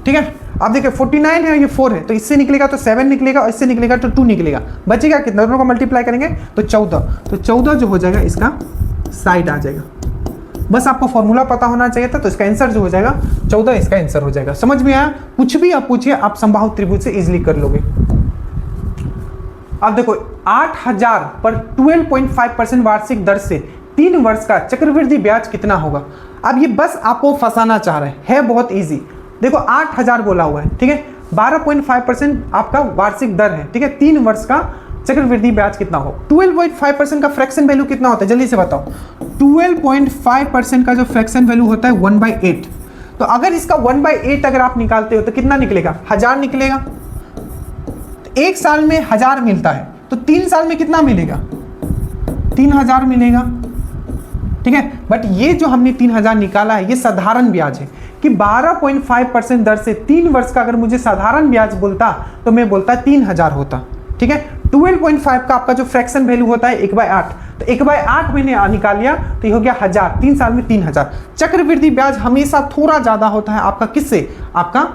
ठीक है, अब देखिए 49 है, ये 4 है, तो इससे निकलेगा तो 7 निकलेगा, और इससे निकलेगा तो 2 निकलेगा, बचेगा कितना, दोनों को मल्टीप्लाई करेंगे तो 14। तो 14 जो हो जाएगा इसका साइड आ जाएगा। बस आपको फॉर्मूला पता होना चाहिए था, तो इसका आंसर जो हो जाएगा 14 इसका आंसर हो जाएगा। समझ में आया, कुछ भी आप पूछिए, आप समबाहु त्रिभुज से इजिली कर लोगे। अब देखो 8000 पर 12.5% वार्षिक दर से 3 वर्ष का चक्रवृद्धि ब्याज कितना होगा। अब ये बस आपको फंसाना चाह रहे हैं, है बहुत इजी। देखो 8000 बोला हुआ है, ठीक है, 12.5% आपका वार्षिक दर है, ठीक है, 3 वर्ष का चक्रवृद्धि ब्याज कितना हो। 12.5% का फ्रैक्शन वैल्यू कितना होता है, जल्दी से बताओ। 12.5% का जो फ्रैक्शन वैल्यू होता है 1/8। तो अगर इसका 1/8 अगर आप निकालते हो तो कितना निकलेगा, 1000 निकलेगा। एक साल में 1000 मिलता है तो 3 साल में कितना मिलेगा? 3000 मिलेगा, ठीक है। बट ये जो हमने 3000 निकाला है ये साधारण ब्याज है कि 12.5% दर से 3 वर्ष का अगर मुझे साधारण ब्याज बोलता तो मैं बोलता 3000 होता, ठीक है। 12.5 का आपका जो फ्रैक्शन वैल्यू होता है 1/8, तो 1/8 मैंने निकाल लिया तो ये हो गया 1000, 3 साल में 3000। चक्रवृद्धि ब्याज हमेशा थोड़ा ज़्यादा होता है आपका किससे? आपका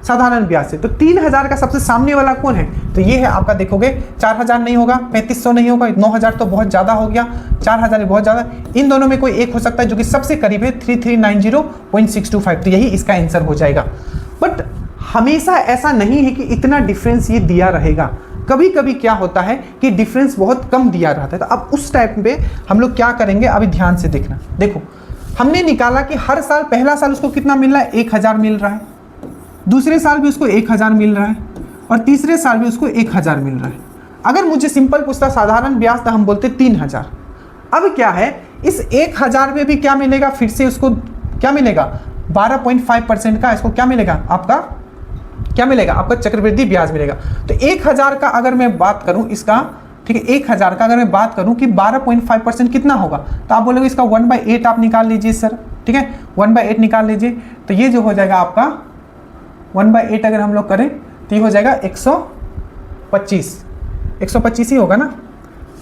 साधारण ब्याज से। तो 3000 का सबसे सामने वाला कौन है? तो ये है आपका, देखोगे 4000 नहीं होगा, 3500 नहीं होगा, 9000 तो बहुत ज़्यादा हो गया, 4000 बहुत ज़्यादा। इन दोनों में कोई एक हो सकता है जो कि सबसे करीब है 3390.625, तो यही इसका आंसर हो जाएगा। बट हमेशा ऐसा नहीं है कि इतना डिफरेंस ये दिया रहेगा, कभी कभी क्या होता है कि डिफरेंस बहुत कम दिया रहता है। तो अब उस टाइप पे हम लोग क्या करेंगे, अभी ध्यान से देखना। देखो हमने निकाला कि हर साल पहला साल उसको कितना मिल रहा है? 1000 मिल रहा है, दूसरे साल भी उसको 1000 मिल रहा है और तीसरे साल भी उसको 1000 मिल रहा है। अगर मुझे सिंपल पूछता साधारण ब्याज तो हम बोलते 3000। अब क्या है, इस 1000 में भी क्या मिलेगा? फिर से उसको क्या मिलेगा? 12.5% का इसको क्या मिलेगा? आपका क्या मिलेगा? आपका चक्रवृद्धि ब्याज मिलेगा। तो 1000 का अगर मैं बात करूं इसका, ठीक है, 1000 का अगर मैं बात करूं कि 12.5% कितना होगा, तो आप बोलोगे इसका 1/8 आप निकाल लीजिए सर, ठीक है, 1/8 निकाल लीजिए। तो ये जो हो जाएगा आपका 1/8 अगर हम लोग करें तो ये हो जाएगा 125 ही होगा ना।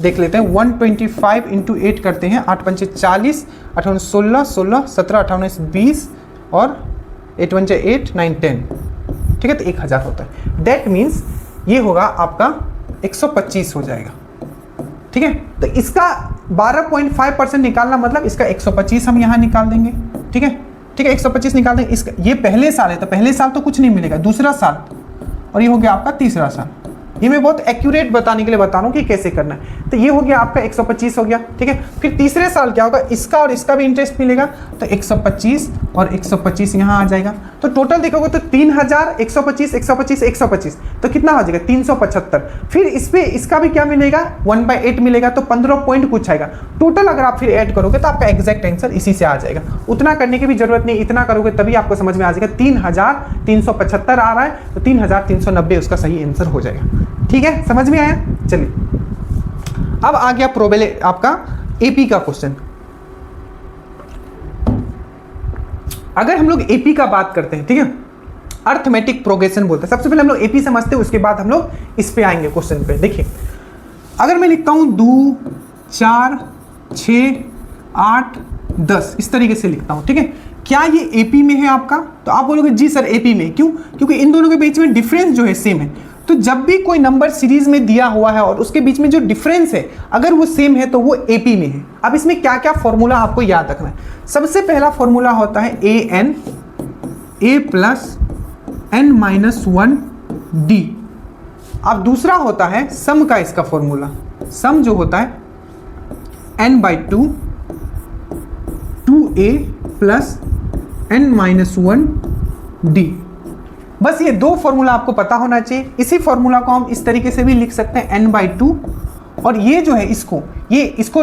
देख लेते हैं, 125 × 8 करते हैं, 8 पंचे 40, 8 16, 16 17 18 20 और 8 पंचे 8 9 10, ठीक है। तो 1000 होता है, दैट मीन्स ये होगा आपका 125 हो जाएगा, ठीक है। तो इसका 12.5% निकालना मतलब इसका 125 हम यहाँ निकाल देंगे, ठीक है, ठीक है, 125 निकाल देंगे। इसका ये पहले साल है तो पहले साल तो कुछ नहीं मिलेगा, दूसरा साल और ये हो गया आपका तीसरा साल। ये मैं बहुत एक्यूरेट बताने के लिए बता रहा हूँ कि कैसे करना है। तो ये हो गया आपका 125 हो गया, ठीक है। फिर तीसरे साल क्या होगा, इसका और इसका भी इंटरेस्ट मिलेगा, तो 125 और 125 यहाँ आ जाएगा। तो टोटल देखोगे तो 3000, 125, 125, 125, तो कितना हो जाएगा? 375। फिर इस पे इसका भी क्या मिलेगा? 1/8 मिलेगा, तो 15 पॉइंट कुछ आएगा। टोटल अगर आप फिर ऐड करोगे तो आपका एग्जैक्ट आंसर इसी से आ जाएगा। उतना करने की भी जरूरत नहीं, इतना करोगे तभी आपको समझ में आ जाएगा। 3375 आ रहा है तो 3390 उसका सही आंसर हो जाएगा, ठीक है। समझ में आया? चलिए अब आ गया प्रोबेबिलिटी आपका एपी का क्वेश्चन। अगर हम लोग एपी का बात करते हैं, ठीक है, अर्थमेटिक प्रोग्रेशन बोलते हैं। सबसे पहले हम लोग एपी समझते हैं, उसके बाद हम लोग इस पे आएंगे क्वेश्चन पे। देखिए अगर मैं लिखता हूं 2 4 6 8 10 इस तरीके से लिखता हूं, ठीक है, क्या ये एपी में है आपका? तो आप बोलोगे जी सर एपी में। क्यों? क्योंकि इन दोनों के बीच में डिफरेंस जो है सेम है। तो जब भी कोई नंबर सीरीज में दिया हुआ है और उसके बीच में जो डिफरेंस है अगर वो सेम है तो वो एपी में है। अब इसमें क्या क्या फॉर्मूला आपको याद रखना है। सबसे पहला फॉर्मूला होता है an a plus n minus 1 d। अब दूसरा होता है सम का, इसका फॉर्मूला सम जो होता है n/2 2a plus n minus 1 d। बस ये दो फॉर्मूला आपको पता होना चाहिए। इसी फॉर्मूला को हम इस तरीके से भी लिख सकते हैं n/2, और ये जो है इसको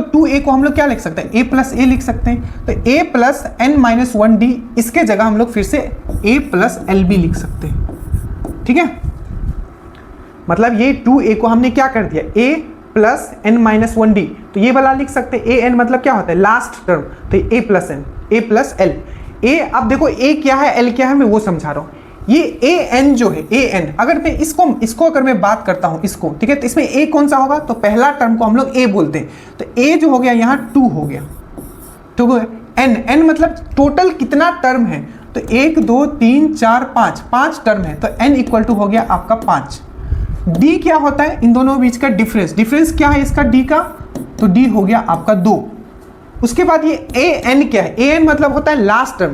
2a को हम लोग क्या लिख सकते हैं? a प्लस a लिख सकते हैं। तो a plus n minus 1d, इसके जगह हम लोग फिर से a प्लस l भी लिख सकते हैं, ठीक है। मतलब ये 2a को हमने क्या कर दिया? a plus n minus 1d, तो ये वाला लिख सकते हैं। an मतलब क्या होता है? लास्ट टर्म, तो a plus n, a plus l। a, अब देखो a क्या है l क्या है मैं वो समझा रहा हूँ। ये an जो है an, अगर मैं इसको अगर मैं बात करता हूँ इसको, ठीक है, तो इसमें a कौन सा होगा? तो पहला टर्म को हम लोग a बोलते हैं। तो a जो हो गया यहाँ 2 हो गया, ठीक है। n मतलब टोटल कितना टर्म है? तो 1 2 3 4 5 टर्म है, तो n इक्वल टू हो गया आपका 5। d क्या होता है? इन दोनों बीच का डिफरेंस क्या है इसका d का? तो d हो गया आपका 2। उसके बाद ये an क्या है? an मतलब होता है लास्ट टर्म।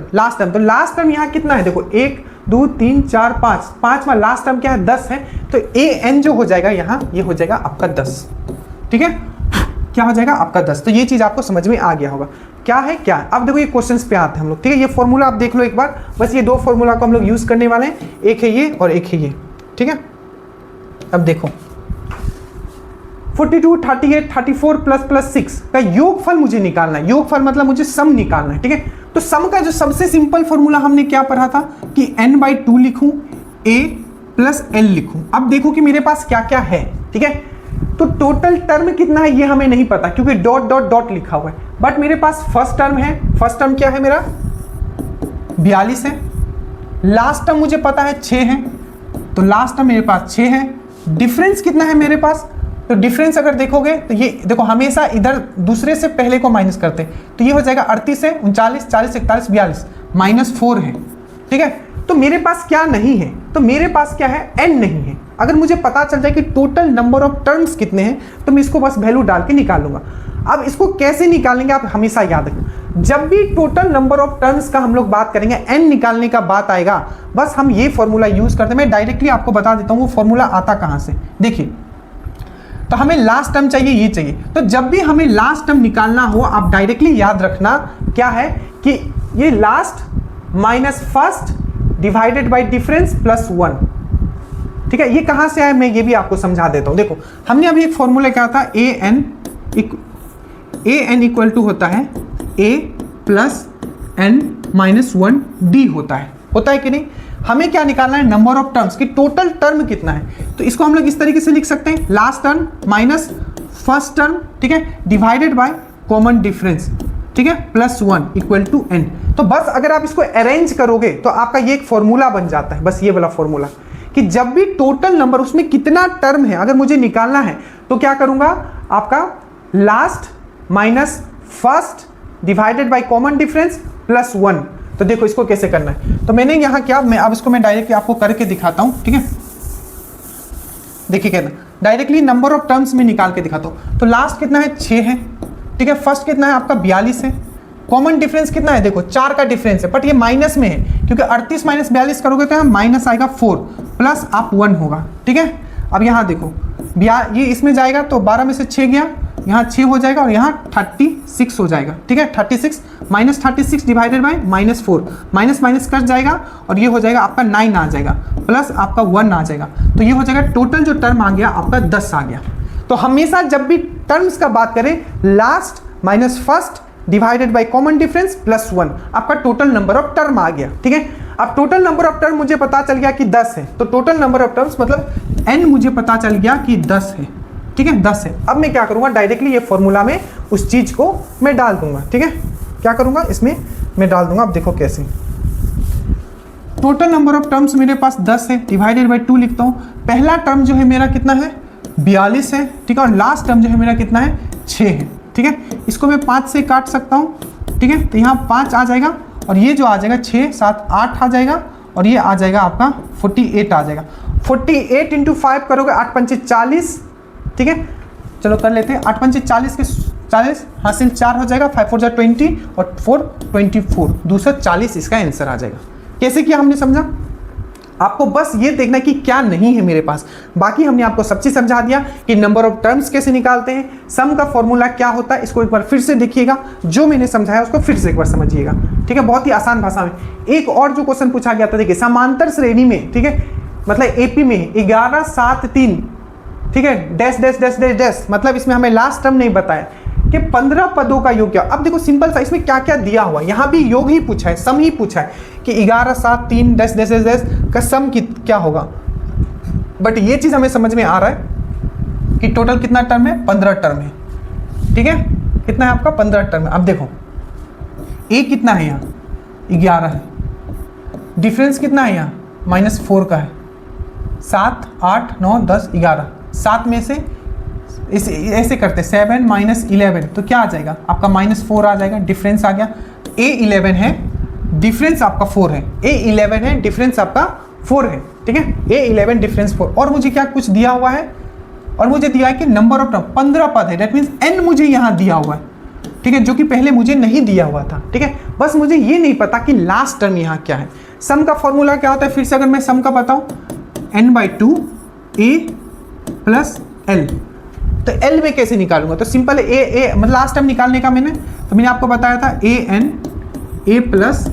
तो लास्ट टर्म यहाँ कितना है? देखो 1 2 3 4 5, पांचवा लास्ट टर्म क्या है? 10 है। तो an जो हो जाएगा यहाँ, ये हो जाएगा आपका 10, ठीक है। क्या हो जाएगा? आपका 10। तो ये चीज आपको समझ में आ गया होगा क्या है क्या है। अब देखो ये क्वेश्चंस पे आते हैं हम लोग, ठीक है। ये फॉर्मूला आप देख लो एक बार, बस ये दो फॉर्मूला को हम लोग यूज करने वाले हैं, एक है ये और एक है ये, ठीक है। अब देखो 42 38 34 प्लस 6 का योगफल मुझे निकालना है। योगफल मतलब मुझे सम निकालना है, ठीक है। तो सम का जो सबसे सिंपल फॉर्मूला हमने क्या पढ़ा था कि n/2 लिखूं a प्लस एल लिखूं। अब देखो कि मेरे पास क्या क्या है, ठीक है। तो टोटल टर्म कितना है ये हमें नहीं पता क्योंकि डॉट डॉट डॉट लिखा हुआ है, बट मेरे पास फर्स्ट टर्म है। फर्स्ट टर्म क्या है मेरा 42 है। लास्ट टर्म मुझे पता है 6 है, तो लास्ट टर्म मेरे पास 6 है। डिफरेंस कितना है मेरे पास, तो डिफरेंस अगर देखोगे तो ये देखो हमेशा इधर दूसरे से पहले को माइनस करते हैं, तो ये हो जाएगा 38 है, 39, 40, 41, 42, -4 है, ठीक है। तो मेरे पास क्या नहीं है, तो मेरे पास क्या है n नहीं है। अगर मुझे पता चल जाए कि टोटल नंबर ऑफ टर्म्स कितने हैं तो मैं इसको बस वैल्यू डाल के निकाल लूंगा। अब इसको कैसे निकालेंगे आप हमेशा याद रखें, जब भी टोटल नंबर ऑफ टर्म्स का हम लोग बात करेंगे n निकालने का बात आएगा, बस हम ये फॉर्मूला यूज करते हैं। मैं डायरेक्टली आपको बता देता हूँ वो फॉर्मूला आता कहाँ से। देखिए, तो हमें लास्ट टर्म चाहिए, ये चाहिए, तो जब भी हमें लास्ट टर्म निकालना हो आप डायरेक्टली याद रखना क्या है कि ये last minus first divided by difference plus 1, ठीक है। ये कहाँ से आया मैं ये भी आपको समझा देता हूँ। देखो हमने अभी एक फॉर्मूला क्या था, ए एन इक्वल टू होता है a plus n minus 1 d होता है कि नहीं। हमें क्या निकालना है, नंबर ऑफ टर्म्स की टोटल टर्म कितना है। तो इसको हम लोग इस तरीके से लिख सकते हैं, last term minus first term, ठीक है, डिवाइडेड बाय कॉमन डिफरेंस, ठीक है, प्लस 1 इक्वल टू n। तो बस अगर आप इसको अरेंज करोगे तो आपका ये एक फॉर्मूला बन जाता है, बस ये वाला फॉर्मूला, कि जब भी टोटल नंबर उसमें कितना टर्म है अगर मुझे निकालना है तो क्या करूंगा, आपका last minus first divided by common difference plus 1। तो देखो इसको कैसे करना है, तो मैंने यहाँ क्या, मैं अब इसको मैं डायरेक्टली आपको करके दिखाता हूँ, ठीक है। देखिए कहना डायरेक्टली नंबर ऑफ टर्म्स में निकाल के दिखाता हूँ। तो लास्ट कितना है 6 है, ठीक है। फर्स्ट कितना है आपका 42 है। कॉमन डिफरेंस कितना है, देखो 4 का डिफरेंस है, बट ये माइनस में है क्योंकि 38 माइनस 42 करोगे तो यहाँ माइनस आएगा 4 प्लस आप 1 होगा, ठीक है। अब यहाँ देखो ये इसमें जाएगा तो 12 में से 6 गया, यहाँ 6 हो जाएगा और यहाँ 36 हो जाएगा, ठीक है। 36 minus 36 divided by -4, minus minus cut जाएगा और ये हो जाएगा आपका 9 आ जाएगा, प्लस आपका 1 आ जाएगा, तो ये हो जाएगा टोटल जो टर्म आ गया आपका 10 आ गया। तो हमेशा जब भी टर्म्स का बात करें, last minus first divided by common difference plus 1, आपका टोटल नंबर ऑफ टर्म आ गया, ठीक है। अब टोटल नंबर ऑफ टर्म मुझे पता चल गया कि 10 है, तो टोटल नंबर ऑफ टर्म्स मतलब n मुझे पता चल गया कि 10 है, ठीक है, 10 है। अब मैं क्या करूंगा, डायरेक्टली ये फॉर्मूला में उस चीज को मैं डाल दूंगा, ठीक है। क्या करूंगा, इसमें मैं डाल दूंगा। अब देखो कैसे, टोटल नंबर ऑफ टर्म्स मेरे पास 10 है, डिवाइडेड बाय 2 लिखता हूँ। पहला टर्म जो है मेरा कितना है 42 है, ठीक है, और लास्ट टर्म जो है मेरा कितना है 6 है, ठीक है। इसको मैं 5 से काट सकता हूँ, ठीक है, तो यहाँ 5 आ जाएगा और ये जो आ जाएगा 6 7 8 आ जाएगा और ये आ जाएगा आपका 48 आ जाएगा। 48 इंटू 5 करोगे 8 पंचे 40, ठीक है। चलो कर लेते हैं, 8 पंचे 40 के 40 हासिल 4 हो जाएगा, 5 4 20 और 4 24, 240 इसका आंसर आ जाएगा। कैसे किया हमने समझा, आपको बस ये देखना है कि क्या नहीं है मेरे पास। बाकी हमने आपको सब चीज समझा दिया कि नंबर ऑफ टर्म्स कैसे निकालते हैं, सम का फॉर्मूला क्या होता है, इसको एक बार फिर से देखिएगा, जो मैंने समझाया उसको फिर से एक बार समझिएगा, ठीक है, बहुत ही आसान भाषा में। एक और जो क्वेश्चन पूछा गया था, देखिए समांतर श्रेणी में, ठीक है, मतलब एपी में 11 7 3, ठीक है, dash dash dash dash dash, मतलब इसमें हमें लास्ट टर्म नहीं बताया कि 15 पदों का योग क्या। अब देखो सिंपल सा, इसमें क्या क्या दिया हुआ, यहाँ भी योग ही पूछा है, सम ही पूछा है कि 11 7 3 डैश डैश डैश डैश का सम क्या होगा। बट ये चीज हमें समझ में आ रहा है कि टोटल कितना टर्म है, 15 टर्म है, ठीक है, कितना है आपका 15 टर्म है। अब देखो ए कितना है यहाँ 11 है, डिफरेंस कितना है यहाँ -4 का है, 7 8 9 10 11, 7 में से इसे ऐसे करते 7 माइनस 11, तो क्या आ जाएगा आपका -4 आ जाएगा, डिफरेंस आ गया। A11 है, डिफरेंस आपका 4 है, A11 है, डिफरेंस आपका 4 है, ठीक है, A11 डिफरेंस 4। और मुझे क्या कुछ दिया हुआ है, और मुझे दिया है कि नंबर ऑफ टर्म 15 पद है, दैट मीन्स n मुझे यहाँ दिया हुआ है, ठीक है, जो कि पहले मुझे नहीं दिया हुआ था, ठीक है। बस मुझे ये नहीं पता कि लास्ट टर्म यहाँ क्या है। सम का फॉर्मूला क्या होता है, फिर से अगर मैं सम का बताऊँ, n/2 a प्लस l। तो l में कैसे निकालूंगा, तो सिंपल है a मतलब लास्ट टर्म निकालने का मैंने आपको बताया था a प्लस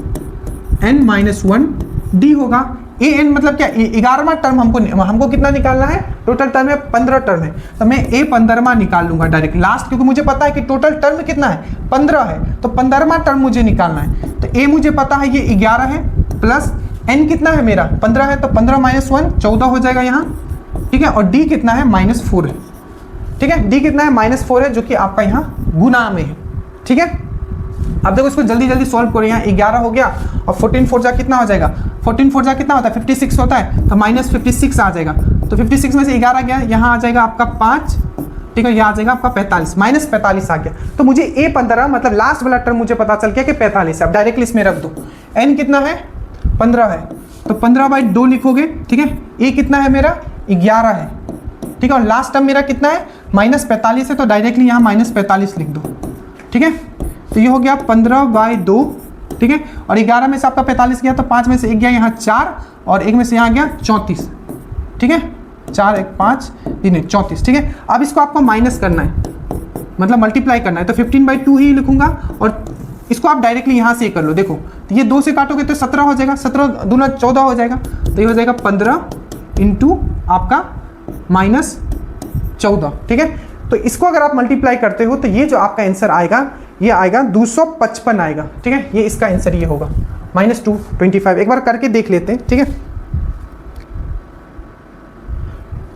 n-1 d होगा। an मतलब क्या, 11वां टर्म हमको कितना निकालना है, टोटल टर्म है 15 टर्म है, तो मैं a 15वां निकाल लूंगा डायरेक्ट लास्ट, क्योंकि मुझे पता है कि टोटल टर्म कितना है 15 है, तो 15वां टर्म मुझे निकालना है। तो a मुझे पता है ये 11 है, प्लस n कितना है मेरा 15 है, तो 15 माइनस 1 14 हो जाएगा यहाँ, ठीक है। और d कितना है -4 है, ठीक है। d कितना है -4 है, जो कि आपका यहाँ गुना में है, ठीक है। अब देखो इसको जल्दी जल्दी सॉल्व करो। यहाँ 11 हो गया और 14 4 जा कितना हो जाएगा, 14 4 जा कितना होता है 56 होता है, तो -56 आ जाएगा। तो 56 में से 11 गया, यहाँ आ जाएगा आपका 5, ठीक है। यहाँ आ जाएगा आपका 45, -45 आ गया। तो मुझे A15 मतलब लास्ट वाला टर्म मुझे पता चल गया कि 45 है। अब डायरेक्टली इसमें रख दो। n कितना है 15 है, तो 15/2 लिखोगे, ठीक है। A कितना है मेरा 11 है, ठीक है। और लास्ट टर्म मेरा कितना है -45 है, तो डायरेक्टली यहाँ -45 लिख दो, ठीक है। तो ये हो गया 15/2, ठीक है। और 11 में से आपका 45 गया, तो 5 में से 1 गया, यहाँ 4 और 1 में से यहाँ गया 34, ठीक है। 4 1 5 3 34, ठीक है। अब इसको आपको माइनस करना है, मतलब मल्टीप्लाई करना है, तो 15/2 ही लिखूंगा। और इसको आप डायरेक्टली यहाँ से कर लो। देखो तो ये 2 से काटोगे तो 17 हो जाएगा, 17 दूना 14 हो जाएगा, तो ये हो जाएगा 15 इंटू आपका -14, ठीक है। तो इसको अगर आप मल्टीप्लाई करते हो तो ये जो आपका आंसर आएगा ये आएगा 255 आएगा, ठीक है। ये इसका आंसर ये होगा -225। एक बार करके देख लेते हैं, ठीक है।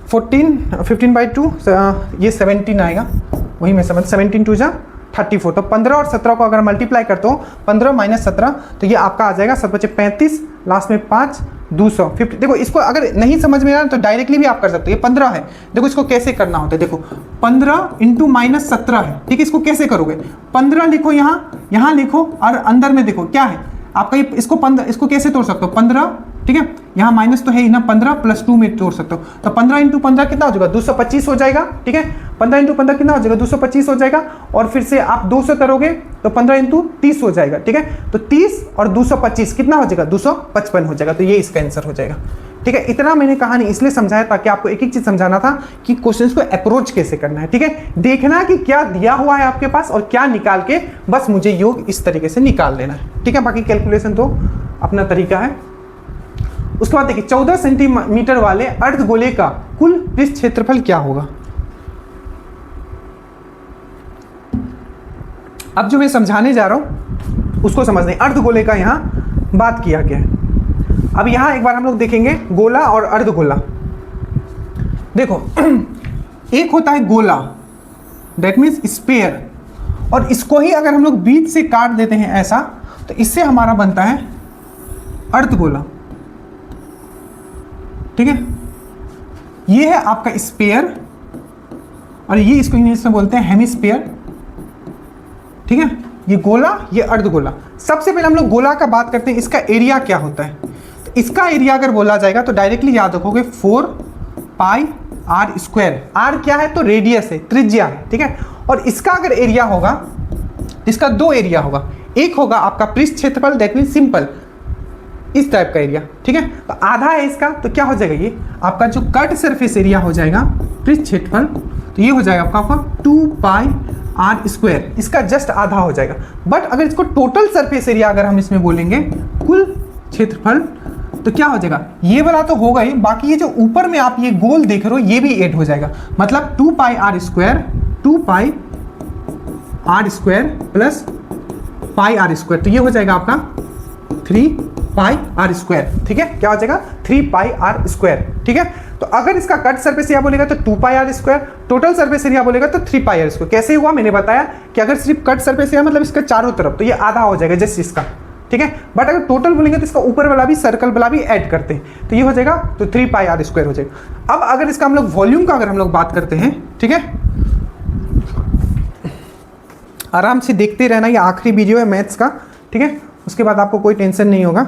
15/2 ये 17 आएगा, वही मैं समझ 17 2 जा 34। तो 15 और 17 को अगर मल्टीप्लाई करते हो 15 - 17, तो ये आपका आ जाएगा 7 × 35, लास्ट में 5 250। देखो इसको अगर नहीं समझ में आ रहा तो डायरेक्टली भी आप कर सकते हो। ये 15 है, देखो इसको कैसे करना होता है। देखो 15 इंटू -17 है, ठीक है। इसको कैसे करोगे, 15 लिखो यहाँ लिखो, और अंदर में देखो क्या है आपका ये, इसको 15, इसको कैसे तोड़ सकते हो 15, ठीक है। यहाँ माइनस तो है ही ना, 15 + 2 में तोड़ सकते हो। तो 15 × 15 कितना हो जाएगा 225 हो जाएगा, ठीक है। 15 × 15 कितना हो जाएगा 225 हो जाएगा। और फिर से आप 200 करोगे तो 15 × 30 हो जाएगा, ठीक है। तो 30 और 225 कितना हो जाएगा 255 हो जाएगा। तो ये इसका आंसर हो जाएगा, ठीक है। इतना मैंने कहानी इसलिए समझाया ताकि आपको एक एक चीज समझाना था कि क्वेश्चंस को अप्रोच कैसे करना है, ठीक है। देखना कि क्या दिया हुआ है आपके पास और क्या निकाल के बस मुझे योग इस तरीके से निकाल लेना है, ठीक है। बाकी कैलकुलेशन तो अपना तरीका है। उसके बाद देखिए 14 सेंटीमीटर वाले अर्धगोले का कुल पृष्ठ क्षेत्रफल क्या होगा। अब जो मैं समझाने जा रहा हूं उसको समझने, अर्धगोले का यहां बात किया गया है। अब यहां एक बार हम लोग देखेंगे गोला और अर्धगोला। देखो एक होता है गोला, दैट मीन्स स्फीयर, और इसको ही अगर हम लोग बीच से काट देते हैं ऐसा, तो इससे हमारा बनता है अर्धगोला, ठीक है। ये है आपका स्फीयर, और ये इसको इंग्लिश में बोलते हैं हेमिस्फीयर, ठीक है। ये गोला, ये अर्धगोला। सबसे पहले हम लोग गोला का बात करते हैं, इसका एरिया क्या होता है। तो इसका एरिया अगर बोला जाएगा तो डायरेक्टली याद रखोगे 4πr²। आर क्या है तो रेडियस है, त्रिज्या है, ठीक है। और इसका अगर एरिया होगा, इसका 2 एरिया होगा। एक होगा आपका पृष्ठ क्षेत्रफल, दैट मीन सिंपल इस टाइप का एरिया, ठीक है। तो आधा है इसका, तो क्या हो जाएगा ये आपका जो कट सरफेस एरिया हो जाएगा पृष्ठ क्षेत्रफल, तो ये हो जाएगा आपका 2πr²। इसका जस्ट आधा हो जाएगा। बट अगर इसको टोटल सरफेस एरिया अगर हम इसमें बोलेंगे कुल क्षेत्रफल, तो क्या हो जाएगा, ये वाला तो होगा ही, बाकी ये जो ऊपर में आप ये गोल देख रहे हो ये भी ऐड हो जाएगा। मतलब 2πr² प्लस πr², तो ये हो जाएगा आपका 3πr², ठीक है। क्या हो जाएगा 3πr², ठीक है। तो अगर इसका कट सरफेस एरिया बोलेगा तो 2πr², टोटल सरफेस एरिया बोलेगा तो 3πr²। कैसे हुआ मैंने बताया कि अगर सिर्फ कट सरफेस एरिया मतलब इसका चारों तरफ, तो ये आधा हो जाएगा जस्ट इसका, ठीक है। बट अगर टोटल बोलेंगे तो इसका ऊपर वाला भी सर्कल वाला भी ऐड करते हैं, तो ये हो जाएगा तो 3πr² हो जाएगा। अब अगर इसका हम लोग वॉल्यूम का अगर हम लोग बात करते हैं, ठीक है, आराम से देखते रहना, ये आखिरी वीडियो है मैथ्स का, ठीक है। उसके बाद आपको कोई टेंशन नहीं होगा।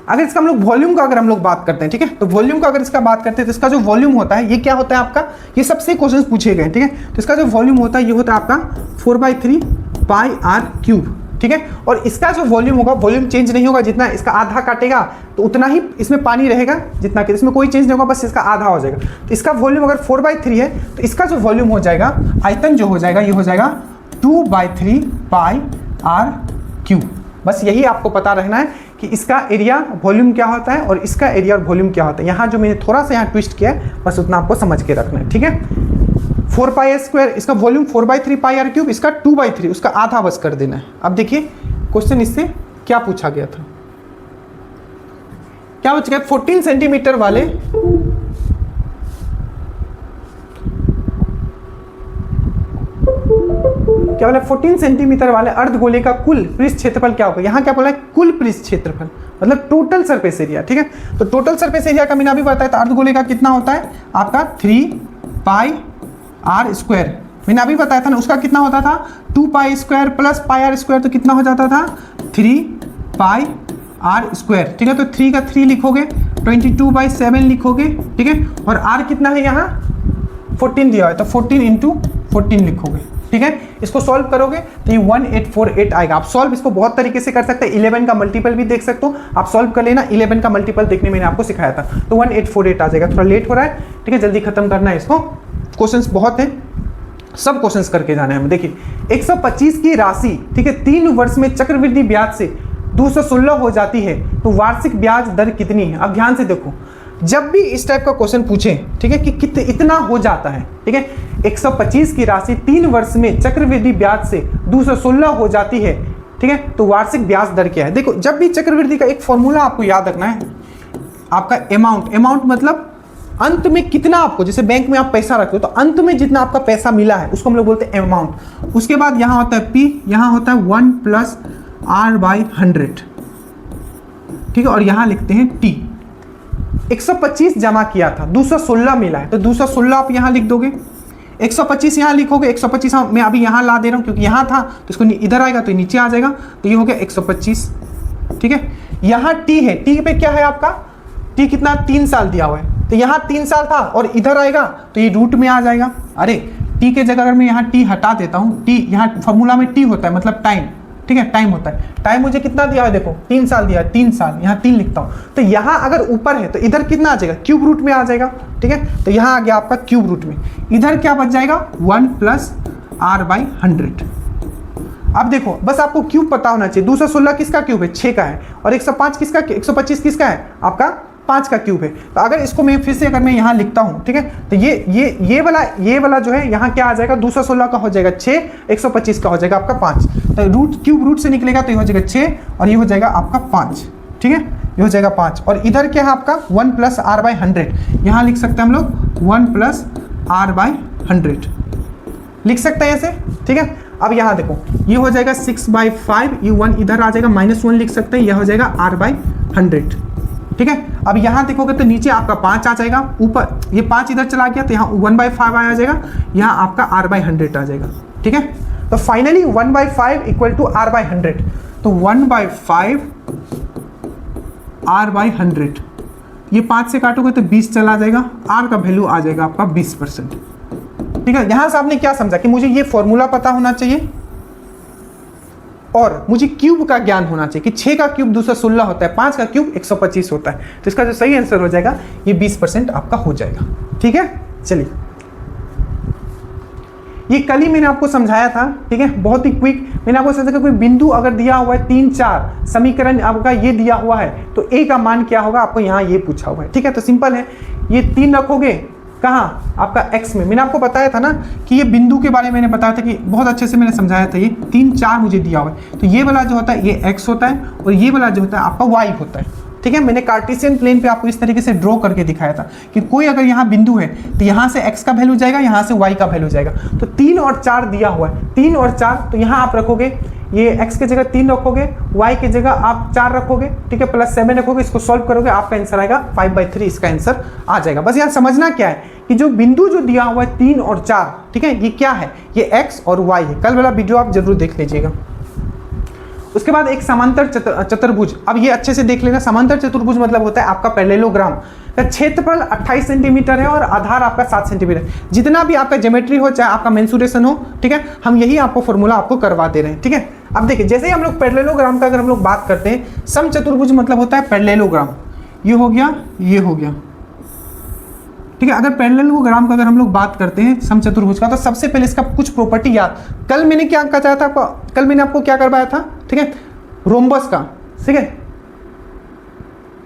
अगर इसका हम लोग वॉल्यूम का अगर हम लोग बात करते हैं, ठीक है, तो वॉल्यूम का अगर इसका बात करते हैं तो इसका जो वॉल्यूम होता है ये क्या होता है आपका, ये सबसे क्वेश्चंस पूछे गए, ठीक है। तो इसका जो वॉल्यूम होता है ये होता है आपका 4/3πr³, ठीक है। और इसका जो वॉल्यूम होगा, वॉल्यूम चेंज नहीं होगा, जितना इसका आधा काटेगा तो उतना ही इसमें पानी रहेगा जितना कि इसमें कोई चेंज नहीं होगा, बस इसका आधा हो जाएगा। तो इसका वॉल्यूम अगर 4/3 है तो इसका जो वॉल्यूम हो जाएगा, आयतन जो हो जाएगा, ये हो जाएगा 2/3πr³। बस यही आपको पता रहना है कि इसका एरिया वॉल्यूम क्या होता है और इसका एरिया और वॉल्यूम क्या होता है। यहाँ जो मैंने थोड़ा सा यहाँ ट्विस्ट किया है, बस उतना आपको समझ के रखना है, ठीक है। 4πr², इसका वॉल्यूम 4/3πr³, इसका 2/3, उसका आधा बस कर देना है। अब देखिए क्वेश्चन इससे क्या पूछा गया था। क्या बच गया 14 सेंटीमीटर वाले क्या बोला 14 सेंटीमीटर वाले अर्धगोले का कुल पृष्ठ क्षेत्रफल क्या होगा। यहाँ क्या बोला है कुल पृष्ठ क्षेत्रफल मतलब टोटल सरफेस एरिया। ठीक है, तो टोटल सरफेस एरिया का मैंने अभी बताया था अर्धगोले का कितना होता है आपका 3 पाई आर स्क्वायर। मैंने अभी बताया था ना उसका कितना होता था 2 pi square plus pi r square, तो कितना हो जाता था 3 पाई आर स्क्वायर। ठीक है, तो 3 का 3 लिखोगे 22/7 लिखोगे। ठीक है, और आर कितना है यहाँ 14 दिया है तो 14 इंटू 14 लिखोगे। ठीक है, इसको सॉल्व करोगे तो ये 1848 आएगा। आप सॉल्व इसको बहुत तरीके से कर सकते हैं, 11 का मल्टीपल भी देख सकते हो, आप सॉल्व कर लेना। 11 का मल्टीपल देखने मैंने आपको सिखाया था, तो 1848 आ जाएगा। थोड़ा लेट हो रहा है, ठीक है, जल्दी खत्म करना है इसको, क्वेश्चंस बहुत हैं, सब क्वेश्चंस करके जाना है हमें। देखिए 125 की राशि, ठीक है, 3 वर्ष में चक्रवृद्धि ब्याज से 216 हो जाती है तो वार्षिक ब्याज दर कितनी है। अब ध्यान से देखो, जब भी इस टाइप का क्वेश्चन पूछे, ठीक है, कि इतना हो जाता है, ठीक है, 125 की राशि 3 वर्ष में चक्रवृद्धि ब्याज से 216 हो जाती है, ठीक है, तो वार्षिक ब्याज दर क्या है। देखो जब भी चक्रवृद्धि का एक फॉर्मूला आपको याद रखना है, आपका अमाउंट मतलब अंत में कितना आपको, जैसे बैंक में आप पैसा रखते हो तो अंत में जितना आपका पैसा मिला है उसको हम लोग बोलते हैं अमाउंट। उसके बाद यहाँ होता है P, यहाँ होता है 1 + R/100, ठीक है, और यहाँ लिखते हैं T। 125 जमा किया था, 216 मिला है, तो 216 आप यहाँ लिख दोगे, 125 यहाँ लिखोगे, 125 मैं अभी यहाँ ला दे रहा हूँ क्योंकि यहाँ था तो इसको इधर आएगा तो नीचे आ जाएगा, तो ये हो गया 125। ठीक है, यहाँ T है, T पे क्या है आपका, T कितना 3 साल दिया हुआ है, तो यहाँ 3 साल था और इधर आएगा तो ये रूट में आ जाएगा। अरे T के जगह अगर मैं यहाँ T हटा देता हूँ, T यहाँ फॉर्मूला में T होता है मतलब टाइम, ठीक है, टाइम होता है, टाइम मुझे कितना दिया है देखो 3 साल दिया है, 3 साल, यहाँ 3 लिखता हूँ, तो यहाँ अगर ऊपर है तो इधर कितना आ जाएगा क्यूब रूट में आ जाएगा। ठीक है, तो यहाँ आ गया आपका क्यूब रूट में, इधर क्या बच जाएगा 1 + R/100। अब देखो बस आपको क्यूब पता होना चाहिए, 216 किसका क्यूब है 6 का है, और 105 किसका, 125 किसका है आपका 5 का क्यूब है। तो अगर इसको मैं फिर से अगर मैं यहाँ लिखता हूँ, ठीक है, तो ये वाला जो है यहाँ क्या आ जाएगा 216 का हो जाएगा 6, 125 का हो जाएगा आपका 5, तो रूट क्यूब रूट से निकलेगा तो ये हो जाएगा 6 और ये हो जाएगा आपका 5। ठीक है, ये हो जाएगा 5, और इधर क्या है आपका 1 + R/100, यहाँ लिख सकते हैं हम लोग 1 + R/100 लिख सकते हैं ऐसे। ठीक है, अब यहाँ देखो ये हो जाएगा 6/5, ये 1 इधर आ जाएगा, -1 लिख सकते हैं, यह हो जाएगा R/100। ठीक है, अब यहाँ देखोगे तो नीचे आपका 5 आ जाएगा, ऊपर ये 5 इधर चला गया तो यहाँ 1/5 आ जाएगा, यहाँ आपका R/100 आ जाएगा। ठीक है, तो फाइनली 1/5 = R/100, तो 1/5 R/100, ये 5 से काटोगे तो 20 चला जाएगा, R का वैल्यू आ जाएगा आपका 20%। ठीक है, यहाँ से आपने क्या समझा कि मुझे ये फॉर्मूला पता होना चाहिए और मुझे क्यूब का ज्ञान होना चाहिए कि 6 का क्यूब 216 होता है, 5 का क्यूब 125 होता है, तो इसका जो सही आंसर हो जाएगा ये 20% आपका हो जाएगा। ठीक है, चलिए ये कल ही मैंने आपको समझाया था। ठीक है, बहुत ही क्विक मैंने आपको समझाया, कोई बिंदु अगर दिया हुआ है 3, 4 समीकरण आपका ये दिया हुआ है तो ए का मान क्या होगा, आपको यहाँ ये पूछा हुआ है। ठीक है, तो सिंपल है, ये 3 रखोगे कहाँ आपका x में, मैंने आपको बताया था ना कि ये बिंदु के बारे में मैंने बताया था कि बहुत अच्छे से मैंने समझाया था, ये 3, 4 मुझे दिया हुआ है, तो ये वाला जो होता है ये x होता है और ये वाला जो होता है आपका y होता है। ठीक है, मैंने कार्टेशियन प्लेन पे आपको इस तरीके से ड्रॉ करके दिखाया था कि कोई अगर यहाँ बिंदु है तो यहाँ से x का वैल्यू जाएगा, यहाँ से y का वैल्यू जाएगा, तो 3 और 4 दिया हुआ है, 3 और 4, तो यहाँ आप रखोगे ये x की जगह 3 रखोगे, y की जगह आप 4 रखोगे, ठीक है, +7 रखोगे, इसको सॉल्व करोगे आपका आंसर आएगा 5/3, इसका आंसर आ जाएगा। बस यहाँ समझना क्या है कि जो बिंदु जो दिया हुआ है 3 और 4, ठीक है, ये क्या है, ये x और y है। कल वाला वीडियो आप जरूर देख लीजिएगा। उसके बाद एक समांतर चतुर्भुज, अब ये अच्छे से देख लेना, समांतर चतुर्भुज मतलब होता है आपका पैरेललोग्राम का क्षेत्रफल 28 सेंटीमीटर है और आधार आपका 7 सेंटीमीटर। जितना भी आपका ज्योमेट्री हो, चाहे आपका मेंसुरेशन हो, ठीक है, हम यही आपको फॉर्मूला आपको करवा दे रहे हैं। ठीक है, अब देखिए जैसे ही हम लोग पैरेललोग्राम का अगर हम लोग बात करते हैं, समचतुर्भुज मतलब होता है पैरेललोग्राम, ये हो गया, ये हो गया। ठीक है, अगर पैरेललोग्राम का अगर हम लोग बात करते हैं समचतुर्भुज का, तो सबसे पहले इसका कुछ प्रॉपर्टी याद, कल मैंने क्या बताया था आपको, कल मैंने आपको क्या करवाया था, ठीक है, रोम्बस का, ठीक है,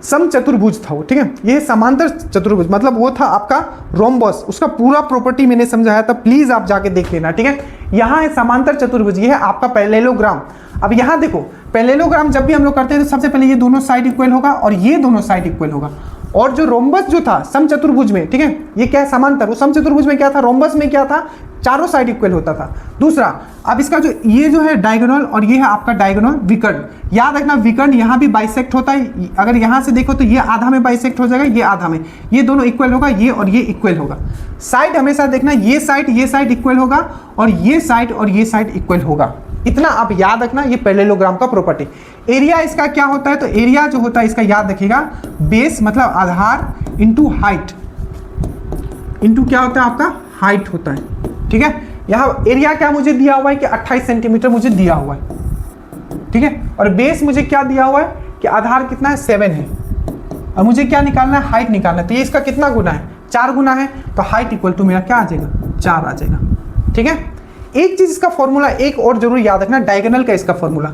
समचतुर्भुज था वो। ठीक है, ये समांतर चतुर्भुज मतलब वो था आपका रोम्बस, उसका पूरा प्रॉपर्टी मैंने समझाया था, प्लीज आप जाके देख लेना। ठीक है, यहाँ है समांतर चतुर्भुज, ये है आपका पैरेललोग्राम। अब यहाँ देखो पैरेललोग्राम जब भी हम लोग करते हैं तो सबसे पहले ये दोनों साइड इक्वल होगा और ये दोनों साइड इक्वल होगा। और जो रोम्बस जो था समचतुर्भुज में, ठीक है, ये क्या है समांतर, वो समचतुर्भुज में क्या था, रोम्बस में क्या था, चारों साइड इक्वल होता था। दूसरा, अब इसका जो ये जो है डायगोनल और ये है आपका डायगोनल विकर्ण, याद रखना विकर्ण यहाँ भी बाइसेक्ट होता है। अगर यहाँ से देखो तो ये आधा में बाइसेक्ट हो जाएगा, ये आधा में, ये दोनों इक्वल होगा, ये और ये इक्वल होगा। साइड हमेशा देखना ये साइड इक्वल होगा और ये साइड इक्वल होगा। इतना आप याद रखना, ये पैरेललोग्राम का प्रॉपर्टी। एरिया इसका क्या होता है, तो एरिया जो होता है इसका याद रखिएगा, बेस मतलब आधार इंटू हाइट, इंटू क्या होता है आपका हाइट होता है, ठीक है। यहाँ एरिया क्या मुझे दिया हुआ है कि 28 सेंटीमीटर मुझे दिया हुआ है, ठीक है। और बेस मुझे क्या दिया हुआ है कि आधार कितना है 7 है, और मुझे क्या निकालना है, हाइट निकालना है। तो ये इसका कितना गुना है, 4 गुना है, तो हाइट इक्वल टू मेरा क्या आ जाएगा, 4 आ जाएगा, ठीक है। एक चीज इसका फॉर्मूला एक और जरूर याद रखना, डायगोनल का इसका फॉर्मूला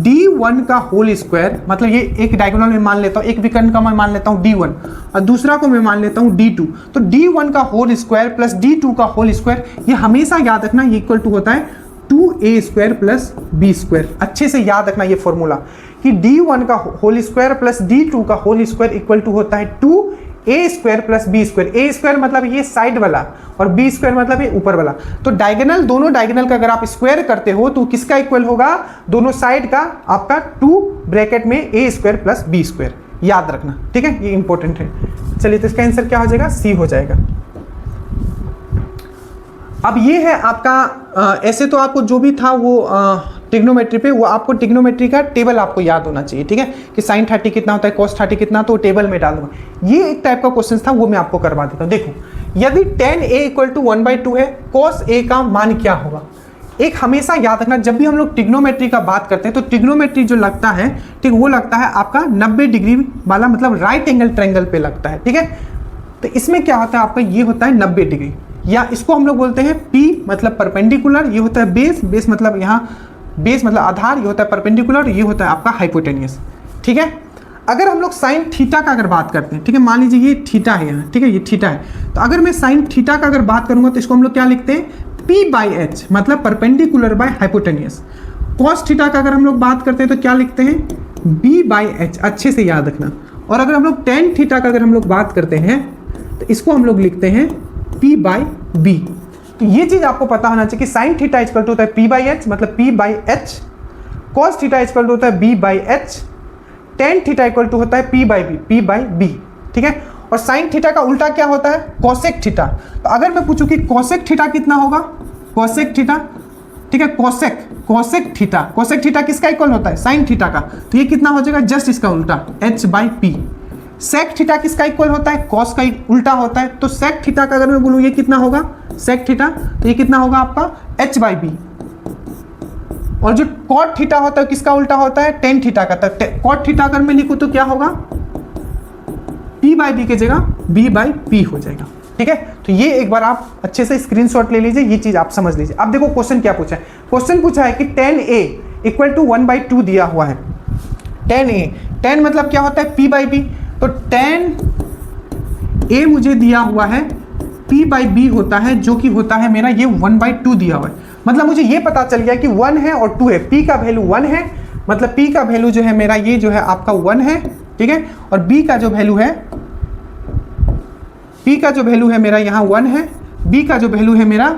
d1 का होल स्क्वायर, मतलब ये एक डायगोनल में मान लेता हूँ, एक विकर्ण का मैं मान लेता हूँ d1 और दूसरा को मैं मान लेता हूँ d2। तो d1 का होल स्क्वायर प्लस d2 का होल स्क्वायर, ये हमेशा याद रखना ये इक्वल टू होता है 2a square plus b square. अच्छे से याद रखना ये फॉर्मूला कि d1 का होल स्क्वायर प्लस d2 का होल स्क्वायर इक्वल टू होता है 2a square plus b square. a square मतलब ये साइड वाला और b स्क्वायर मतलब ये ऊपर वाला। तो डायगोनल, दोनों डायगोनल का अगर आप स्क्वायर करते हो तो किसका इक्वल होगा, दोनों साइड का आपका 2 ब्रैकेट में a square plus b square, याद रखना, ठीक है, ये इंपॉर्टेंट है। चलिए तो इसका आंसर क्या हो जाएगा, सी हो जाएगा। अब ये है आपका ऐसे तो आपको जो भी था वो ट्रिग्नोमेट्री पे, वो आपको ट्रिग्नोमेट्री का टेबल आपको याद होना चाहिए, ठीक है, कि sin 30 कितना होता है, cos 30 कितना, तो टेबल में डाल दूंगा। ये एक टाइप का क्वेश्चन था, वो मैं आपको करवा देता हूँ। देखो, यदि tan a इक्वल टू 1/2 है, cos a का मान क्या होगा। एक हमेशा याद रखना, जब भी हम लोग ट्रिग्नोमेट्री का बात करते हैं तो ट्रिग्नोमेट्री जो लगता है, ठीक, वो लगता है आपका 90 डिग्री वाला, मतलब राइट एंगल ट्रायंगल पे लगता है, ठीक है। तो इसमें क्या होता है आपका, ये होता है 90 डिग्री, या इसको हम लोग बोलते हैं P मतलब परपेंडिकुलर, ये होता है बेस, बेस मतलब यहाँ बेस मतलब आधार, ये होता है परपेंडिकुलर, ये होता है आपका हाइपोटेनियस, ठीक है। अगर हम लोग साइन थीटा का अगर बात करते हैं, ठीक है, मान लीजिए ये थीटा है यहाँ, ठीक है, ये थीटा है, तो अगर मैं साइन थीटा का अगर बात करूंगा तो इसको हम लोग क्या लिखते हैं, P/H मतलब perpendicular by hypotenuse. Cos theta का अगर हम लोग बात करते हैं तो क्या लिखते हैं, B/H, अच्छे से याद रखना। और अगर हम लोग टेन थीटा का अगर हम लोग बात करते हैं तो इसको हम लोग लिखते हैं P/B। तो ये चीज आपको पता होना चाहिए कि साइन थीटा इक्वल टू होता है P/H मतलब P/H, cos theta equal to होता है B/H, tan theta equal to होता है P/B, ठीक है। और साइन थीटा का उल्टा क्या होता है, कोसेक थीटा। तो अगर मैं पूछूं कि कोसेक थीटा कितना होगा, कोसेक थीटा, ठीक है, कोसेक थीटा किसका इक्वल होता है, साइन थीटा का, तो ये कितना हो जाएगा, जस्ट इसका उल्टा H/P। सेक थीटा किसका इक्वल होता है, कॉस का उल्टा होता है, तो सेक थीटा का अगर मैं बोलूं ये कितना होगा, सेक थीटा, तो ये कितना होगा आपका H/B। और जो कॉट थीटा होता है किसका उल्टा होता है, टेन थीटा का। कॉट थीटा अगर मैं लिखूं तो क्या होगा, P/B की जगह B/P हो जाएगा, ठीक है। तो ये एक बार आप अच्छे से स्क्रीनशॉट ले लीजिए, ये चीज आप समझ लीजिए। अब देखो क्वेश्चन क्या पूछा है, क्वेश्चन पूछा है कि tan A इक्वल टू 1/2 दिया हुआ है। tan A, tan मतलब क्या होता है, P/B, तो tan A मुझे दिया हुआ है, P/B होता है, जो कि होता है मेरा ये 1/2 दिया हुआ है। मतलब मुझे ये पता चल गया कि 1 है और 2 है, P का वैल्यू 1 है, मतलब P का वैल्यू जो है मेरा ये जो है आपका 1 है, ठीक है, और B का जो वैल्यू है, P का जो वैल्यू है मेरा यहाँ 1 है, B का जो वैल्यू है मेरा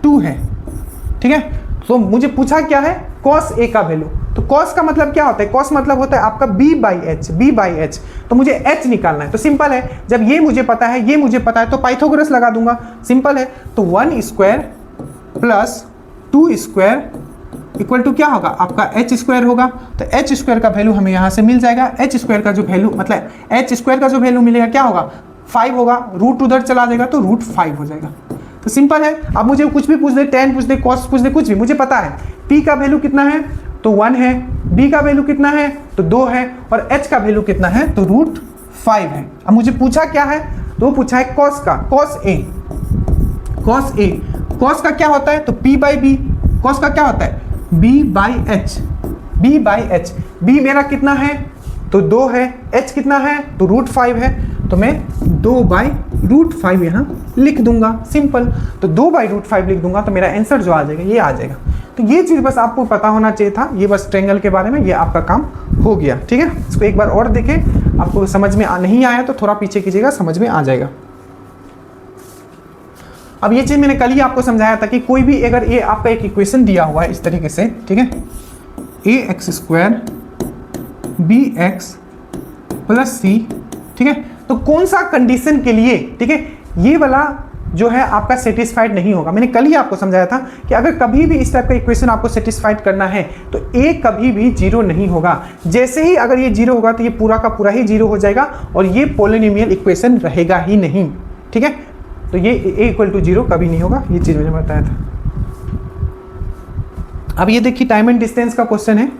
2 है, ठीक है। तो मुझे पूछा क्या है, cos A का वैल्यू। तो cos का मतलब क्या होता है, cos मतलब होता है आपका B/H, तो मुझे H निकालना है। तो सिंपल है, जब ये मुझे पता है, ये मुझे पता है, तो पाइथागोरस लगा दूंगा, सिंपल है। तो 1 square plus 2 square equal to क्या होगा आपका H स्क्वायर होगा। तो H स्क्वायर का वैल्यू हमें यहाँ से मिल जाएगा। H स्क्वायर का जो वैल्यू मतलब H स्क्वायर का जो वैल्यू मिलेगा क्या होगा, 5 होगा, रूट उधर चला जाएगा तो √5 हो जाएगा। तो सिंपल है। अब मुझे कुछ भी पूछ दे, tan पूछ दे, cos पूछ दे, कुछ भी मुझे पता है। P का वैल्यू कितना है तो 1 है, B का वैल्यू कितना है तो 2 है, और H का वैल्यू कितना है तो √5 है। अब मुझे पूछा क्या है, तो पूछा है cos का, cos A, cos का क्या होता है तो P/B, cos का क्या होता है B/H, B मेरा कितना है तो 2 है, H कितना है तो √5 है, तो मैं 2/√5 यहाँ लिख दूंगा, सिंपल। तो 2/√5 लिख दूंगा तो मेरा आंसर जो आ जाएगा ये आ जाएगा। तो तो ये चीज़ बस आपको पता होना चाहिए था, ये बस ट्रायंगल के बारे में, ये आपका काम हो गया। ठीक है, इसको एक बार और देखें, आपको समझ में नहीं आया तो थोड़ा पीछे कीजिएगा, समझ में आ जाएगा। अब ये चीज़ मैंने कल ही आपको समझाया था कि कोई भी अगर ये आपका एक इक्वेशन दिया हुआ है इस तरीके से, ठीक है, ax² bx + c, ठीक है, तो कौन सा कंडीशन के लिए, ठीक है, ये वाला जो है आपका सेटिस्फाइड नहीं होगा। मैंने कल ही आपको समझाया था कि अगर कभी भी इस टाइप का इक्वेशन आपको सेटिस्फाइड करना है तो a कभी भी 0 नहीं होगा। जैसे ही अगर ये 0 होगा तो ये पूरा का पूरा ही 0 हो जाएगा और ये पॉलिनोमियल इक्वेशन रहेगा ही नहीं। ठीक है, तो ये a = 0 कभी नहीं होगा, ये चीज़ मैंने बताया था। अब ये देखिए टाइम एंड डिस्टेंस का क्वेश्चन है।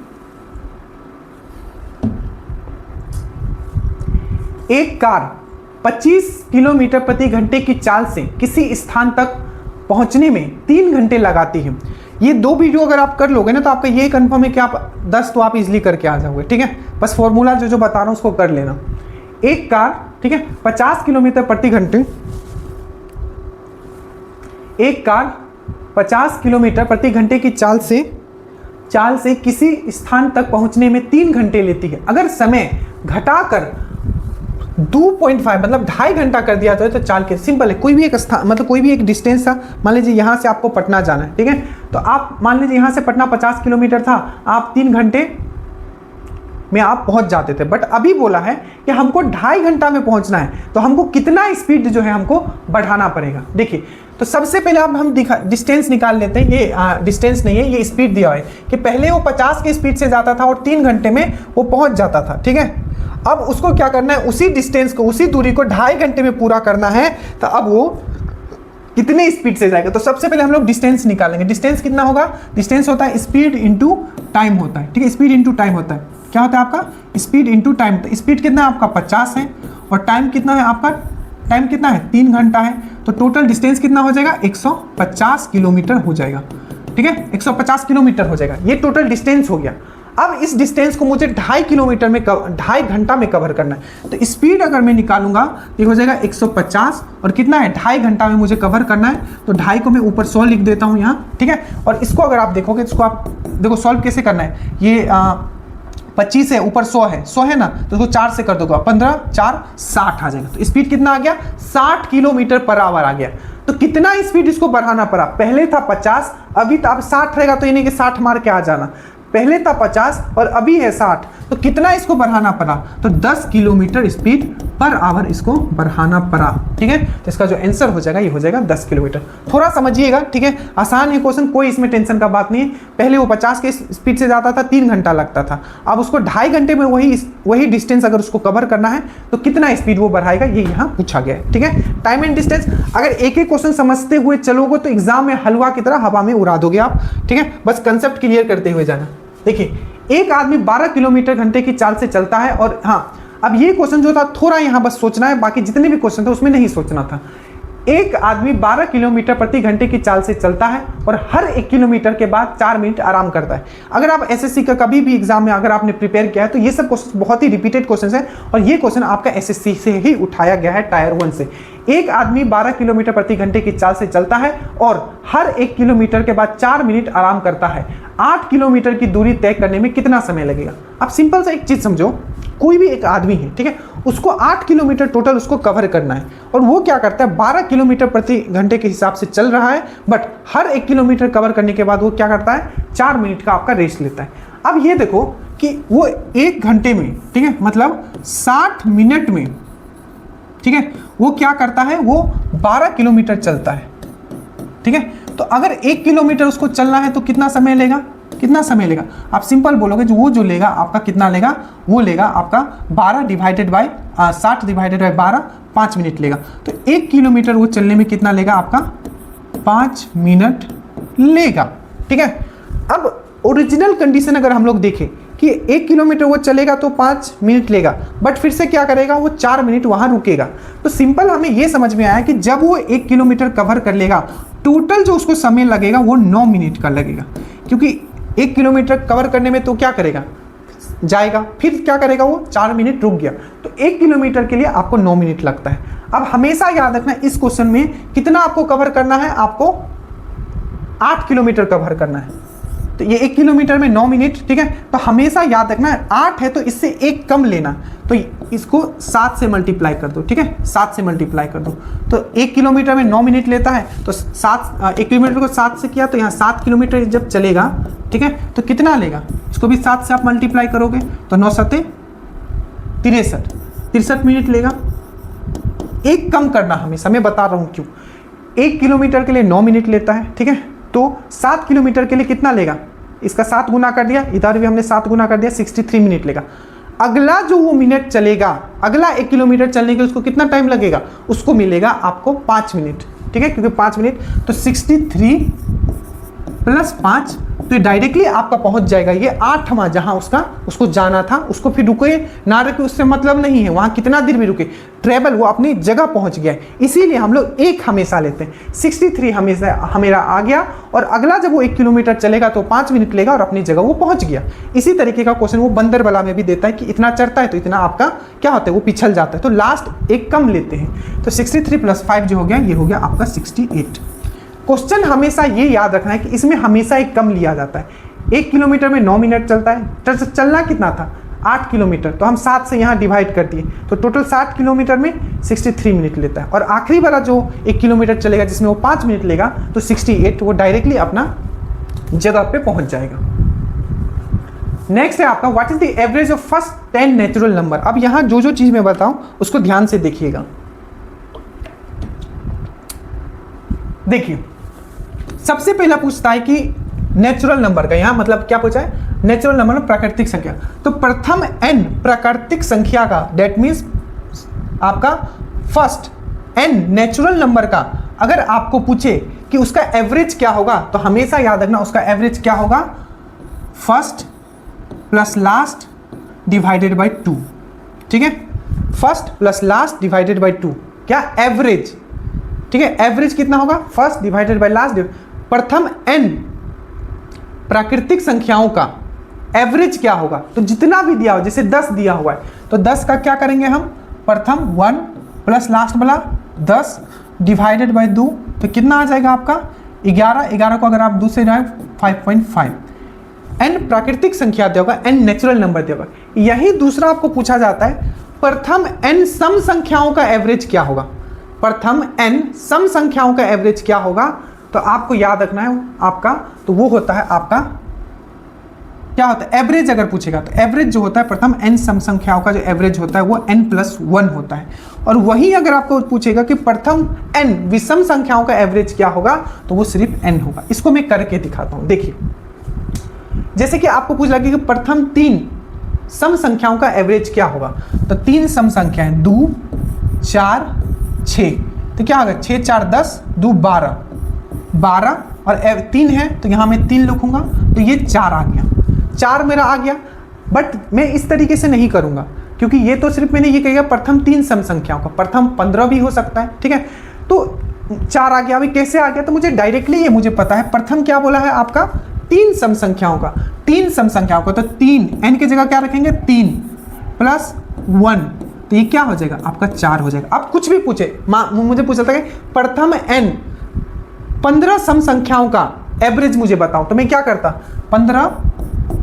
एक कार 25 किलोमीटर प्रति घंटे की चाल से किसी स्थान तक पहुंचने में 3 घंटे लगाती है। ये 2 वीडियो अगर आप कर लोगे ना तो आपका ये कंफर्म है कि आप 10 तो आप इजीली करके आ जाओगे। ठीक है, बस फॉर्मूला जो बता रहा हूं उसको कर लेना। एक कार, ठीक है, 50 किलोमीटर प्रति घंटे, एक कार 50 किलोमीटर प्रति घंटे की चाल से किसी स्थान तक पहुंचने में 3 घंटे लेती है। अगर समय घटाकर 2.5 मतलब 2.5 घंटा कर दिया तो चाल के सिंपल है। कोई भी एक स्थान मतलब कोई भी एक डिस्टेंस था, मान लीजिए यहाँ से आपको पटना जाना है, ठीक है, तो आप मान लीजिए यहाँ से पटना 50 किलोमीटर था, आप 3 घंटे में आप पहुँच जाते थे। बट अभी बोला है कि हमको 2.5 घंटा में पहुँचना है, तो हमको कितना स्पीड जो है हमको बढ़ाना पड़ेगा। देखिए, तो सबसे पहले अब हम डिस्टेंस निकाल लेते हैं। ये डिस्टेंस नहीं है, ये स्पीड दिया है कि पहले वो 50 की स्पीड से जाता था और 3 घंटे में वो पहुँच जाता था। ठीक है, अब उसको क्या करना है, उसी डिस्टेंस को, उसी दूरी को 2.5 घंटे में पूरा करना है, तो अब वो कितने स्पीड से जाएगा। तो सबसे पहले हम लोग डिस्टेंस निकालेंगे। डिस्टेंस कितना होगा, डिस्टेंस होता है स्पीड इंटू टाइम होता है। ठीक है, स्पीड इंटू टाइम होता है। क्या होता है आपका, स्पीड इंटू टाइम। तो स्पीड कितना है आपका 50 है और टाइम कितना है आपका, टाइम कितना है 3 घंटा है, तो टोटल डिस्टेंस कितना हो जाएगा 150 किलोमीटर हो जाएगा। ठीक है, 150 किलोमीटर हो जाएगा, ये टोटल डिस्टेंस हो गया। अब इस डिस्टेंस को मुझे 2.5 किलोमीटर में 2.5 घंटा में कवर करना है। तो स्पीड अगर मैं निकालूंगा तो हो जाएगा 150 और कितना है 2.5 घंटा में मुझे कवर करना है, तो 2.5 को मैं ऊपर 100 लिख देता हूँ यहाँ। ठीक है, और इसको अगर आप देखोगे, इसको आप देखो सॉल्व कैसे करना है। ये 25 है, ऊपर 100 है, 100 है ना, तो उसको 4 से कर दोगे, 15 4 60 आ जाएगा। तो स्पीड कितना आ गया, 60 किलोमीटर पर आवर आ गया। तो कितना स्पीड इसको बढ़ाना पड़ा, पहले था 50, अभी तो अब 60 रहेगा, तो यानी कि 60 मार के आ जाना। पहले था 50 और अभी है 60, तो कितना इसको बढ़ाना पड़ा, तो 10 किलोमीटर स्पीड पर आवर इसको बढ़ाना पड़ा। ठीक है, तो इसका जो आंसर हो जाएगा ये हो जाएगा 10 किलोमीटर। थोड़ा समझिएगा, ठीक है, आसान है क्वेश्चन, कोई इसमें टेंशन का बात नहीं है। पहले वो 50 के स्पीड से जाता था, 3 घंटा लगता था, अब उसको 2.5 घंटे में वही डिस्टेंस अगर उसको कवर करना है तो कितना स्पीड वो बढ़ाएगा, ये यहाँ पूछा गया है। ठीक है, टाइम एंड डिस्टेंस अगर एक एक क्वेश्चन समझते हुए चलोगे तो एग्जाम में हलवा की तरह हवा में उड़ा दोगे आप। ठीक है, बस कंसेप्ट क्लियर करते हुए जाना। देखिए, एक आदमी 12 किलोमीटर घंटे की चाल से चलता है, और हाँ, अब ये क्वेश्चन जो था थोड़ा यहाँ बस सोचना है, बाकी जितने भी क्वेश्चन थे उसमें नहीं सोचना था। एक आदमी 12 किलोमीटर प्रति घंटे की चाल से चलता है और हर 1 किलोमीटर के बाद 4 मिनट आराम करता है। अगर आप एसएससी का कभी भी एग्जाम में अगर आपने प्रिपेयर किया है तो ये सब क्वेश्चन बहुत ही रिपीटेड क्वेश्चन है, और ये क्वेश्चन आपका एसएससी से ही उठाया गया है, टायर 1 से। एक आदमी 12 किलोमीटर प्रति घंटे की चाल से चलता है और हर 1 किलोमीटर के बाद 4 मिनट आराम करता है। 8 किलोमीटर की दूरी तय करने में कितना समय लगेगा। आप सिंपल सा एक चीज समझो, कोई भी एक आदमी है, ठीक है, उसको 8 किलोमीटर टोटल उसको कवर करना है, और वो क्या करता है 12 किलोमीटर प्रति घंटे के हिसाब से चल रहा है, बट हर 1 किलोमीटर कवर करने के बाद वो क्या करता है 4 मिनट का आपका रेस्ट लेता है। अब ये देखो कि वो 1 घंटे में, ठीक है, मतलब 60 मिनट में, ठीक है, वो क्या करता है, वो 12 किलोमीटर चलता है। ठीक है, तो अगर 1 किलोमीटर उसको चलना है तो कितना समय लेगा, कितना समय लेगा, आप सिंपल बोलोगे जो लेगा आपका कितना लेगा, वो लेगा आपका 12 divided by 60 divided by 12, 5 minute लेगा। तो 1 किलोमीटर वो चलने में कितना लेगा आपका 5 मिनट लेगा। ठीक है, अब ओरिजिनल कंडीशन अगर हम लोग देखें कि 1 किलोमीटर वो चलेगा तो 5 मिनट लेगा, बट फिर से क्या करेगा, वो 4 मिनट वहाँ रुकेगा। तो सिंपल हमें ये समझ में आया कि जब वो 1 किलोमीटर कवर कर लेगा, टोटल जो उसको समय लगेगा वो 9 मिनट का लगेगा, क्योंकि 1 किलोमीटर कवर करने में तो क्या करेगा, जाएगा, फिर क्या करेगा, वो 4 मिनट रुक गया। तो 1 किलोमीटर के लिए आपको 9 मिनट लगता है। अब हमेशा याद रखना, इस क्वेश्चन में कितना आपको कवर करना है, आपको 8 किलोमीटर कवर करना है। तो ये 1 किलोमीटर में 9 मिनट, ठीक है। तो हमेशा याद रखना 8 है तो इससे एक कम लेना, तो इसको 7 से मल्टीप्लाई कर दो, ठीक है, 7 से मल्टीप्लाई कर दो। तो 1 किलोमीटर में 9 मिनट लेता है, तो 1 किलोमीटर को 7 से किया तो यहाँ 7 किलोमीटर जब चलेगा, ठीक है, तो कितना लेगा, इसको भी 7 से आप मल्टीप्लाई करोगे तो 9 7 63 मिनट लेगा। एक कम करना हमेशा, मैं बता रहा हूँ क्यों। 1 किलोमीटर के लिए 9 मिनट लेता है, ठीक है, तो 7 किलोमीटर के लिए कितना लेगा, इसका 7 गुना कर दिया, इधर भी हमने 7 गुना कर दिया, 63 मिनट लेगा। अगला जो वो मिनट चलेगा, अगला 1 किलोमीटर चलने के उसको कितना टाइम लगेगा, उसको मिलेगा आपको 5 मिनट, ठीक है, क्योंकि 5 मिनट तो 63 + 5, तो डायरेक्टली आपका पहुंच जाएगा ये 8वां जहां उसको जाना था, उसको फिर रुके ना रुके उससे मतलब नहीं है, वहां कितना देर भी रुके, ट्रेवल वो अपनी जगह पहुंच गया है। इसीलिए हम लोग एक हमेशा लेते हैं। 63 हमेशा हमेरा आ गया और अगला जब वो 1 किलोमीटर चलेगा तो 5 मिनट लेगा और अपनी जगह वो पहुंच गया। इसी तरीके का क्वेश्चन वो बंदरबला में भी देता है कि इतना चढ़ता है तो इतना आपका क्या होता है, वो पिछल जाता है, तो लास्ट एक कम लेते हैं। तो 63 + 5 जो हो गया, ये हो गया आपका 68। क्वेश्चन हमेशा ये याद रखना है कि इसमें हमेशा एक कम लिया जाता है। 1 किलोमीटर में 9 मिनट चलता है, चलना कितना था 8 किलोमीटर, तो हम 7 से यहाँ डिवाइड कर दिए, तो टोटल 60 किलोमीटर में 63 मिनट लेता है। और आखिरी वाला जो 1 किलोमीटर चलेगा जिसमें वो 5 मिनट लेगा, तो 68, वो डायरेक्टली अपना जगह पे पहुंच जाएगा। नेक्स्ट है आपका what is the average of first 10 natural number. अब यहाँ जो जो चीज़ मैं बताऊँ उसको ध्यान से देखिएगा। देखिए, सबसे पहला पूछता है कि नेचुरल नंबर का, यहाँ मतलब क्या पूछा है, नेचुरल नंबर में प्राकृतिक संख्या। तो प्रथम n प्राकृतिक संख्या का, दैट मीन्स आपका फर्स्ट n नेचुरल नंबर का अगर आपको पूछे कि उसका एवरेज क्या होगा, तो हमेशा याद रखना उसका एवरेज क्या होगा, फर्स्ट + लास्ट डिवाइडेड बाई 2, ठीक है, फर्स्ट + लास्ट डिवाइडेड बाई 2, क्या एवरेज, ठीक है, एवरेज कितना होगा, फर्स्ट डिवाइडेड बाई लास्ट। प्रथम n प्राकृतिक संख्याओं का एवरेज क्या होगा, तो जितना भी दिया हो, जैसे 10 दिया हुआ है तो 10 का क्या करेंगे हम, प्रथम 1 + लास्ट वाला 10 डिवाइडेड बाई 2, तो कितना आ जाएगा आपका 11 को अगर आप 2 से जाए 5.5। n प्राकृतिक संख्या दिया होगा, n नेचुरल नंबर दिया होगा। यही दूसरा आपको पूछा जाता है प्रथम n सम संख्याओं का एवरेज क्या होगा, प्रथम n सम संख्याओं का एवरेज क्या होगा, तो आपको याद रखना है आपका, तो वो होता है आपका क्या होता है, एवरेज अगर पूछेगा तो एवरेज जो होता है प्रथम n सम संख्याओं का जो एवरेज होता है वो n + 1 होता है। और वही अगर आपको पूछेगा कि प्रथम n विषम संख्याओं का एवरेज क्या होगा, तो वो सिर्फ n होगा। इसको मैं करके दिखाता हूँ। देखिए, जैसे कि आपको पूछ लगे कि प्रथम 3 सम संख्याओं का एवरेज क्या होगा, तो 3 सम संख्याएं 2 4 6, तो क्या होगा 6 4 10 2 12 और 3 है तो यहाँ मैं 3 लिखूंगा, तो ये 4 आ गया, 4 मेरा आ गया। बट मैं इस तरीके से नहीं करूंगा क्योंकि ये तो सिर्फ मैंने ये कहेगा प्रथम 3 सम संख्याओं का, प्रथम 15 भी हो सकता है, ठीक है, तो 4 आ गया। अभी कैसे आ गया, तो मुझे डायरेक्टली ये मुझे पता है प्रथम क्या बोला है आपका 3 सम संख्याओं का, 3 सम संख्याओं का, तो 3 n की जगह क्या रखेंगे 3 + 1, तो ये क्या हो जाएगा आपका 4 हो जाएगा। अब कुछ भी पूछे, मुझे पूछा था कि प्रथम n 15 सम संख्याओं का एवरेज मुझे बताओ, तो मैं क्या करता 15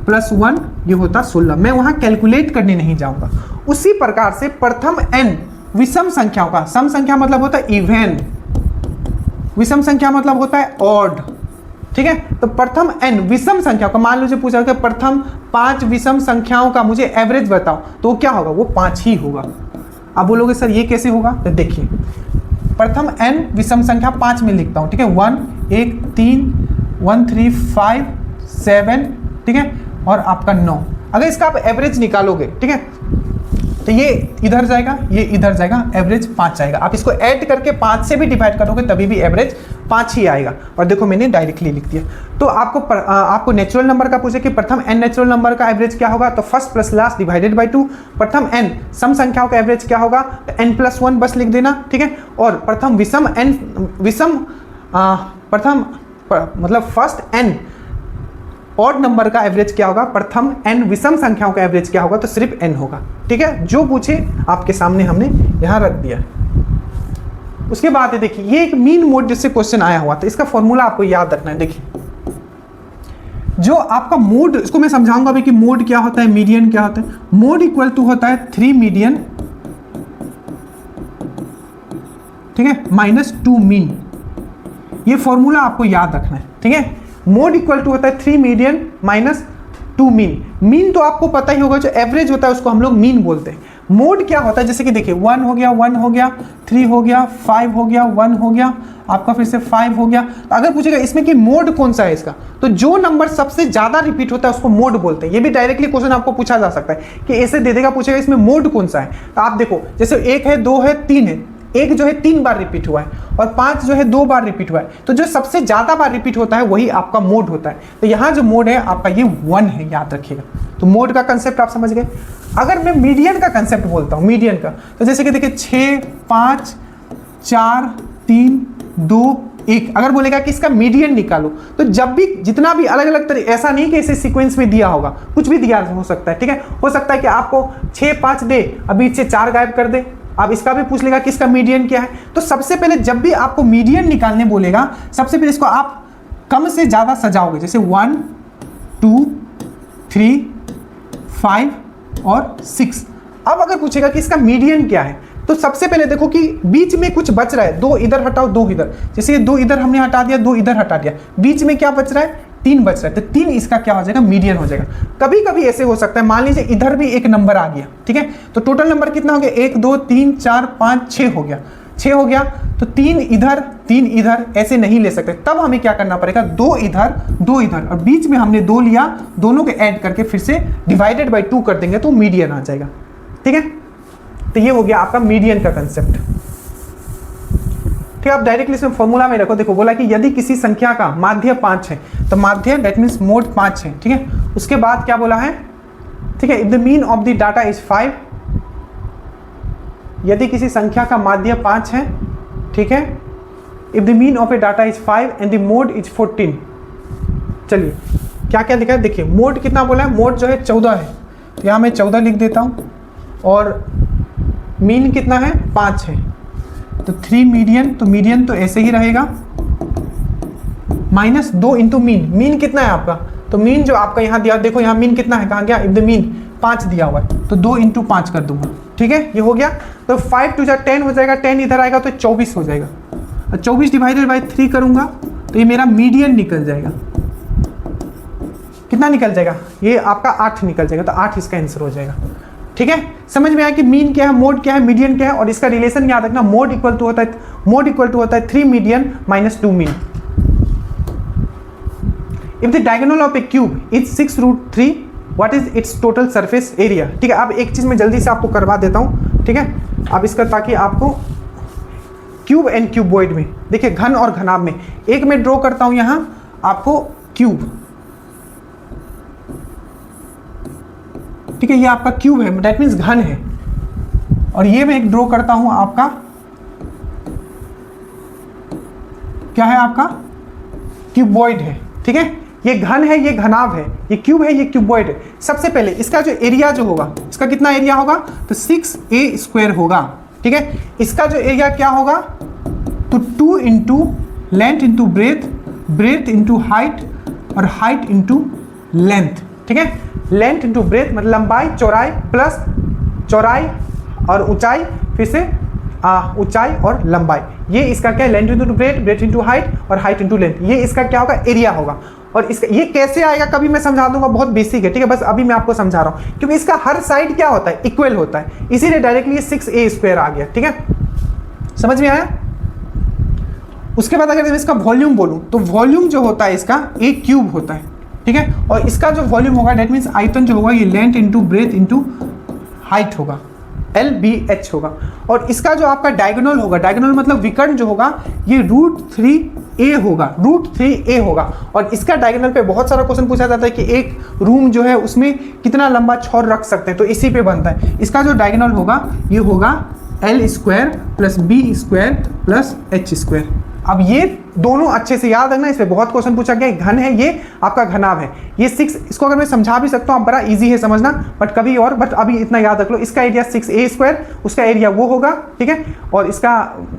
+ 1 ये होता 16, मैं वहां कैलकुलेट करने नहीं जाऊंगा। उसी प्रकार से प्रथम n विषम संख्याओं का, सम संख्या मतलब होता है इवन, विषम संख्या मतलब होता है ऑड, ठीक है, तो प्रथम n विषम संख्याओं का, मान लीजिए पूछा कि प्रथम 5 विषम संख्याओं का मुझे एवरेज बताओ, तो क्या होगा वो 5 ही होगा। अब बोलोगे सर ये कैसे होगा, तो देखिए प्रथम n विषम संख्या 5 में लिखता हूं, ठीक है, 1 1 3 1 3 5 7, ठीक है, और आपका 9। अगर इसका आप एवरेज निकालोगे, ठीक है, तो ये इधर जाएगा, ये इधर जाएगा, एवरेज 5 आएगा। आप इसको ऐड करके 5 से भी डिवाइड करोगे तभी भी एवरेज 5 ही आएगा। और देखो मैंने डायरेक्टली लिख दिया। तो आपको नेचुरल नंबर का पूछे कि प्रथम n नेचुरल नंबर का एवरेज क्या होगा, तो फर्स्ट + लास्ट डिवाइडेड बाई 2। प्रथम n सम संख्याओं का एवरेज क्या होगा, तो n + 1 बस लिख देना, ठीक है। और प्रथम विषम n प्रथम मतलब फर्स्ट n ऑड नंबर का एवरेज क्या होगा, प्रथम n विषम संख्याओं का एवरेज क्या होगा, तो सिर्फ n होगा, ठीक है। जो पूछे आपके सामने हमने यहां रख दिया। उसके बाद है देखिए, ये एक मीन मोड जिससे क्वेश्चन आया हुआ था, इसका फॉर्मूला आपको याद रखना है। देखिए जो आपका मोड, इसको मैं समझाऊंगा अभी कि मोड क्या होता है, मीडियन क्या होता है। मोड इक्वल टू होता है 3 मीडियन, ठीक है, माइनस 2 मीन। ये फॉर्मूला आपको याद रखना है, ठीक है। मोड इक्वल टू होता है 3 मीडियन माइनस 2 मीन। मीन तो आपको पता ही होगा, जो एवरेज होता है उसको हम लोग मीन बोलते हैं। मोड क्या होता है, जैसे कि देखिए 1 हो गया, 1 हो गया, 3 हो गया, 5 हो गया, 1 हो गया, आपका फिर से 5 हो गया। तो अगर पूछेगा इसमें कि मोड कौन सा है इसका, तो जो नंबर सबसे ज्यादा रिपीट होता है उसको मोड बोलते हैं। ये भी डायरेक्टली क्वेश्चन आपको पूछा जा सकता है कि ऐसे दे देगा, पूछेगा इसमें मोड कौन सा है। तो आप देखो जैसे 1 है, 2 है, 3 है। 1 जो है 3 बार रिपीट हुआ है और 5 जो है 2 बार रिपीट हुआ है। तो जो सबसे ज्यादा बार रिपीट होता है वही आपका मोड होता है। तो यहाँ जो मोड है आपका ये 1 है, याद रखिएगा। तो मोड का कंसेप्ट आप समझ गए। अगर मैं मीडियन का कंसेप्ट बोलता हूँ, मीडियन का, तो जैसे कि देखिए 6, 5, 4, 3, 2, 1, अगर बोलेगा कि इसका मीडियन निकालो, तो जब भी जितना भी अलग अलग तरह, ऐसा नहीं कि इसे सीक्वेंस में दिया होगा, कुछ भी दिया हो सकता है, ठीक है। हो सकता है कि आपको 6, 5 दे, अभी से 4 गायब कर दे। आप इसका भी पूछ लेगा कि इसका मीडियन क्या है। तो सबसे पहले जब भी आपको मीडियन निकालने बोलेगा, सबसे पहले इसको आप कम से ज्यादा सजाओगे, जैसे 1, 2, 3, 5 और 6। अब अगर पूछेगा कि इसका मीडियन क्या है, तो सबसे पहले देखो कि बीच में कुछ बच रहा है, 2 इधर हटाओ, 2 इधर, जैसे ये 2 इधर हमने हटा दिया, 2 इधर हटा दिया, बीच में क्या बच रहा है, 3 बच रहा है। तो 3 इसका क्या हो जाएगा, मीडियन हो जाएगा। कभी कभी ऐसे हो सकता है, मान लीजिए इधर भी एक नंबर आ गया, ठीक है, तो टोटल नंबर कितना हो गया, 1, 2, 3, 4, 5, 6 हो गया, 6 हो गया। तो 3 इधर, 3 इधर, ऐसे नहीं ले सकते। तब हमें क्या करना पड़ेगा, 2 इधर, 2 इधर, और बीच में हमने 2 लिया, दोनों के ऐड करके फिर से डिवाइडेड बाई 2 कर देंगे तो मीडियन आ जाएगा, ठीक है। तो ये हो गया आपका मीडियन का कंसेप्ट, ठीक है। आप डायरेक्टली इसमें फॉर्मूला में रखो। देखो बोला कि यदि किसी संख्या का माध्य 5 है, तो माध्य दैट मीन्स मोड 5 है, ठीक है। उसके बाद क्या बोला है, ठीक है, if the mean of the data is 5, यदि किसी संख्या का माध्य 5 है, ठीक है, if the mean of A data is 5 and the mode is 14। चलिए क्या क्या लिखा है, देखिए मोड कितना बोला है, मोड जो है 14 है, तो यहाँ मैं 14 लिख देता हूँ, और मीन कितना है, 5 है, तो 3 मीडियन, तो मीडियन तो ऐसे ही रहेगा, माइनस 2 इंटू मीन। मीन कितना है आपका, तो मीन जो आपका यहाँ दिया, देखो यहाँ मीन कितना है, कहाँ गया, इफ द मीन 5 दिया हुआ है, तो 2 इंटू 5 कर दूंगा, ठीक है, ये हो गया। तो 5 टू 10 हो जाएगा, 10 इधर आएगा तो 24 हो जाएगा, और 24 डिवाइडेड बाई 3 करूंगा तो ये मेरा मीडियन निकल जाएगा। कितना निकल जाएगा, ये आपका 8 निकल जाएगा, तो 8 इसका आंसर हो जाएगा, ठीक है। समझ में आया कि मीन क्या है, मोड क्या है, मीडियन क्या है, और इसका रिलेशन याद रखना, मोड इक्वल टू होता है 3 median minus 2 mean. If the diagonal of A cube is 6√3, what is it's total surface area, ठीक है। अब एक चीज मैं जल्दी से आपको करवा देता हूं, ठीक है, अब इसका, ताकि आपको क्यूब एंड क्यूबॉइड में, देखिए घन और घनाभ में, एक मैं ड्रॉ करता हूं यहां आपको क्यूब, ठीक है, ये आपका क्यूब है, दैट मीन्स घन है, और ये मैं एक ड्रॉ करता हूं आपका, क्या है आपका, क्यूबॉइड है, ठीक है। ये घन है, ये घनाभ है, ये क्यूब है, ये क्यूबॉइड है। सबसे पहले इसका जो एरिया जो होगा, इसका कितना एरिया होगा, तो 6a² होगा, ठीक है। इसका जो एरिया क्या होगा, तो 2 into length into breadth, breath into height, और हाइट इंटू लेंथ, ठीक है। लेंथ इंटू ब्रेथ मतलब लंबाई, चौड़ाई प्लस चौड़ाई और ऊंचाई, फिर से ऊंचाई और लंबाई, ये इसका क्या है, length into breadth, breath into height, और हाइट इंटू लेंथ, ये इसका क्या होगा, एरिया होगा। और इसका ये कैसे आएगा कभी मैं समझा दूंगा, बहुत बेसिक है, ठीक है, बस अभी मैं आपको समझा रहा हूं, क्योंकि इसका हर साइड क्या होता है, इक्वल होता है, इसीलिए डायरेक्टली ये 6a² आ गया, ठीक है। समझ में आया। उसके बाद अगर मैं इसका वॉल्यूम बोलूं, तो वॉल्यूम जो होता है इसका a³ होता है, ठीक है, और इसका जो वॉल्यूम होगा दैट मीन्स आयतन जो होगा, ये length into breadth into height होगा, LBH होगा। और इसका जो आपका डायगोनल होगा, डायगोनल मतलब विकर्ण जो होगा, ये √3a होगा, √3a होगा। और इसका डायगोनल पे बहुत सारा क्वेश्चन पूछा जाता है कि एक रूम जो है उसमें कितना लंबा छोर रख सकते हैं, तो इसी पे बनता है। इसका जो डायगोनल होगा ये होगा L² + B² + H²। अब ये दोनों अच्छे से याद रखना, इस पे बहुत क्वेश्चन पूछा गया। घन है, ये आपका घनाभ है, ये 6, इसको अगर मैं समझा भी सकता हूँ, बड़ा इजी है समझना, बट कभी और, बट अभी इतना याद रख लो, इसका एरिया 6a², उसका एरिया वो होगा, ठीक है, और इसका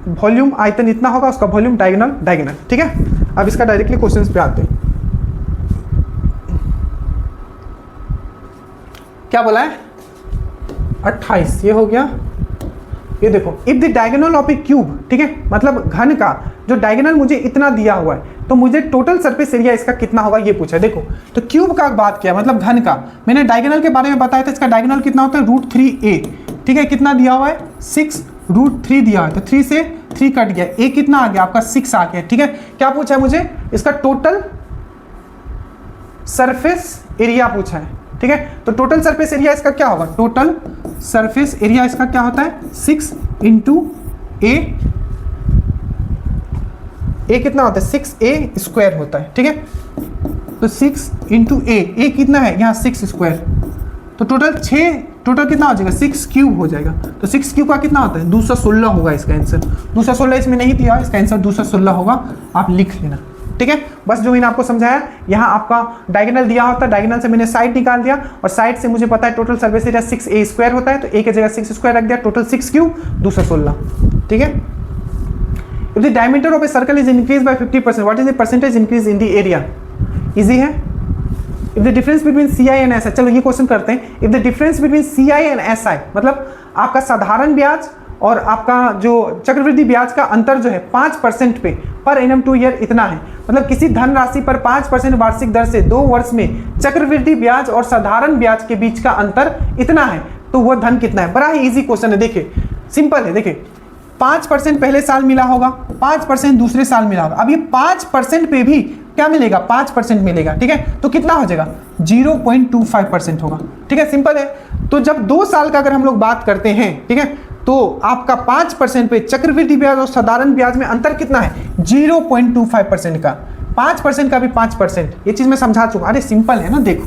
वॉल्यूम आयतन इतना होगा, उसका वॉल्यूम डायगोनल, ठीक है। अब इसका डायरेक्टली क्वेश्चन पे आते हैं। क्या बोला है 28, ये हो गया। ये देखो if the diagonal of A cube, ठीक है, मतलब घन का जो डायगोनल मुझे इतना दिया हुआ है, तो मुझे टोटल सरफेस एरिया इसका कितना होगा ये पूछा है। देखो तो क्यूब का बात किया, मतलब घन का। मैंने डायगोनल के बारे में बताया था, इसका डायगोनल कितना होता है √3a, ठीक है, कितना दिया हुआ है 6 √3 दिया हुआ है, तो 3 से 3 कट गया, a कितना आ गया आपका 6 आ गया, ठीक है। क्या पूछा है मुझे, इसका टोटल सरफेस एरिया पूछा है, ठीक है। तो टोटल सरफेस एरिया इसका क्या होगा, टोटल सरफेस एरिया इसका क्या होता है 6 × a कितना होता है 6a स्क्वायर होता है, ठीक है। तो 6 × a कितना है यहाँ 6 स्क्वायर, तो टोटल कितना हो जाएगा 6 क्यूब हो जाएगा। तो 6 क्यूब का कितना होता है 216 होगा इसका आंसर। 216 इसमें नहीं दिया, इसका आंसर 216 होगा, आप लिख लेना, ठीक है। बस जो मैंने आपको समझाया, यहाँ आपका डायगोनल दिया होता है, डायगोनल से मैंने साइड निकाल दिया, और साइड से मुझे पता है total surface area 6a square होता है, तो a की जगह 6 स्क्वायर रख दिया, टोटल 6 क्यूब 216, ठीक है। If the diameter of a circle is increased by 50%, what is the percentage increase in the area? Easy है। If the difference between CI and SI, चलो ये क्वेश्चन करते हैं। If the difference between CI and SI, मतलब आपका साधारण ब्याज और आपका जो चक्रवृद्धि ब्याज का अंतर जो है 5% पे पर एनम 2 ईयर इतना है, मतलब किसी धन राशि पर 5% वार्षिक दर से 2 वर्ष में चक्रवृद्धि ब्याज और साधारण ब्याज के बीच का अंतर इतना है, तो वह धन कितना है। बड़ा ही इजी क्वेश्चन है, देखिए सिंपल है। देखिए 5% पहले साल मिला होगा, 5% दूसरे साल मिला होगा, अब ये 5% पे भी क्या मिलेगा 5% मिलेगा, ठीक है। तो कितना हो जाएगा 0.25% होगा, ठीक है, सिंपल है। तो जब 2 साल का अगर हम लोग बात करते हैं, ठीक है, तो आपका 5% पे चक्रवृद्धि ब्याज और साधारण ब्याज में अंतर कितना है 0.25% का, 5% का भी 5%, ये चीज मैं समझा चुका। अरे सिंपल है ना, देखो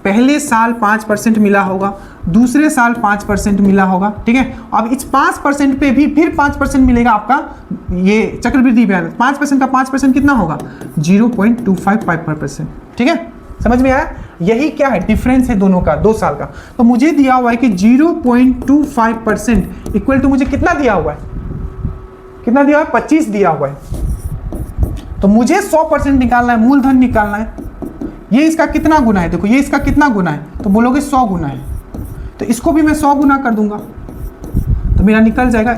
पहले साल 5% मिला होगा, दूसरे साल 5% मिला होगा, ठीक है। अब इस 5% पे भी फिर 5% मिलेगा आपका ये चक्रवृद्धि ब्याज, 5% का 5% कितना होगा 0.255%, ठीक है, समझ में आया। यही क्या है डिफरेंस है दोनों का 2 साल का। तो मुझे दिया हुआ है कि 0.25% इक्वल टू मुझे कितना दिया हुआ है, कितना दिया हुआ है 25 दिया हुआ है। तो मुझे 100% निकालना है, मूलधन निकालना है। ये इसका कितना गुना है, देखो ये इसका कितना गुना है, तो बोलोगे 100 गुना है, तो इसको भी मैं 100 गुना कर दूंगा, तो मेरा निकल जाएगा,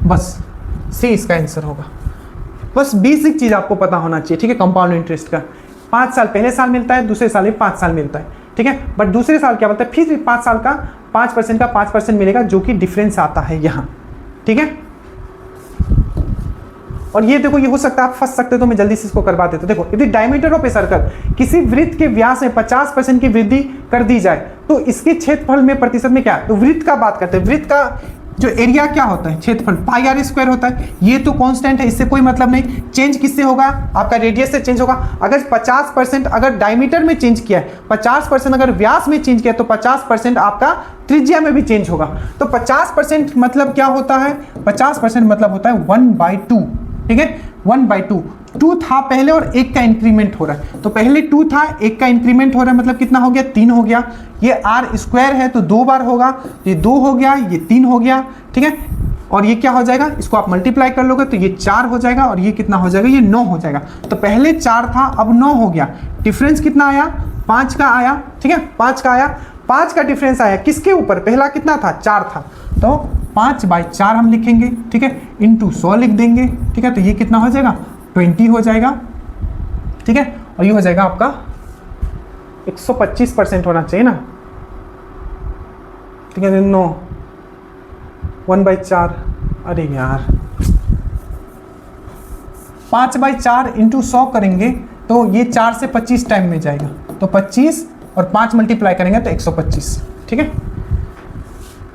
बस सी इसका आंसर होगा। बस बेसिक चीज आपको पता होना चाहिए, ठीक है। कंपाउंड इंटरेस्ट का 5 साल पहले साल मिलता है, दूसरे साल में 5 साल मिलता है, ठीक है। बट दूसरे साल क्या बोलता है, फिर 5 साल का 5% का 5% मिलेगा, जो कि डिफरेंस आता है यहाँ, ठीक है। और ये देखो, ये हो सकता है आप फंस सकते, तो मैं जल्दी से इसको करवा देता हूं। देखो यदि डायमीटर ऑफ ए सर्कल, किसी वृत्त के व्यास में 50% की वृद्धि कर दी जाए, तो इसके क्षेत्रफल में प्रतिशत में क्या है, तो वृत्त का बात करते हैं। वृत्त का जो एरिया क्या होता है, क्षेत्रफल πr² होता है। ये तो कांस्टेंट है, इससे कोई मतलब नहीं। चेंज किससे होगा, आपका रेडियस से चेंज होगा। अगर 50% अगर डायमीटर में चेंज किया है, 50% अगर व्यास में चेंज किया, तो 50% आपका त्रिज्या में भी चेंज होगा। तो 50% मतलब क्या होता है, 50% मतलब होता है 1/2, ठीक है, 1/2। 2 था पहले और 1 का इंक्रीमेंट हो रहा है, तो पहले 2 था, 1 का इंक्रीमेंट हो रहा है, मतलब कितना हो गया 3 हो गया। ये r² है तो 2 बार होगा, ये 2 हो गया, ये 3 हो गया, ठीक है। और ये क्या हो जाएगा, इसको आप मल्टीप्लाई कर लोगे तो ये 4 हो जाएगा, और ये कितना हो जाएगा, ये 9 हो जाएगा। तो पहले 4 था, अब 9 हो गया। डिफरेंस कितना आया 5 का आया, ठीक है, 5 का आया। 5 का डिफरेंस आया किसके ऊपर, पहला कितना था 4 था, तो 5/4 हम लिखेंगे, ठीक है, इंटू 100 लिख देंगे, ठीक है। तो ये कितना हो जाएगा 20 हो जाएगा, ठीक है। और ये हो जाएगा आपका 125% होना चाहिए ना, ठीक है। 9 1/4, अरे यार 5/4 इंटू 100 करेंगे तो ये 4 से 25 टाइम में जाएगा, तो 25 और 5 मल्टीप्लाई करेंगे तो 125, ठीक है।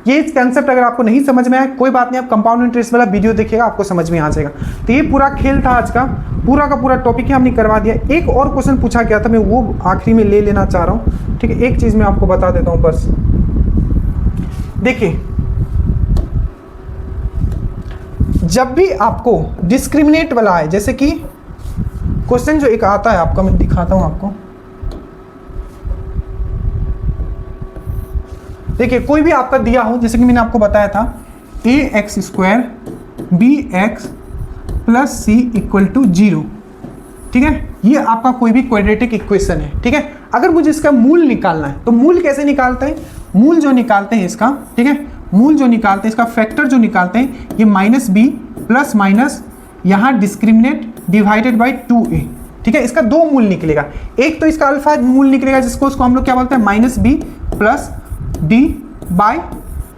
ये कंसेप्ट अगर आपको नहीं समझ में आया कोई बात नहीं, आप कंपाउंड इंटरेस्ट वाला वीडियो देखिएगा, आपको समझ में आ जाएगा। तो ये पूरा खेल था आज का, पूरा का पूरा टॉपिक ही हमने करवा दिया। एक और क्वेश्चन पूछा गया था, मैं वो आखिरी में ले लेना चाह रहा हूँ, ठीक है। एक चीज मैं आपको बता देता हूँ बस, देखिए जब भी आपको डिस्क्रिमिनेट वाला है, जैसे कि क्वेश्चन जो एक आता है आपका, मैं दिखाता हूं आपको, देखिए कोई भी आपका दिया हो, जैसे कि मैंने आपको बताया था ax² bx + c = 0, ठीक है, ये आपका कोई भी क्वाड्रेटिक इक्वेशन है, ठीक है। अगर मुझे इसका मूल निकालना है तो मूल कैसे निकालते हैं, मूल जो निकालते हैं इसका, ठीक है, मूल जो निकालते हैं इसका फैक्टर जो निकालते हैं, ये माइनस बी प्लस माइनस यहाँ डिस्क्रिमिनेट डिवाइडेड बाई 2a, ठीक है। इसका दो मूल निकलेगा, एक तो इसका अल्फा मूल निकलेगा जिसको उसको हम लोग क्या बोलते हैं minus b plus d by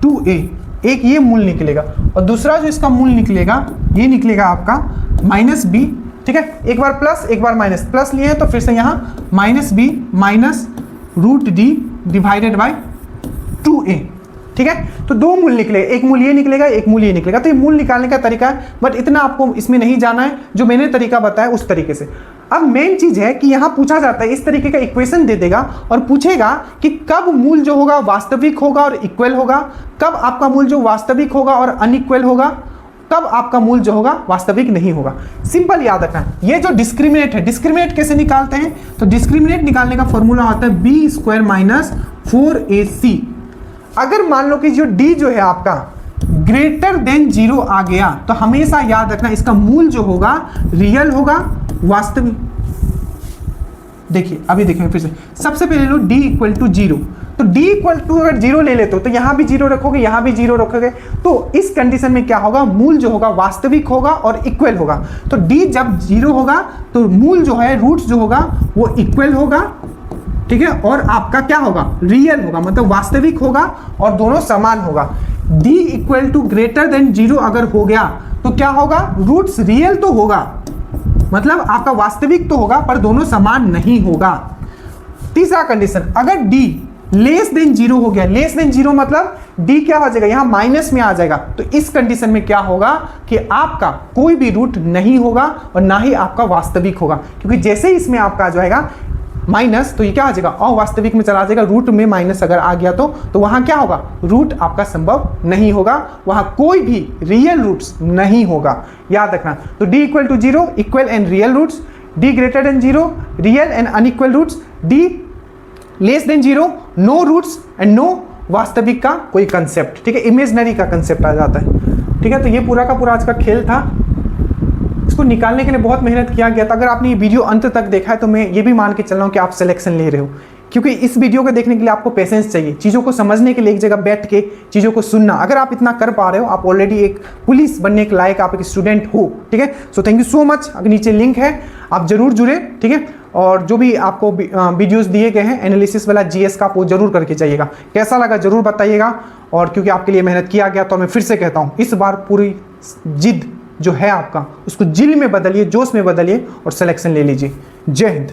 2a, एक ये मूल निकलेगा, और दूसरा जो इसका मूल निकलेगा ये निकलेगा आपका माइनस बी, ठीक है। एक बार प्लस एक बार माइनस, प्लस लिए हैं तो फिर से यहाँ minus b minus root d divided by 2a, ठीक है। तो दो मूल निकलेगा, एक मूल ये निकलेगा एक मूल ये निकलेगा। तो ये मूल निकालने का तरीका है, बट इतना आपको इसमें नहीं जाना है, जो मैंने तरीका बताया उस तरीके से। अब मेन चीज है कि यहाँ पूछा जाता है, इस तरीके का इक्वेशन दे देगा और पूछेगा कि कब मूल जो होगा वास्तविक होगा और इक्वल होगा, कब आपका मूल जो वास्तविक होगा और अनइक्वल होगा, कब आपका मूल जो होगा वास्तविक नहीं होगा। सिंपल याद रखना, ये जो डिस्क्रिमिनेट है, डिस्क्रिमिनेट कैसे निकालते हैं, तो डिस्क्रिमिनेट निकालने का फॉर्मूला होता है बी स्क्वायर माइनस 4ac। अगर मान लो कि जो डी जो है आपका ग्रेटर देन 0 आ गया तो हमेशा याद रखना इसका मूल जो होगा रियल होगा, वास्तविक। देखिए अभी देखेंगे फिर से, सबसे पहले लो d इक्वल टू 0, तो d इक्वल टू अगर 0 ले लेते हो तो यहाँ भी 0 रखोगे यहाँ भी 0 रखोगे, तो इस कंडीशन में क्या होगा, मूल जो होगा वास्तविक होगा और इक्वल होगा। तो d जब 0 होगा तो मूल जो है रूट्स जो होगा वो इक्वल होगा, ठीक है, और आपका क्या होगा रियल होगा, मतलब वास्तविक होगा और दोनों समान होगा। d equal to greater than 0 अगर हो गया तो क्या होगा, रूट्स रियल तो होगा, मतलब आपका वास्तविक तो होगा पर दोनों समान नहीं होगा। तीसरा कंडीशन, अगर d लेस देन 0 हो गया, लेस देन 0 मतलब d क्या हो जाएगा, यहां माइनस में आ जाएगा, तो इस कंडीशन में क्या होगा कि आपका कोई भी रूट नहीं होगा और ना ही आपका वास्तविक होगा, क्योंकि जैसे ही इसमें आपका आ जाएगा माइनस तो ये क्या आ जाएगा अवास्तविक में चला जाएगा। रूट में माइनस अगर आ गया तो वहां क्या होगा, रूट आपका संभव नहीं होगा, वहां कोई भी रियल रूट्स नहीं होगा, याद रखना। तो d equal to 0 equal and real roots, d greater than 0 real and unequal roots, d less than 0 no roots and no वास्तविक का कोई कंसेप्ट, ठीक है, इमेजनरी का कंसेप्ट आ जाता है, ठीक है। तो ये पूरा का पूरा आज का खेल था, इसको निकालने के लिए बहुत मेहनत किया गया था। अगर आपने ये वीडियो अंत तक देखा है तो मैं ये भी मान के चल रहा हूँ कि आप सिलेक्शन ले रहे हो, क्योंकि इस वीडियो को देखने के लिए आपको पेशेंस चाहिए, चीज़ों को समझने के लिए एक जगह बैठ के चीज़ों को सुनना। अगर आप इतना कर पा रहे हो, आप ऑलरेडी एक पुलिस बनने के लायक आप एक स्टूडेंट हो, ठीक है। So thank you so much. अगर नीचे लिंक है आप जरूर जुड़े, ठीक है, और जो भी आपको वीडियोस दिए गए हैं एनालिसिस वाला जीएस का, आप वो जरूर करके जाइएगा। कैसा लगा जरूर बताइएगा, और क्योंकि आपके लिए मेहनत किया गया तो मैं फिर से कहता हूँ, इस बार पूरी जिद जो है आपका उसको जिल में बदलिए, जोश में बदलिए और सिलेक्शन ले लीजिए। जय हिंद।